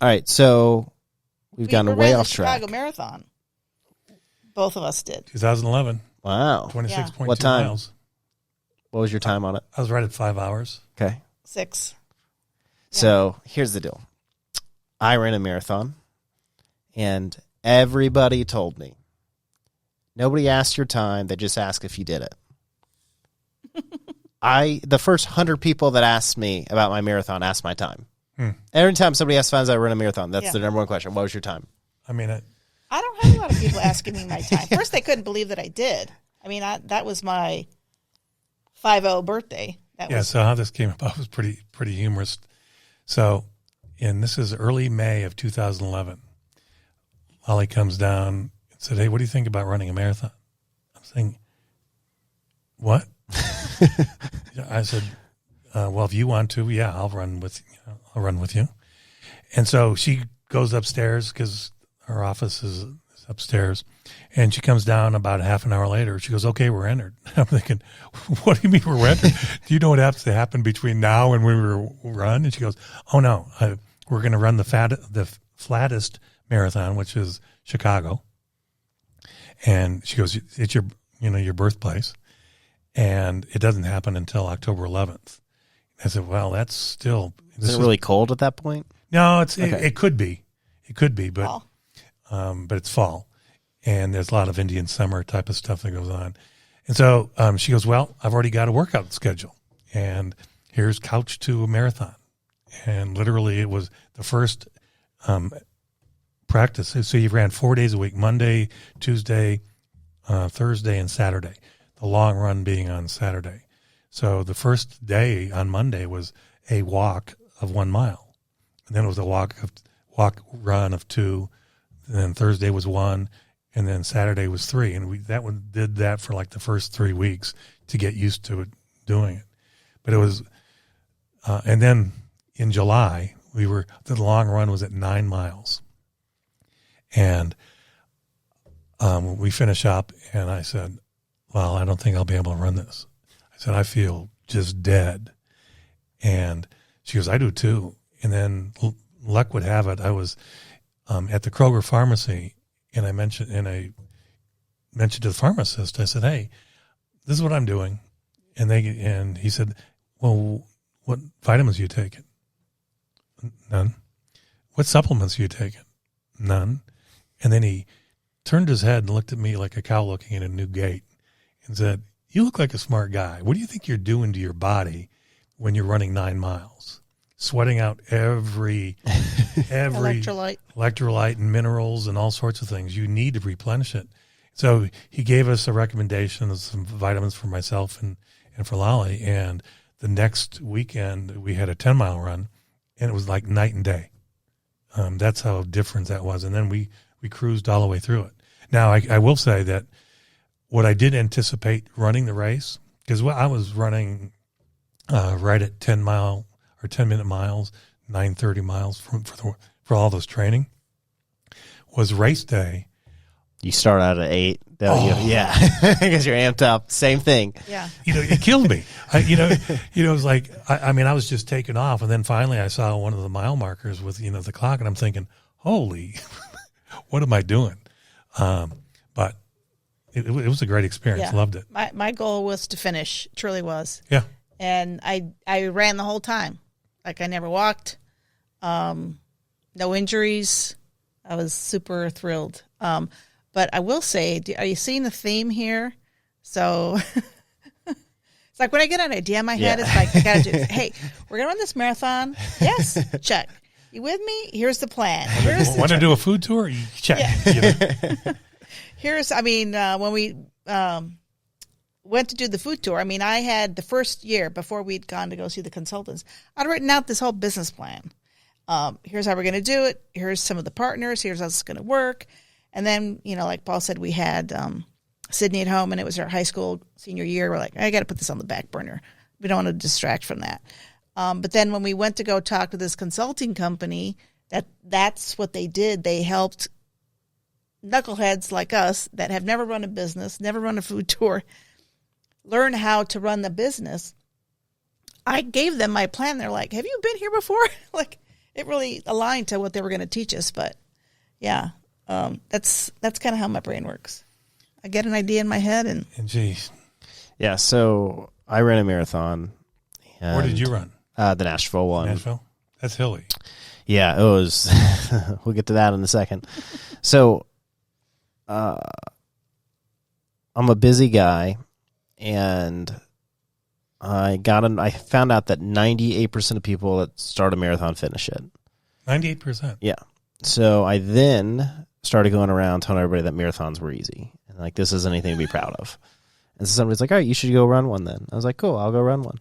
right, so we've gone way off track. Chicago Marathon. Both of us did. 2011. Wow. 26.2 What time? miles. What was your time on it? I was right at 5 hours. Okay. 6. So here's the deal. I ran a marathon, and everybody told me, nobody asked your time. They just asked if you did it. The first 100 people that asked me about my marathon asked my time. Every time somebody asks if I run a marathon, that's the number one question. What was your time? I mean, I don't have a lot of people asking me my time. First, they couldn't believe that I did. I mean, that was my 5-0 birthday. So how this came about was pretty humorous. So, and this is early May of 2011. Lali comes down and said, "Hey, what do you think about running a marathon?" I'm saying, "What?" I said, "Well, if you want to, yeah, I'll run with you." And so she goes upstairs because her office is upstairs, and she comes down about half an hour later. She goes, "Okay, we're entered." I'm thinking, "What do you mean we're entered? Do you know what has to happen between now and when we run?" And she goes, "Oh no, we're going to run the flattest marathon, which is Chicago. And she goes, it's your birthplace. And it doesn't happen until October 11th. I said, well, that's still. Is it really cold at that point? No, Okay. it could be. It could be, but it's fall. And there's a lot of Indian summer type of stuff that goes on. And so she goes, well, I've already got a workout schedule. And here's couch to a marathon. And literally it was the first practice. So you ran 4 days a week, Monday, Tuesday, Thursday, and Saturday. The long run being on Saturday. So the first day on Monday was a walk of 1 mile. And then it was a run of 2. And then Thursday was 1. And then Saturday was 3. And we did that for like the first 3 weeks to get used to it, doing it. But it was, and then in July, the long run was at 9 miles. And we finish up, and I said, well, I don't think I'll be able to run this. I said, I feel just dead. And she goes, I do too. And then luck would have it, I was at the Kroger pharmacy, and I mentioned to the pharmacist, I said, hey, this is what I'm doing. And he said, well, what vitamins are you taking? None. What supplements are you taking? None. And then he turned his head and looked at me like a cow looking at a new gate and said, you look like a smart guy. What do you think you're doing to your body when you're running 9 miles? Sweating out every electrolyte and minerals and all sorts of things. You need to replenish it. So he gave us a recommendation of some vitamins for myself and for Lali. And the next weekend we had a 10-mile run, and it was like night and day. That's how different that was. And then we cruised all the way through it. Now, I will say that what I did anticipate running the race, because I was running right at 10-mile or 10-minute miles, 9:30 miles for all those training, was race day. You start out at 8. Yeah, because you're amped up. Same thing. Yeah. It killed me. It was like, I was just taking off. And then finally I saw one of the mile markers with, the clock, and I'm thinking, holy, what am I doing? But it was a great experience. Yeah. Loved it. My goal was to finish, truly was. Yeah. And I ran the whole time. Like, I never walked, no injuries. I was super thrilled. But I will say, are you seeing the theme here? So it's like when I get an idea in my head, It's like, I got to do this. Hey, we're going to run this marathon. Yes, check. You with me? Here's the plan. Want to do a food tour? Check. Yeah. When we went to do the food tour, I had the first year before we'd gone to go see the consultants, I'd written out this whole business plan. Here's how we're going to do it. Here's some of the partners. Here's how it's going to work. And then, like Paul said, we had Sydney at home, and it was our high school senior year. We're like, I got to put this on the back burner. We don't want to distract from that. But then when we went to go talk to this consulting company, that's what they did. They helped knuckleheads like us that have never run a business, never run a food tour, learn how to run the business. I gave them my plan. They're like, have you been here before? Like, it really aligned to what they were going to teach us. But, yeah. That's kind of how my brain works. I get an idea in my head and geez. Yeah, so I ran a marathon. Where did you run? The Nashville one. Nashville? That's hilly. Yeah, it was. We'll get to that in a second. So, I'm a busy guy, and I found out that 98% of people that start a marathon finish it. 98%. Yeah. So I then started going around telling everybody that marathons were easy. And like, this isn't anything to be proud of. And so somebody's like, all right, you should go run one then. I was like, cool, I'll go run one.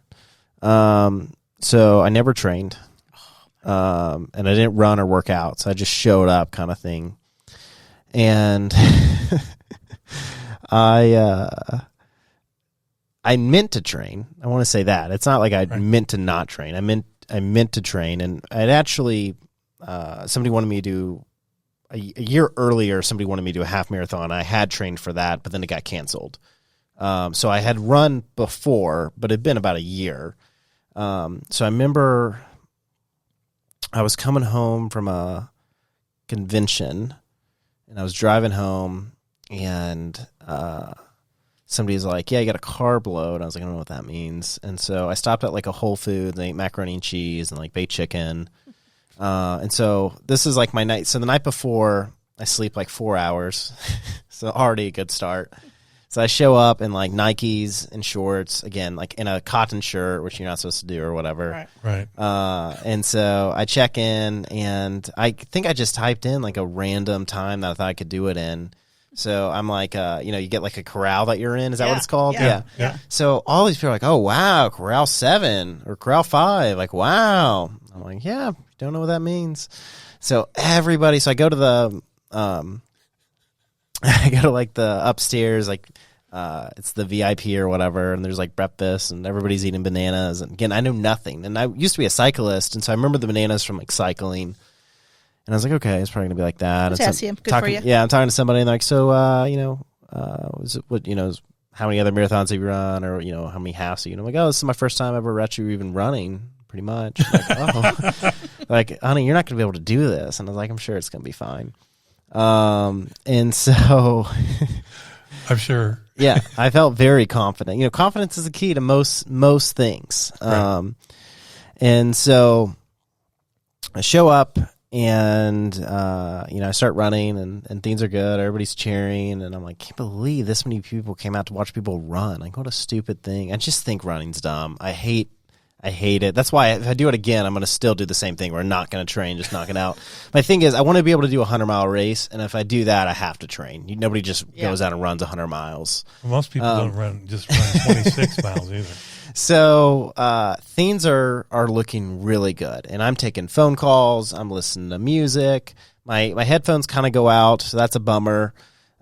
So I never trained. And I didn't run or work out. So I just showed up kind of thing. And I meant to train. I want to say that. It's not like I meant to not train. I meant to train. And I'd actually... somebody wanted me to do a year earlier. Somebody wanted me to do a half marathon. I had trained for that, but then it got canceled. So I had run before, but it had been about a year. So I remember I was coming home from a convention, and I was driving home, and somebody's like, yeah, you got a carb load. I was like, I don't know what that means. And so I stopped at like a Whole Foods and ate macaroni and cheese and like baked chicken. And so this is like my night. So the night before, I sleep like 4 hours. So already a good start. So I show up in like Nikes and shorts, again, like in a cotton shirt, which you're not supposed to do or whatever. Right. And so I check in, and I think I just typed in like a random time that I thought I could do it in. So I'm like, you get like a corral that you're in. Is that what it's called? Yeah. So all these people are like, oh, wow, corral 7 or corral 5. Like, wow. I'm like, yeah, don't know what that means. So everybody, so I go to the, I go to like the upstairs, like it's the VIP or whatever, and there's like breakfast, and everybody's eating bananas. And again, I know nothing, and I used to be a cyclist, and so I remember the bananas from like cycling. And I was like, okay, it's probably gonna be like that. Potassium, good for you. Yeah, I'm talking to somebody, and they're like, so was it what how many other marathons have you run, or how many halves? And I'm like, oh, this is my first time ever actually even running, pretty much. Like, oh, like, honey, you're not gonna be able to do this. And I was like, I'm sure it's gonna be fine. And so I'm sure. Yeah, I felt very confident. Confidence is the key to most things. Right. And so I show up, and I start running, and things are good. Everybody's cheering, and I'm like, can't believe this many people came out to watch people run. Like, what a stupid thing. I just think running's dumb. I hate it. That's why if I do it again, I'm going to still do the same thing. We're not going to train, just knock it out. My thing is, I want to be able to do a 100-mile race, and if I do that, I have to train. Nobody just goes out and runs 100 miles. Most people don't run 26 miles either. So things are looking really good, and I'm taking phone calls. I'm listening to music. My headphones kind of go out, so that's a bummer.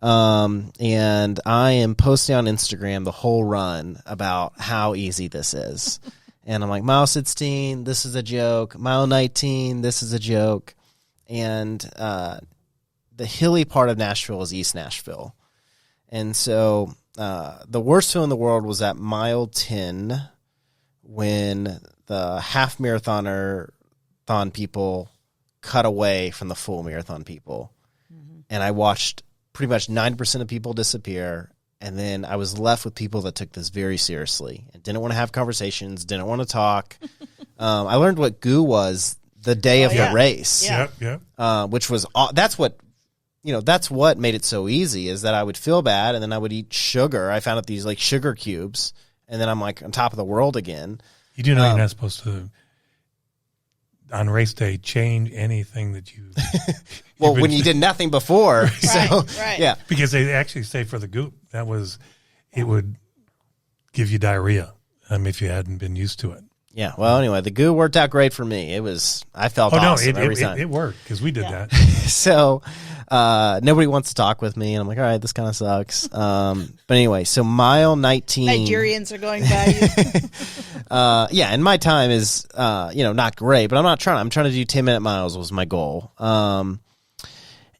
And I am posting on Instagram the whole run about how easy this is. And I'm like, mile 16, this is a joke. Mile 19, this is a joke. And the hilly part of Nashville is East Nashville. And so the worst hill in the world was at mile 10 when the half marathoner people cut away from the full marathon people. Mm-hmm. And I watched pretty much 9% of people disappear. And then I was left with people that took this very seriously and didn't want to have conversations, didn't want to talk. I learned what goo was the day of the race. Yeah. Yep. Which was that's what made it so easy, is that I would feel bad, and then I would eat sugar. I found out these like sugar cubes, and then I'm like on top of the world again. You do know you're not supposed to, on race day, change anything that you. Well, when you did nothing before, so right. Yeah, because they actually say for the goop it would give you diarrhea if you hadn't been used to it. Yeah. Well, anyway, the goo worked out great for me. I felt awesome every time. It worked because we did that. So nobody wants to talk with me, and I'm like, all right, this kind of sucks. But anyway, so mile 19. Nigerians are going by you. Yeah, and my time is not great, but I'm trying to do 10-minute miles was my goal.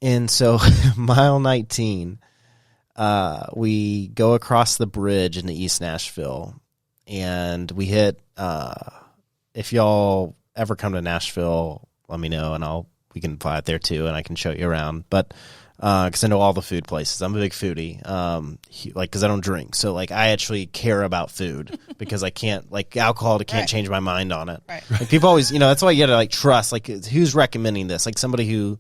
And so mile 19, we go across the bridge into East Nashville, and we hit. If y'all ever come to Nashville, let me know, and we can fly out there too, and I can show you around. But because I know all the food places, I'm a big foodie. Because I don't drink, so like I actually care about food because I can't like alcohol. I can't change my mind on it. Right. Like people always, that's why you gotta like trust. Like who's recommending this? Like somebody who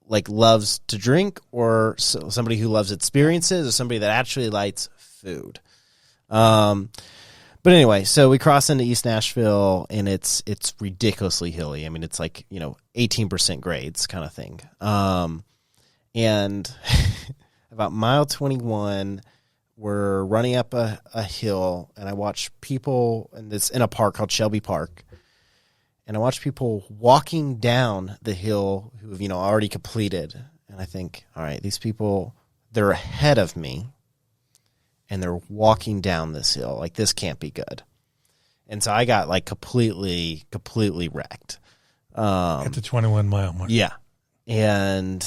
like loves to drink, or somebody who loves experiences, or somebody that actually likes food. But anyway, so we cross into East Nashville, and it's ridiculously hilly. I mean, it's like 18% grades kind of thing. And about mile 21, we're running up a hill, and I watch people, and it's in a park called Shelby Park. And I watch people walking down the hill who have, already completed. And I think, all right, these people, they're ahead of me, and they're walking down this hill. Like, this can't be good. And so I got, like, completely wrecked. At the 21-mile mark. Yeah. And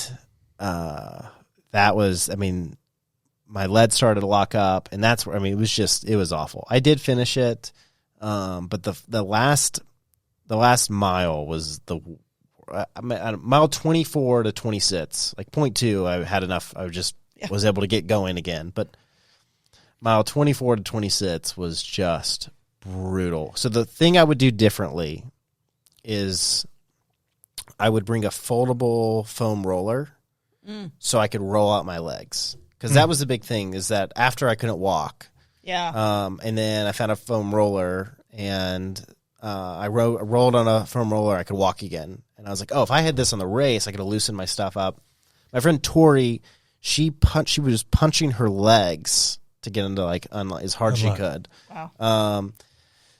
that was, my lead started to lock up, and that's where, it was awful. I did finish it, but the last mile was mile 24 to 26, like 0.2, I had enough. I was able to get going again. But mile 24 to 26 was just brutal. So the thing I would do differently is I would bring a foldable foam roller so I could roll out my legs. Because that was the big thing, is that after I couldn't walk. Yeah. And then I found a foam roller, and I rolled on a foam roller. I could walk again. And I was like, oh, if I had this on the race, I could have loosened my stuff up. My friend Tori, she was punching her legs to get into as hard as she could. Wow.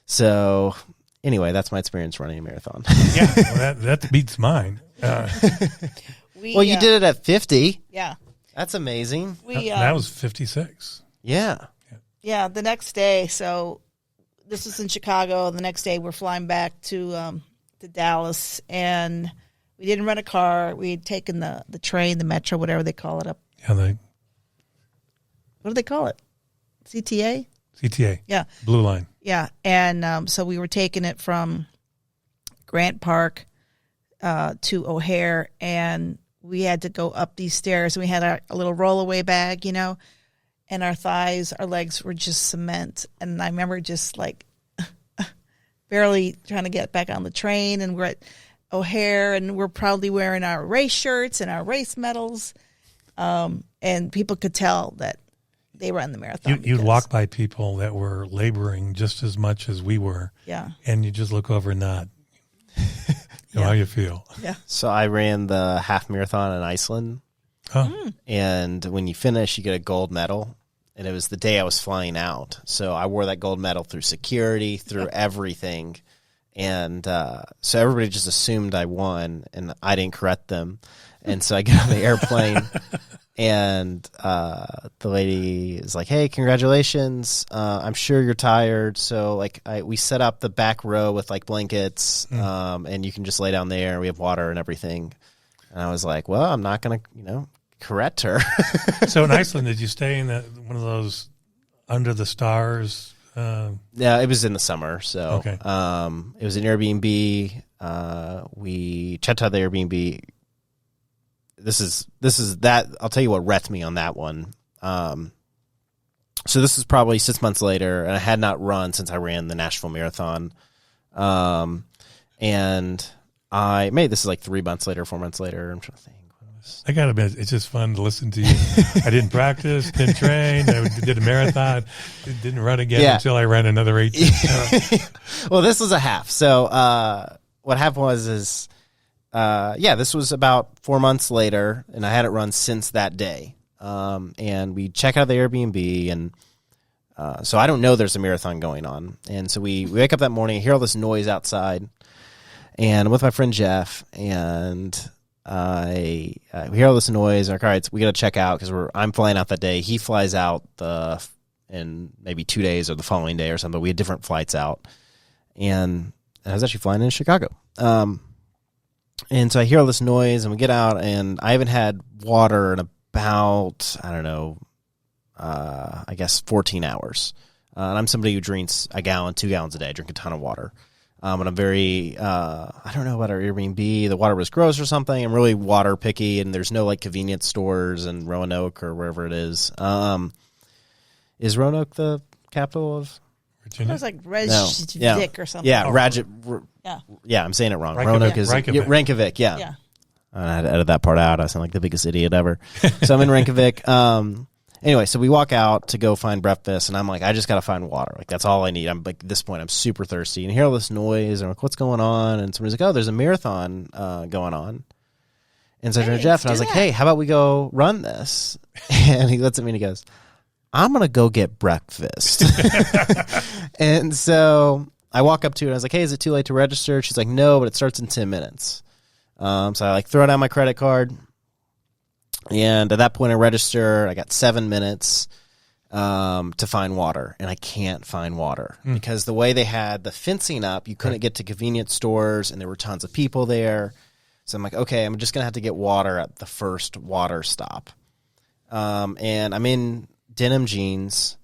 So anyway, that's my experience running a marathon. Yeah, well, that beats mine. Well, you did it at 50. Yeah. That's amazing. That was 56. Yeah. Yeah, the next day, so this was in Chicago. The next day we're flying back to Dallas, and we didn't rent a car. We had taken the train, the metro, whatever they call it up. Yeah, What do they call it? CTA? CTA. Yeah. Blue Line. Yeah, and so we were taking it from Grant Park to O'Hare, and we had to go up these stairs. We had a little rollaway bag, and our thighs, our legs were just cement. And I remember just barely trying to get back on the train, and we're at O'Hare, and we're proudly wearing our race shirts and our race medals, and people could tell that they were on the marathon. You'd walk by people that were laboring just as much as we were. Yeah. And you just look over and nod. How you feel. Yeah. So I ran the half marathon in Iceland. Oh. And when you finish, you get a gold medal. And it was the day I was flying out. So I wore that gold medal through security, through everything. And so everybody just assumed I won, and I didn't correct them. And so I get on the airplane, and the lady is like, hey, congratulations. I'm sure you're tired. So we set up the back row with blankets, and you can just lay down there. We have water and everything. And I was like, well, I'm not going to, correct her. So in Iceland, did you stay in one of those under the stars? Yeah, it was in the summer. So okay. It was an Airbnb. We checked out the Airbnb. This is that. I'll tell you what wrecked me on that one. So this is probably 6 months later, and I had not run since I ran the Nashville Marathon. And I made this is 3 months later, 4 months later. I'm trying to think. I gotta admit, it's just fun to listen to you. I didn't practice, didn't train, I did a marathon, didn't run again until I ran another 18. Well, this was a half. So what happened was this was about 4 months later, and I hadn't run since that day. And we check out the Airbnb, and so I don't know there's a marathon going on. And so we wake up that morning, hear all this noise outside, and I'm with my friend Jeff, and we hear all this noise. Like, all right, so we got to check out because I'm flying out that day. He flies out in maybe 2 days or the following day or something. We had different flights out, and I was actually flying in Chicago. And so I hear all this noise, and we get out, and I haven't had water in about I guess 14 hours. And I'm somebody who drinks a gallon, 2 gallons a day. I drink a ton of water. And I'm very, I don't know about our Airbnb. The water was gross or something. I'm really water picky, and there's no convenience stores in Roanoke or wherever it is. Is Roanoke the capital of Virginia? It was Reykjavik or something. Yeah, yeah, I'm saying it wrong. Roanoke is Reykjavik. Yeah. I had to edit that part out. I sound like the biggest idiot ever. So I'm in Reykjavik. Anyway, so we walk out to go find breakfast, and I'm like, I just got to find water. That's all I need. I'm at this point, I'm super thirsty. And I hear all this noise, and I'm like, what's going on? And somebody's like, oh, there's a marathon going on. And so I turned to Jeff, and I was like, hey, how about we go run this? And he looks at me, and he goes, I'm going to go get breakfast. And so I walk up to her, and I was like, hey, is it too late to register? She's like, no, but it starts in 10 minutes. So I throw down my credit card. And at that point, I register. I got 7 minutes to find water, and I can't find water because the way they had the fencing up, you couldn't get to convenience stores, and there were tons of people there. So I'm like, okay, I'm just going to have to get water at the first water stop. And I'm in denim jeans,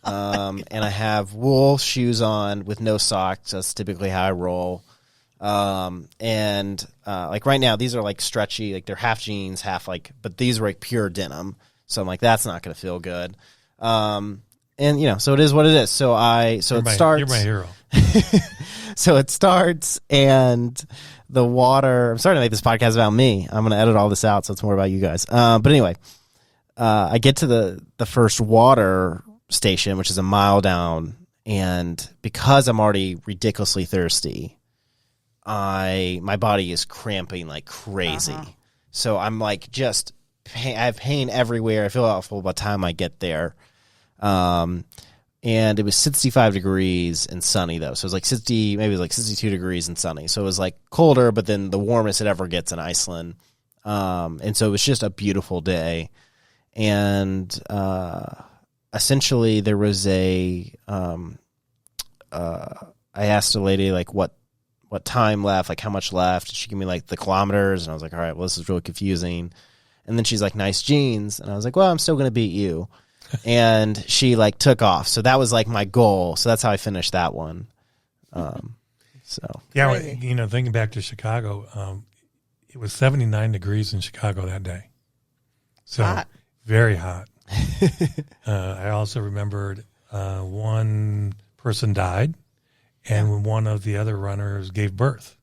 and I have wool shoes on with no socks. That's typically how I roll. And like right now, these are like stretchy, like they're half jeans, half like, but these were like pure denim. So I'm like, that's not going to feel good. And so it is what it is. So it starts. You're my hero. So it starts, and the water. I'm starting to make this podcast about me. I'm going to edit all this out, so it's more about you guys. But anyway, I get to the first water station, which is a mile down, and because I'm already ridiculously thirsty, my body is cramping like crazy. So I'm like just I have pain everywhere. I feel awful by the time I get there. And it was 65 degrees and sunny though. So it was like 60, maybe it was like 62 degrees and sunny. So it was like colder, but then the warmest it ever gets in Iceland. And so it was just a beautiful day. And essentially there was I asked a lady like what time left, like how much left. She gave me like the kilometers, and I was like, all right, well, this is really confusing. And then she's like, nice jeans. And I was like, well, I'm still going to beat you. And she like took off. So that was like my goal. So that's how I finished that one. Yeah, thinking back to Chicago, it was 79 degrees in Chicago that day. So hot. Very hot. I also remembered one person died, and one of the other runners gave birth.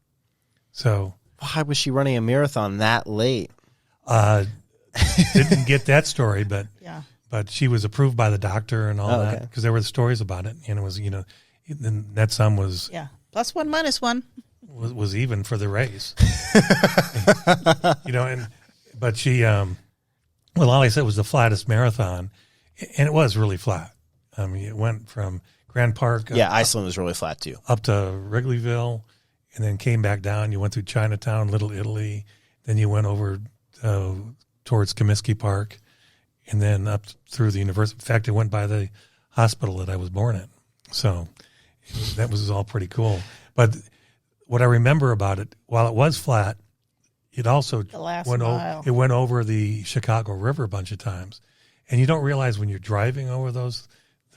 So why was she running a marathon that late? Didn't get that story, but Yeah. But she was approved by the doctor and all that, because there were stories about it, and it was that sum was Plus one, minus one. was even for the race. But she Lali said it was the flattest marathon, and it was really flat. I mean, it went from Grand Park Iceland was really flat too, up to Wrigleyville, and then came back down. You went through Chinatown, Little Italy, then you went over towards Comiskey Park, and then up through the university. In fact, it went by the hospital that I was born in. So that was all pretty cool. But what I remember about it, while it was flat, it also went over the Chicago River a bunch of times. And you don't realize when you're driving over the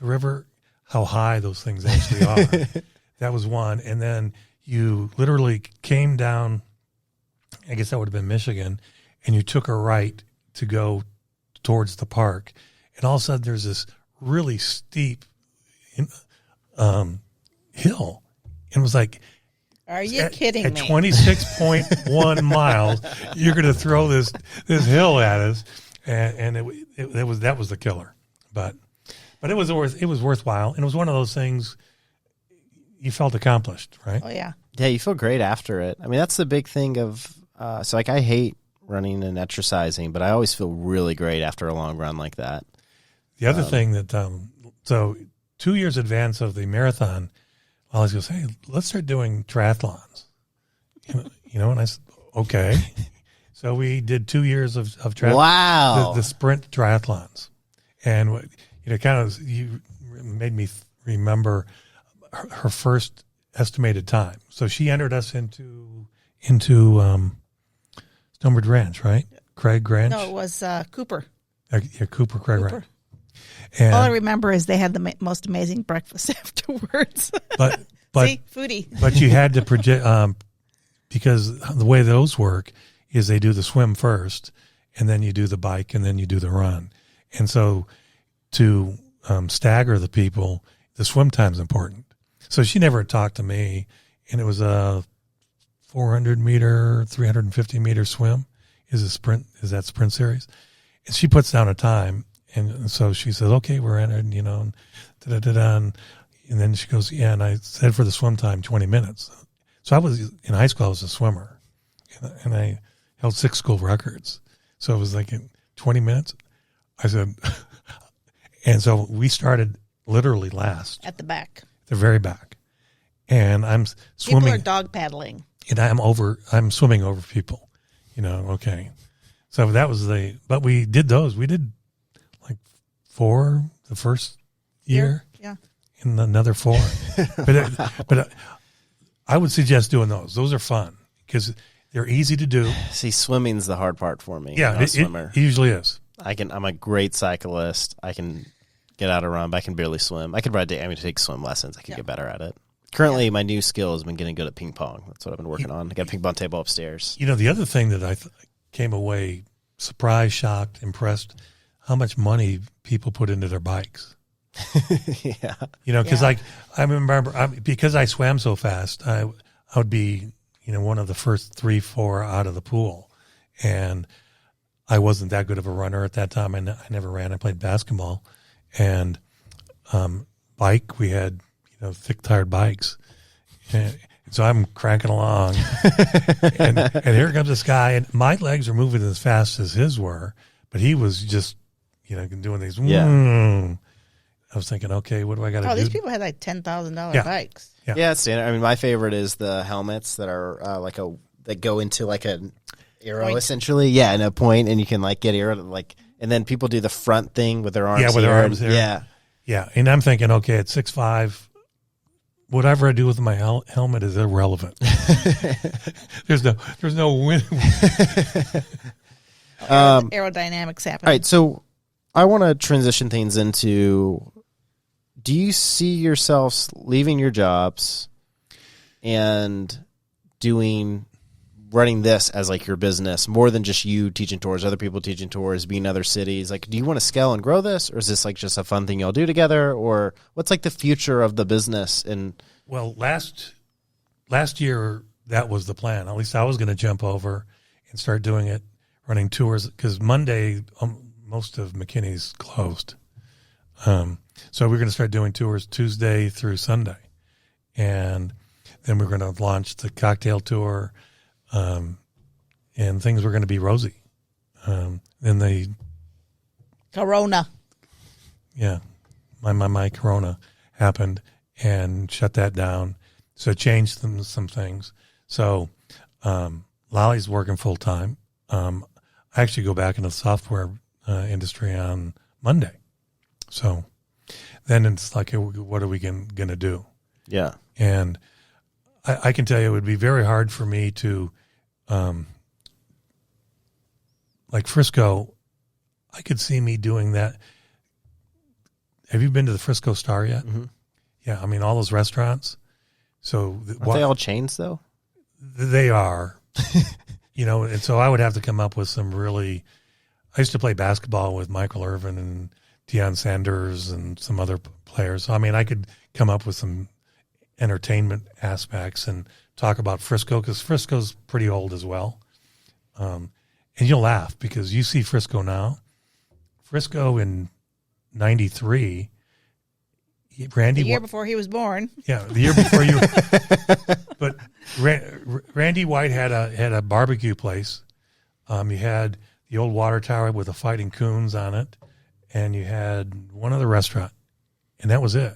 river how high those things actually are. That was one. And then you literally came down, I guess that would have been Michigan, and you took a right to go towards the park, and all of a sudden there's this really steep hill, and it was like, are you kidding me? At 26.1 miles, you're going to throw this hill at us, and that was the killer. But it was worthwhile, and it was one of those things you felt accomplished, right? Oh yeah, you feel great after it. I mean, that's the big thing of so like I hate running and exercising, but I always feel really great after a long run like that. The other thing that so 2 years advance of the marathon, Lali goes, hey, let's start doing triathlons. And I said, okay. So we did 2 years of triathlons. Wow. The sprint triathlons. And you made me remember her first estimated time. So she entered us into Stonebridge Ranch, right? Craig Ranch? No, it was Cooper. Cooper, Craig Ranch. And all I remember is they had the most amazing breakfast afterwards. But See, foodie. But you had to project because the way those work is they do the swim first, and then you do the bike, and then you do the run. And so to stagger the people, the swim time's important. So she never talked to me, and it was a 400-meter, 350-meter swim is that sprint series. And she puts down a time, and so she says, okay, we're entered, and and then she goes, yeah, and I said for the swim time, 20 minutes. So I was, in high school, I was a swimmer, and I held 6 school records. So it was like in 20 minutes. I said, and so we started literally last. At the back. The very back. And I'm swimming. People are dog paddling. And I'm swimming over people, okay. So that was but we did those. We did like 4 the first year. Yeah. And another 4. but I would suggest doing those. Those are fun because they're easy to do. See, swimming's the hard part for me. Yeah, it usually is. I'm a great cyclist. I can get out a run, but I can barely swim. I could take swim lessons. I could get better at it. Currently, my new skill has been getting good at ping pong. That's what I've been working on. I got a ping pong table upstairs. The other thing that I came away surprised, shocked, impressed, how much money people put into their bikes. Yeah. Because I remember because I swam so fast, I would be, one of the first 3-4 out of the pool. And I wasn't that good of a runner at that time. I never ran. I played basketball. And bike, we had, thick tired bikes. And so I'm cranking along. and here comes this guy. And my legs are moving as fast as his were. But he was just, doing these. Yeah. I was thinking, okay, what do I got to do? These people had like $10,000 bikes. Yeah, it's standard. I mean, my favorite is the helmets that are that go into like an arrow Point. Essentially. Yeah, and a point, and you can like get arrow and then people do the front thing with their arms. Yeah, with their arms here. Yeah. Yeah, and I'm thinking, okay, at 6'5", whatever I do with my helmet is irrelevant. There's no win. Aerodynamics happen. All right, so I want to transition things into, do you see yourselves leaving your jobs and running this as like your business more than just you teaching tours, other people teaching tours, being in other cities? Like, do you want to scale and grow this, or is this like just a fun thing y'all do together, or what's like the future of the business? And Well, last year that was the plan. At least I was going to jump over and start doing it, running tours, because Monday most of McKinney's closed. So we're going to start doing tours Tuesday through Sunday. And then we're going to launch the cocktail tour, and things were going to be rosy. Then they... Corona. Yeah. My Corona happened and shut that down. So it changed some things. So Lali's working full time. I actually go back into the software industry on Monday. So then it's like, what are we going to do? yeah, And I can tell you it would be very hard for me to, like Frisco, I could see me doing that. Have you been to the Frisco Star yet? mm-hmm. Yeah, I mean, all those restaurants. So Aren't they all chains though? They are, and so I would have to come up with some really, I used to play basketball with Michael Irvin and Deion Sanders and some other players. So, I mean, I could come up with some entertainment aspects and talk about Frisco, because Frisco's pretty old as well. And you'll laugh because you see Frisco now. Frisco in 93, Randy... The year before he was born. Yeah, the year before you... But Randy White had a barbecue place. You had the old water tower with the Fighting Coons on it, and you had one other restaurant, and that was it.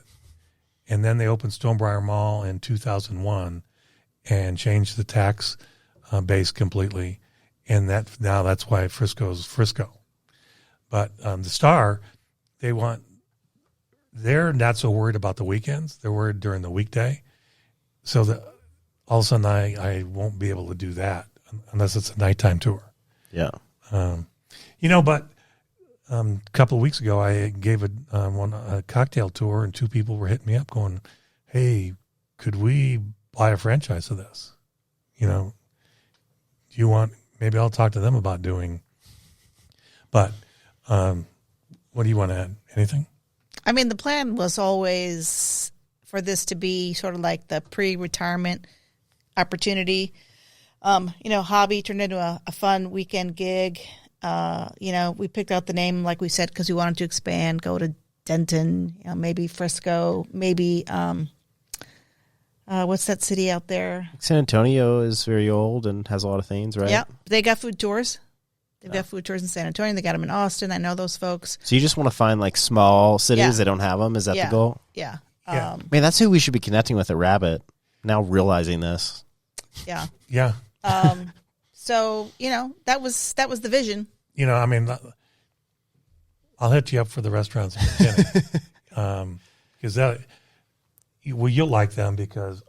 And then they opened Stonebriar Mall in 2001 and changed the tax base completely, and that's why Frisco's Frisco. But the Star, they're not so worried about the weekends. They're worried during the weekday. So all of a sudden I won't be able to do that unless it's a nighttime tour. Yeah. But a couple of weeks ago I gave a cocktail tour, and two people were hitting me up going, hey, could we buy a franchise of this? Do you want, maybe I'll talk to them about doing, but what do you want to add? Anything? I mean, the plan was always for this to be sort of like the pre-retirement opportunity. Hobby turned into a fun weekend gig. We picked out the name, like we said, because we wanted to expand, go to Denton, maybe Frisco, maybe, what's that city out there? San Antonio is very old and has a lot of things, right? Yeah. They got food tours. They've got food tours in San Antonio. They got them in Austin. I know those folks. So you just want to find like small cities Yeah. that don't have them? Is that Yeah. the goal? Yeah. Yeah. Man, that's who we should be connecting with at Rabbit. Now realizing this. Yeah. Yeah. So, that was the vision. I mean, I'll hit you up for the restaurants in McKinney. Because you'll like them because,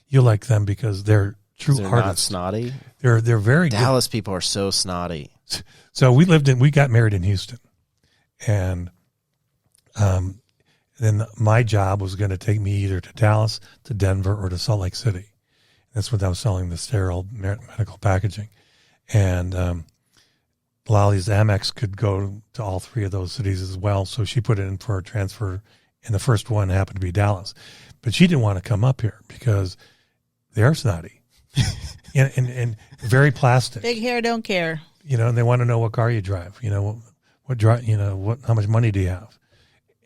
you'll like them because they're true They're not artists. snotty. They're very Dallas people are so snotty. good. So we got married in Houston, and And then my job was going to take me either to Dallas, to Denver, or to Salt Lake City. That's what I was selling, the sterile medical packaging. And Lali's Amex could go to all three of those cities as well. So she put it in for a transfer, and the first one happened to be Dallas. But she didn't want to come up here because they are snotty and very plastic. Big hair, don't care. And they want to know what car you drive. How much money do you have?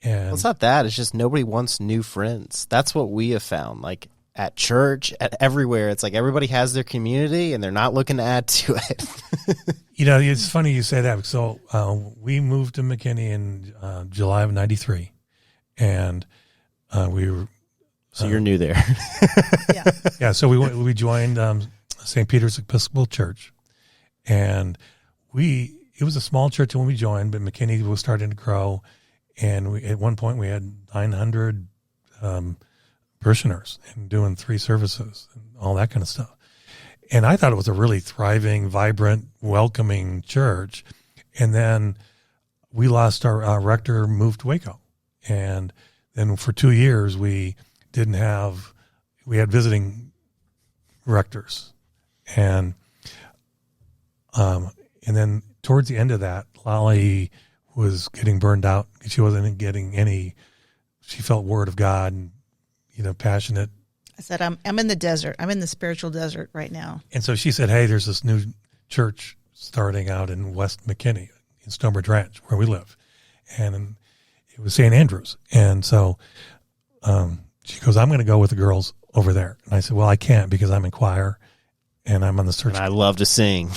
And Well, it's not that. It's just nobody wants new friends. That's what we have found. Like at church, at everywhere, it's like everybody has their community and they're not looking to add to it. it's funny you say that. So we moved to McKinney in July of '93, and we were. So you're new there. Yeah. Yeah. So we joined St. Peter's Episcopal Church, and it was a small church when we joined, but McKinney was starting to grow. And at one point we had 900 parishioners and doing 3 services and all that kind of stuff. And I thought it was a really thriving, vibrant, welcoming church. And then we lost our rector, moved to Waco. And then for 2 years we had visiting rectors. And then towards the end of that, Lali was getting burned out. She wasn't getting she felt word of God and, passionate. I said, I'm in the desert. I'm in the spiritual desert right now. And so she said, hey, there's this new church starting out in West McKinney in Stonebridge Ranch where we live. And it was St. Andrews. And so she goes, I'm going to go with the girls over there. And I said, well, I can't because I'm in choir and I'm on the search. And I love to sing.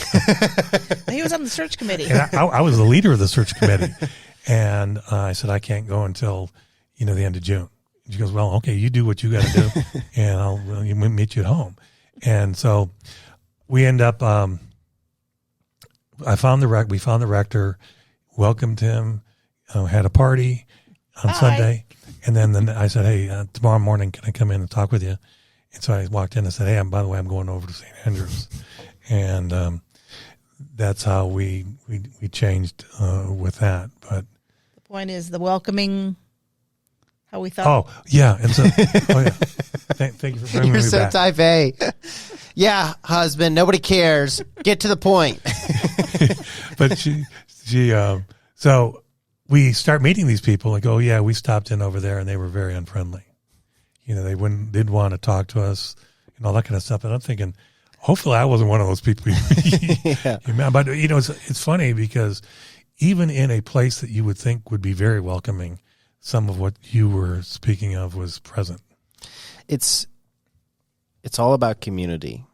He was on the search committee. And I was the leader of the search committee. And I said, I can't go until, the end of June. And she goes, well, okay, you do what you got to do, and I'll meet you at home. And so we end up, we found the rector, welcomed him, had a party on Sunday. And then I said, hey, tomorrow morning, can I come in and talk with you? And so I walked in and said, hey, by the way, I'm going over to St. Andrews. And that's how we changed with that. But The point is the welcoming, how we thought. oh yeah, and so thank you for bringing You're me so back. type A. Yeah, husband, nobody cares. Get to the point. But she so we start meeting these people and go, yeah, we stopped in over there and they were very unfriendly. They didn't want to talk to us and all that kind of stuff. And I'm thinking, hopefully I wasn't one of those people. Yeah. But it's funny because even in a place that you would think would be very welcoming, some of what you were speaking of was present. It's all about community.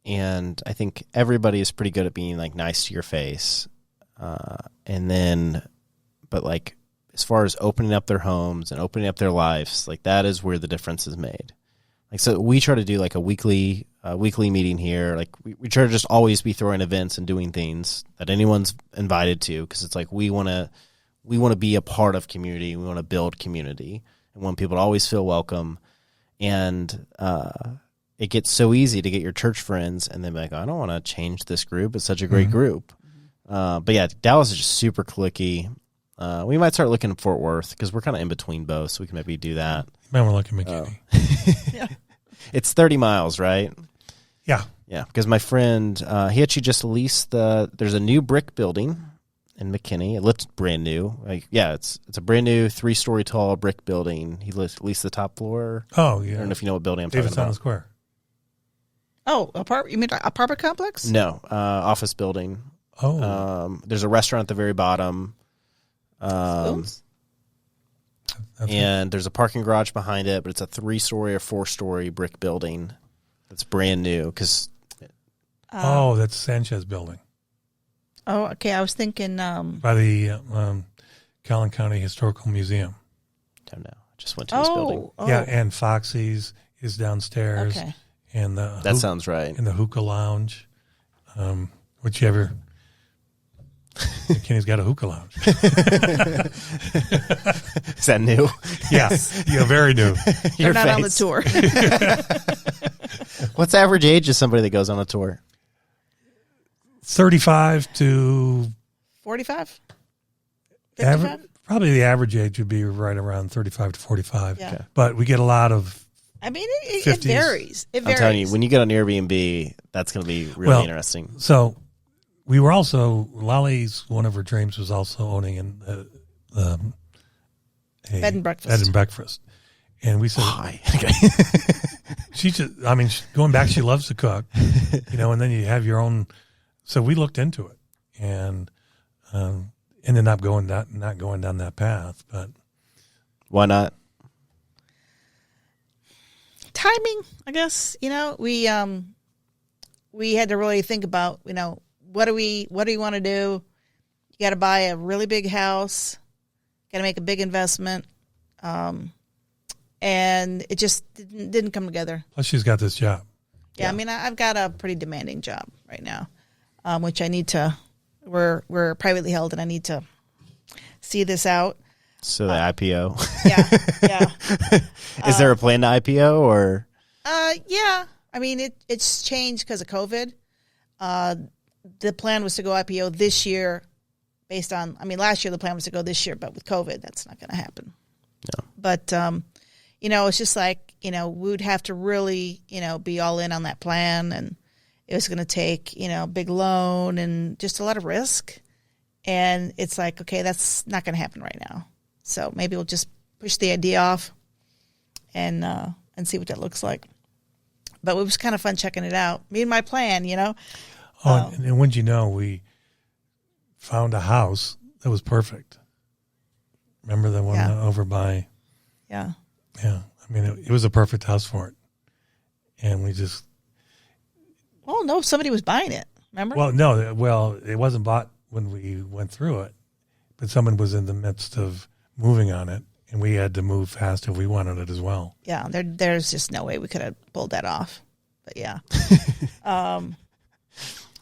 And I think everybody is pretty good at being like nice to your face. But like, as far as opening up their homes and opening up their lives, like that is where the difference is made. Like, so we try to do like a weekly meeting here. Like we try to just always be throwing events and doing things that anyone's invited to. Cause it's like, we want to be a part of community. We want to build community and want people to always feel welcome. And, it gets so easy to get your church friends and then be like, I don't want to change this group. It's such a great group. But yeah, Dallas is just super cliquey. We might start looking at Fort Worth because we're kind of in between both, so we can maybe do that. Man, we're looking at McKinney. Yeah. It's 30 miles, right? Yeah. Yeah, because my friend, he actually just leased there's a new brick building in McKinney. It looks brand new. Like, yeah, it's a brand new 3-story tall brick building. He leased the top floor. Oh, yeah. I don't know if you know what building I'm Davidson talking about. Square. Oh, you mean apartment complex? No, office building. Oh. There's a restaurant at the very bottom. Spoons? And there's a parking garage behind it, but it's a 3-story or 4-story brick building that's brand new. That's Sanchez building Oh, okay. I was thinking. by the Collin County Historical Museum. Don't know. I just went to this building. Yeah, and Foxy's is downstairs. Okay. And That sounds right. in the hookah lounge. Whichever. McKinney's got a hookah lounge. Is that new? Yeah, very new. They're not on the tour. What's the average age of somebody that goes on a tour? 35 to 45? average, 55? Probably the average age would be right around 35 to 45. Yeah. Okay. But we get a lot of. I mean, it 50s. varies. It I'm varies. telling you, when you get on Airbnb, that's going to be really interesting. So we were also, Lali's, one of her dreams was also owning a Bed and breakfast. Bed and breakfast. And we said, Why? Okay. going back, she loves to cook, and then you have your own. So we looked into it and ended up not going down that path. But Why not? Timing, I guess. We had to really think about, what do we want to do? You got to buy a really big house, got to make a big investment, and it just didn't come together. Plus, she's got this job. Yeah, I mean, I've got a pretty demanding job right now, which I need to. We're privately held, and I need to see this out. So the IPO. Yeah. Is there a plan to IPO or? Yeah. I mean, it's changed because of COVID. The plan was to go IPO this year based on, last year the plan was to go this year, but with COVID, that's not going to happen. No. But, it's just like, we would have to really, be all in on that plan. And it was going to take, big loan and just a lot of risk. And it's like, okay, that's not going to happen right now. So maybe we'll just push the idea off and see what that looks like. But it was kind of fun checking it out. Me and my plan, And wouldn't you know, we found a house that was perfect. Remember the one over by? Yeah. Yeah. It was a perfect house for it. And we just. Oh, no, somebody was buying it. Remember? Well, no. Well, it wasn't bought when we went through it. But someone was in the midst of moving on it. And we had to move fast if we wanted it as well. Yeah. There's just no way we could have pulled that off. But yeah. I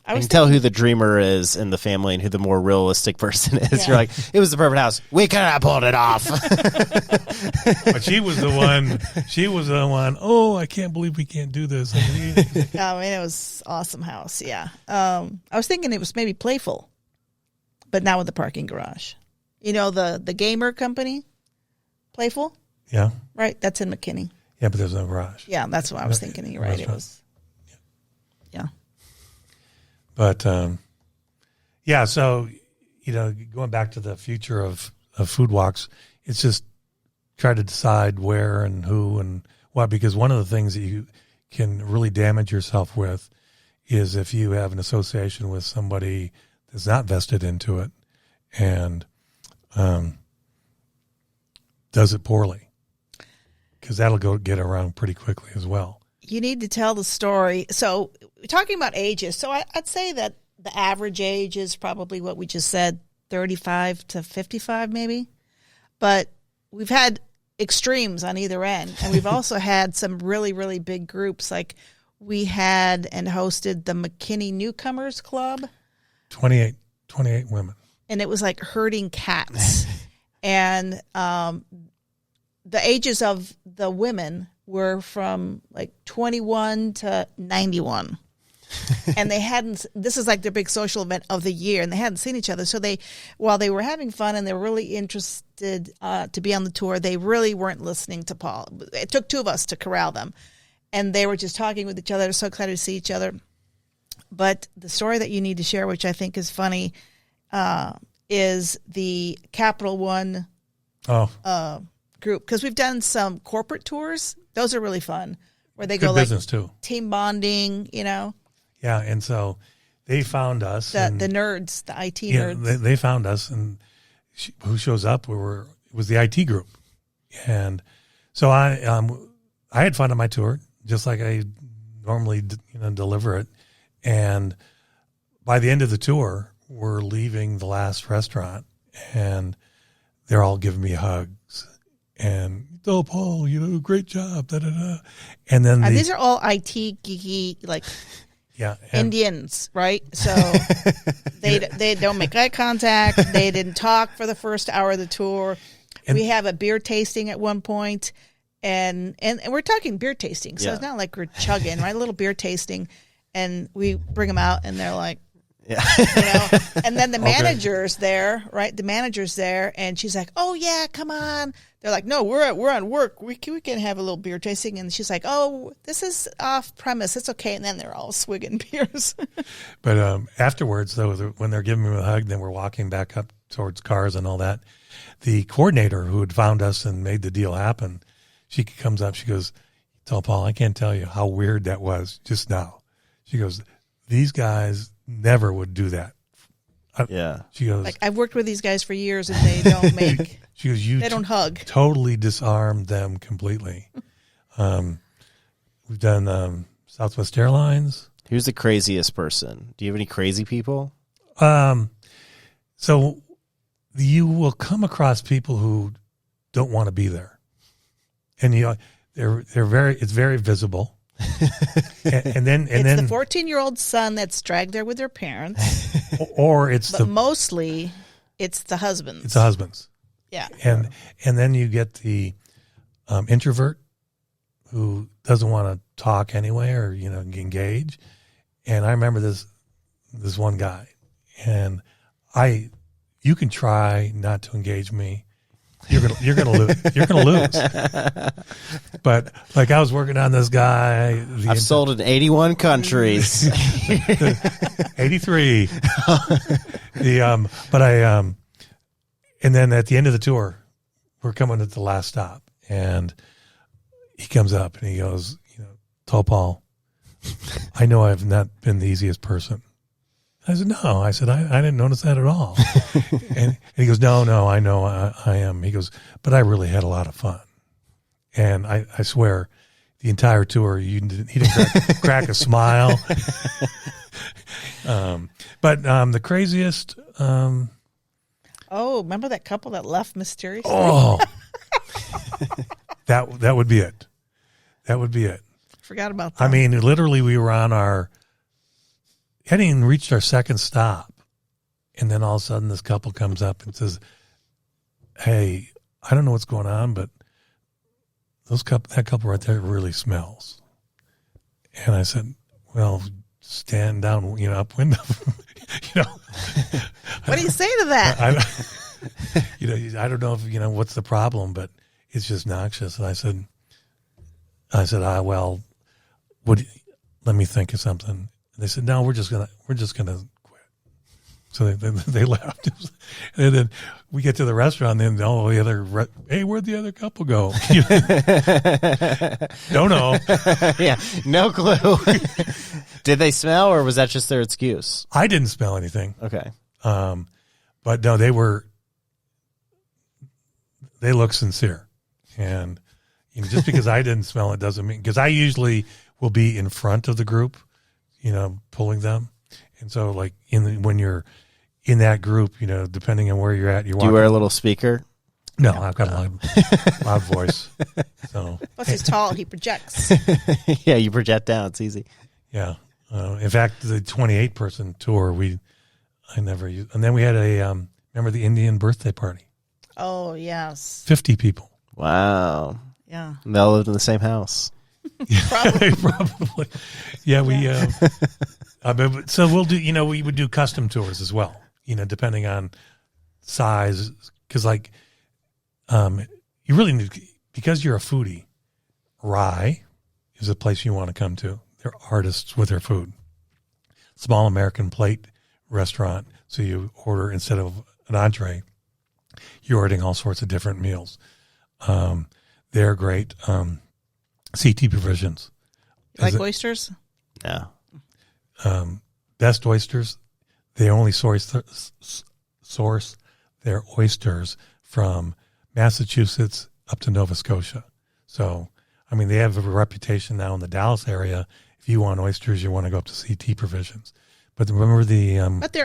can tell who the dreamer is in the family and who the more realistic person is. Yeah. You're like, it was the perfect house. We could have pulled it off. But she was the one. Oh, I can't believe we can't do this. It was awesome house. Yeah. I was thinking it was maybe Playful, but not with the parking garage. The gamer company, Playful? Yeah. Right. That's in McKinney. Yeah, but there's no garage. Yeah. That's what I was thinking. You're right. Restaurant. It was. Yeah. But, so, going back to the future of food walks, it's just try to decide where and who and what, because one of the things that you can really damage yourself with is if you have an association with somebody that's not vested into it and does it poorly, because that'll get around pretty quickly as well. You need to tell the story. So talking about ages, so I'd say that the average age is probably what we just said, 35 to 55 maybe. But we've had extremes on either end. And we've also had some really, really big groups. Like we had and hosted the McKinney Newcomers Club. 28 women. And it was like herding cats. And the ages of the women were from like 21 to 91. And this is like their big social event of the year, and they hadn't seen each other. So while they were having fun and they were really interested to be on the tour, they really weren't listening to Paul. It took two of us to corral them, and they were just talking with each other. They're so excited to see each other. But the story that you need to share, which I think is funny, is the Capital One group, because we've done some corporate tours. Those are really fun, where they go business like too. Team bonding, Yeah, and so they found us. The nerds, the IT nerds. They found us, and who shows up? It was the IT group, and so I had fun on my tour, just like I normally deliver it. And by the end of the tour, we're leaving the last restaurant, and they're all giving me hugs. And Paul, great job, da da da. And then these are all IT geeky, like Indians, right? So they don't make eye contact. They didn't talk for the first hour of the tour. And we have a beer tasting at one point, and we're talking beer tasting, so it's not like we're chugging, right? A little beer tasting, and we bring them out, and they're like, Yeah. And then the manager's there, right? The manager's there, and she's like, "Oh yeah, come on." They're like, "No, we're on work. We can have a little beer tasting." And she's like, "Oh, this is off premise. It's okay." And then they're all swigging beers. But afterwards, though, when they're giving me a hug, then we're walking back up towards cars and all that. The coordinator who had found us and made the deal happen, she comes up. She goes, "Tell Paul, I can't tell you how weird that was just now." She goes, "These guys never would do that." Yeah. She goes, Like, I've worked with these guys for years, and they don't make. she goes, They don't hug. Totally disarmed them completely. We've done Southwest Airlines. Who's the craziest person? Do you have any crazy people? So you will come across people who don't want to be there, and they're very. It's very visible. and then It's the 14-year-old son that's dragged there with their parents, or it's but mostly it's the husbands. It's the husbands. Yeah. And then you get the introvert who doesn't want to talk anyway or engage. And I remember this one guy, and you can try not to engage me. You're gonna lose. You're gonna lose. But like, I was working on this guy. I've sold in 81 countries. 83. And then at the end of the tour, we're coming at the last stop, and he comes up and he goes, "Tall Paul, I know I've not been the easiest person." I said, "No." I said, I didn't notice that at all. and he goes, No, I know I am. He goes, "But I really had a lot of fun." And I swear, the entire tour, he didn't crack a smile. But the craziest. Oh, remember that couple that left mysteriously? Oh, that would be it. That would be it. Forgot about that. I mean, literally, we were on hadn't even reached our second stop, and then all of a sudden, this couple comes up and says, "Hey, I don't know what's going on, but that couple right there really smells." And I said, "Well, stand down, upwind of them." What do you say to that? I don't know if what's the problem, but it's just noxious. And I said, well, let me think of something. And they said, "No, we're just gonna quit." So they left. And then we get to the restaurant, and then hey, where'd the other couple go? Don't know. Yeah, no clue. Did they smell, or was that just their excuse? I didn't smell anything. Okay. But no, they look sincere. And just because I didn't smell it doesn't mean, because I usually will be in front of the group, pulling them. And so like when you're in that group, depending on where you're at, Do you wear a little speaker? No, I've got a loud voice. So Plus, he's tall. He projects. Yeah, you project down. It's easy. yeah. In fact, the 28-person tour, I never used. And then we had remember the Indian birthday party? Oh, yes. 50 people. Wow. Yeah. They all lived in the same house. Probably. Yeah, so we'll do, we would do custom tours as well, depending on size. Because you really need, because you're a foodie, Rye is a place you want to come to. They're artists with their food. Small American plate restaurant. So you order, instead of an entree, you're ordering all sorts of different meals. They're great. CT Provisions. Like oysters? Yeah. Best oysters. They only source their oysters from Massachusetts up to Nova Scotia. So, I mean, they have a reputation now in the Dallas area. If you want oysters, you want to go up to CT Provisions. But remember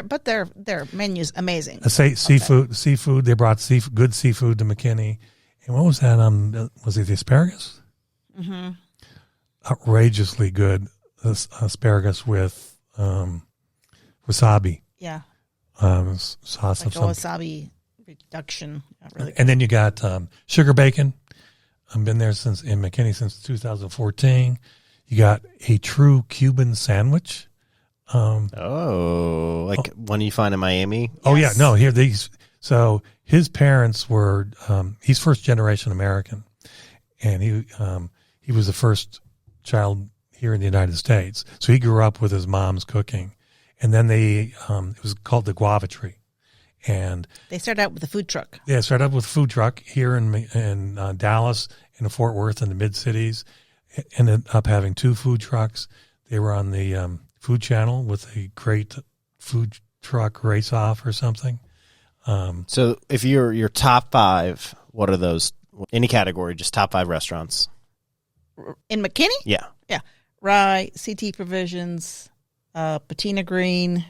But their menu's amazing. Seafood. They brought good seafood to McKinney. And what was that? Was it the asparagus? Mm-hmm. Outrageously good asparagus with wasabi. Yeah. Sauce Like of a some. wasabi reduction. Really And then you got sugar bacon. I've been there in McKinney since 2014. You got a true Cuban sandwich Like one you find in Miami. Oh yeah, Yes. no, here these. So his parents were he's first generation American, and he was the first child here in the United States. So he grew up with his mom's cooking, and then it was called the Guava Tree, and They started out with a food truck. yeah, started up with a food truck here in Dallas, in Fort Worth, in the mid cities. Ended up having 2 food trucks. They were on the Food Channel with a great food truck race off or something. So if you're your top 5, what are those? Any category, just top 5 restaurants. In McKinney? Yeah. Yeah. Rye, CT Provisions, Patina Green,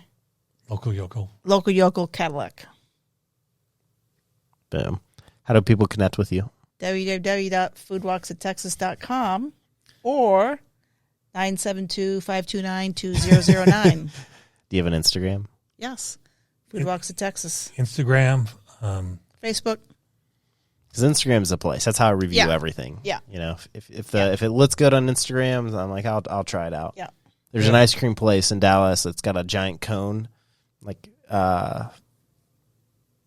Local Yokel. Local Yokel, Cadillac. Boom. How do people connect with you? www.foodwalksattexas.com or 972-529-2009. Do you have an Instagram? Yes. Food Walks of Texas. Instagram. Facebook. Because Instagram is a place. That's how I review Yeah. everything. Yeah. You know, if it looks good on Instagram, I'm like, I'll try it out. Yeah. There's an ice cream place in Dallas that's got a giant cone, like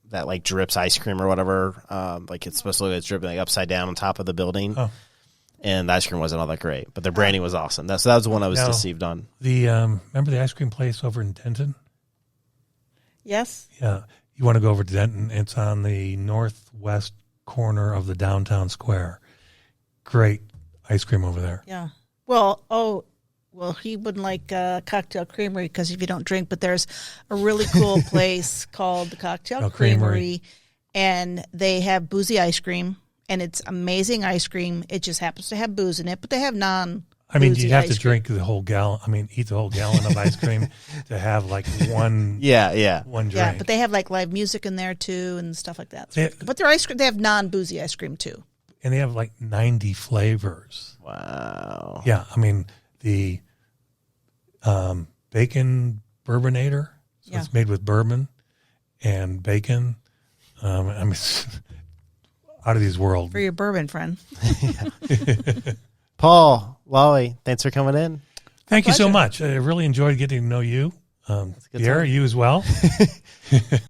that like drips ice cream or whatever. Like it's supposed to look like it's dripping like upside down on top of the building. Oh. And the ice cream wasn't all that great, but their branding was awesome. That was the one I was deceived on. The remember the ice cream place over in Denton? Yes. Yeah, you want to go over to Denton. It's on the northwest corner of the downtown square. Great ice cream over there. Yeah. Well, he wouldn't like Cocktail Creamery because if you don't drink, but there's a really cool place called the Cocktail Creamery, and they have boozy ice cream, and it's amazing ice cream. It just happens to have booze in it, but they have non. I mean, you have to drink the whole gallon. I mean, eat the whole gallon of ice cream to have like one. Yeah. One drink. Yeah, but they have like live music in there too and stuff like that. They- But their ice cream, they have non-boozy ice cream too. And they have like 90 flavors. Wow. Yeah, I mean the bacon bourbonator. So Yeah. it's made with bourbon and bacon. I mean, it's out of this world. For your bourbon friend. Paul, Lali, thanks for coming in. Thank you so Pleasure. much. I really enjoyed getting to know you. good Pierre, time. you as well.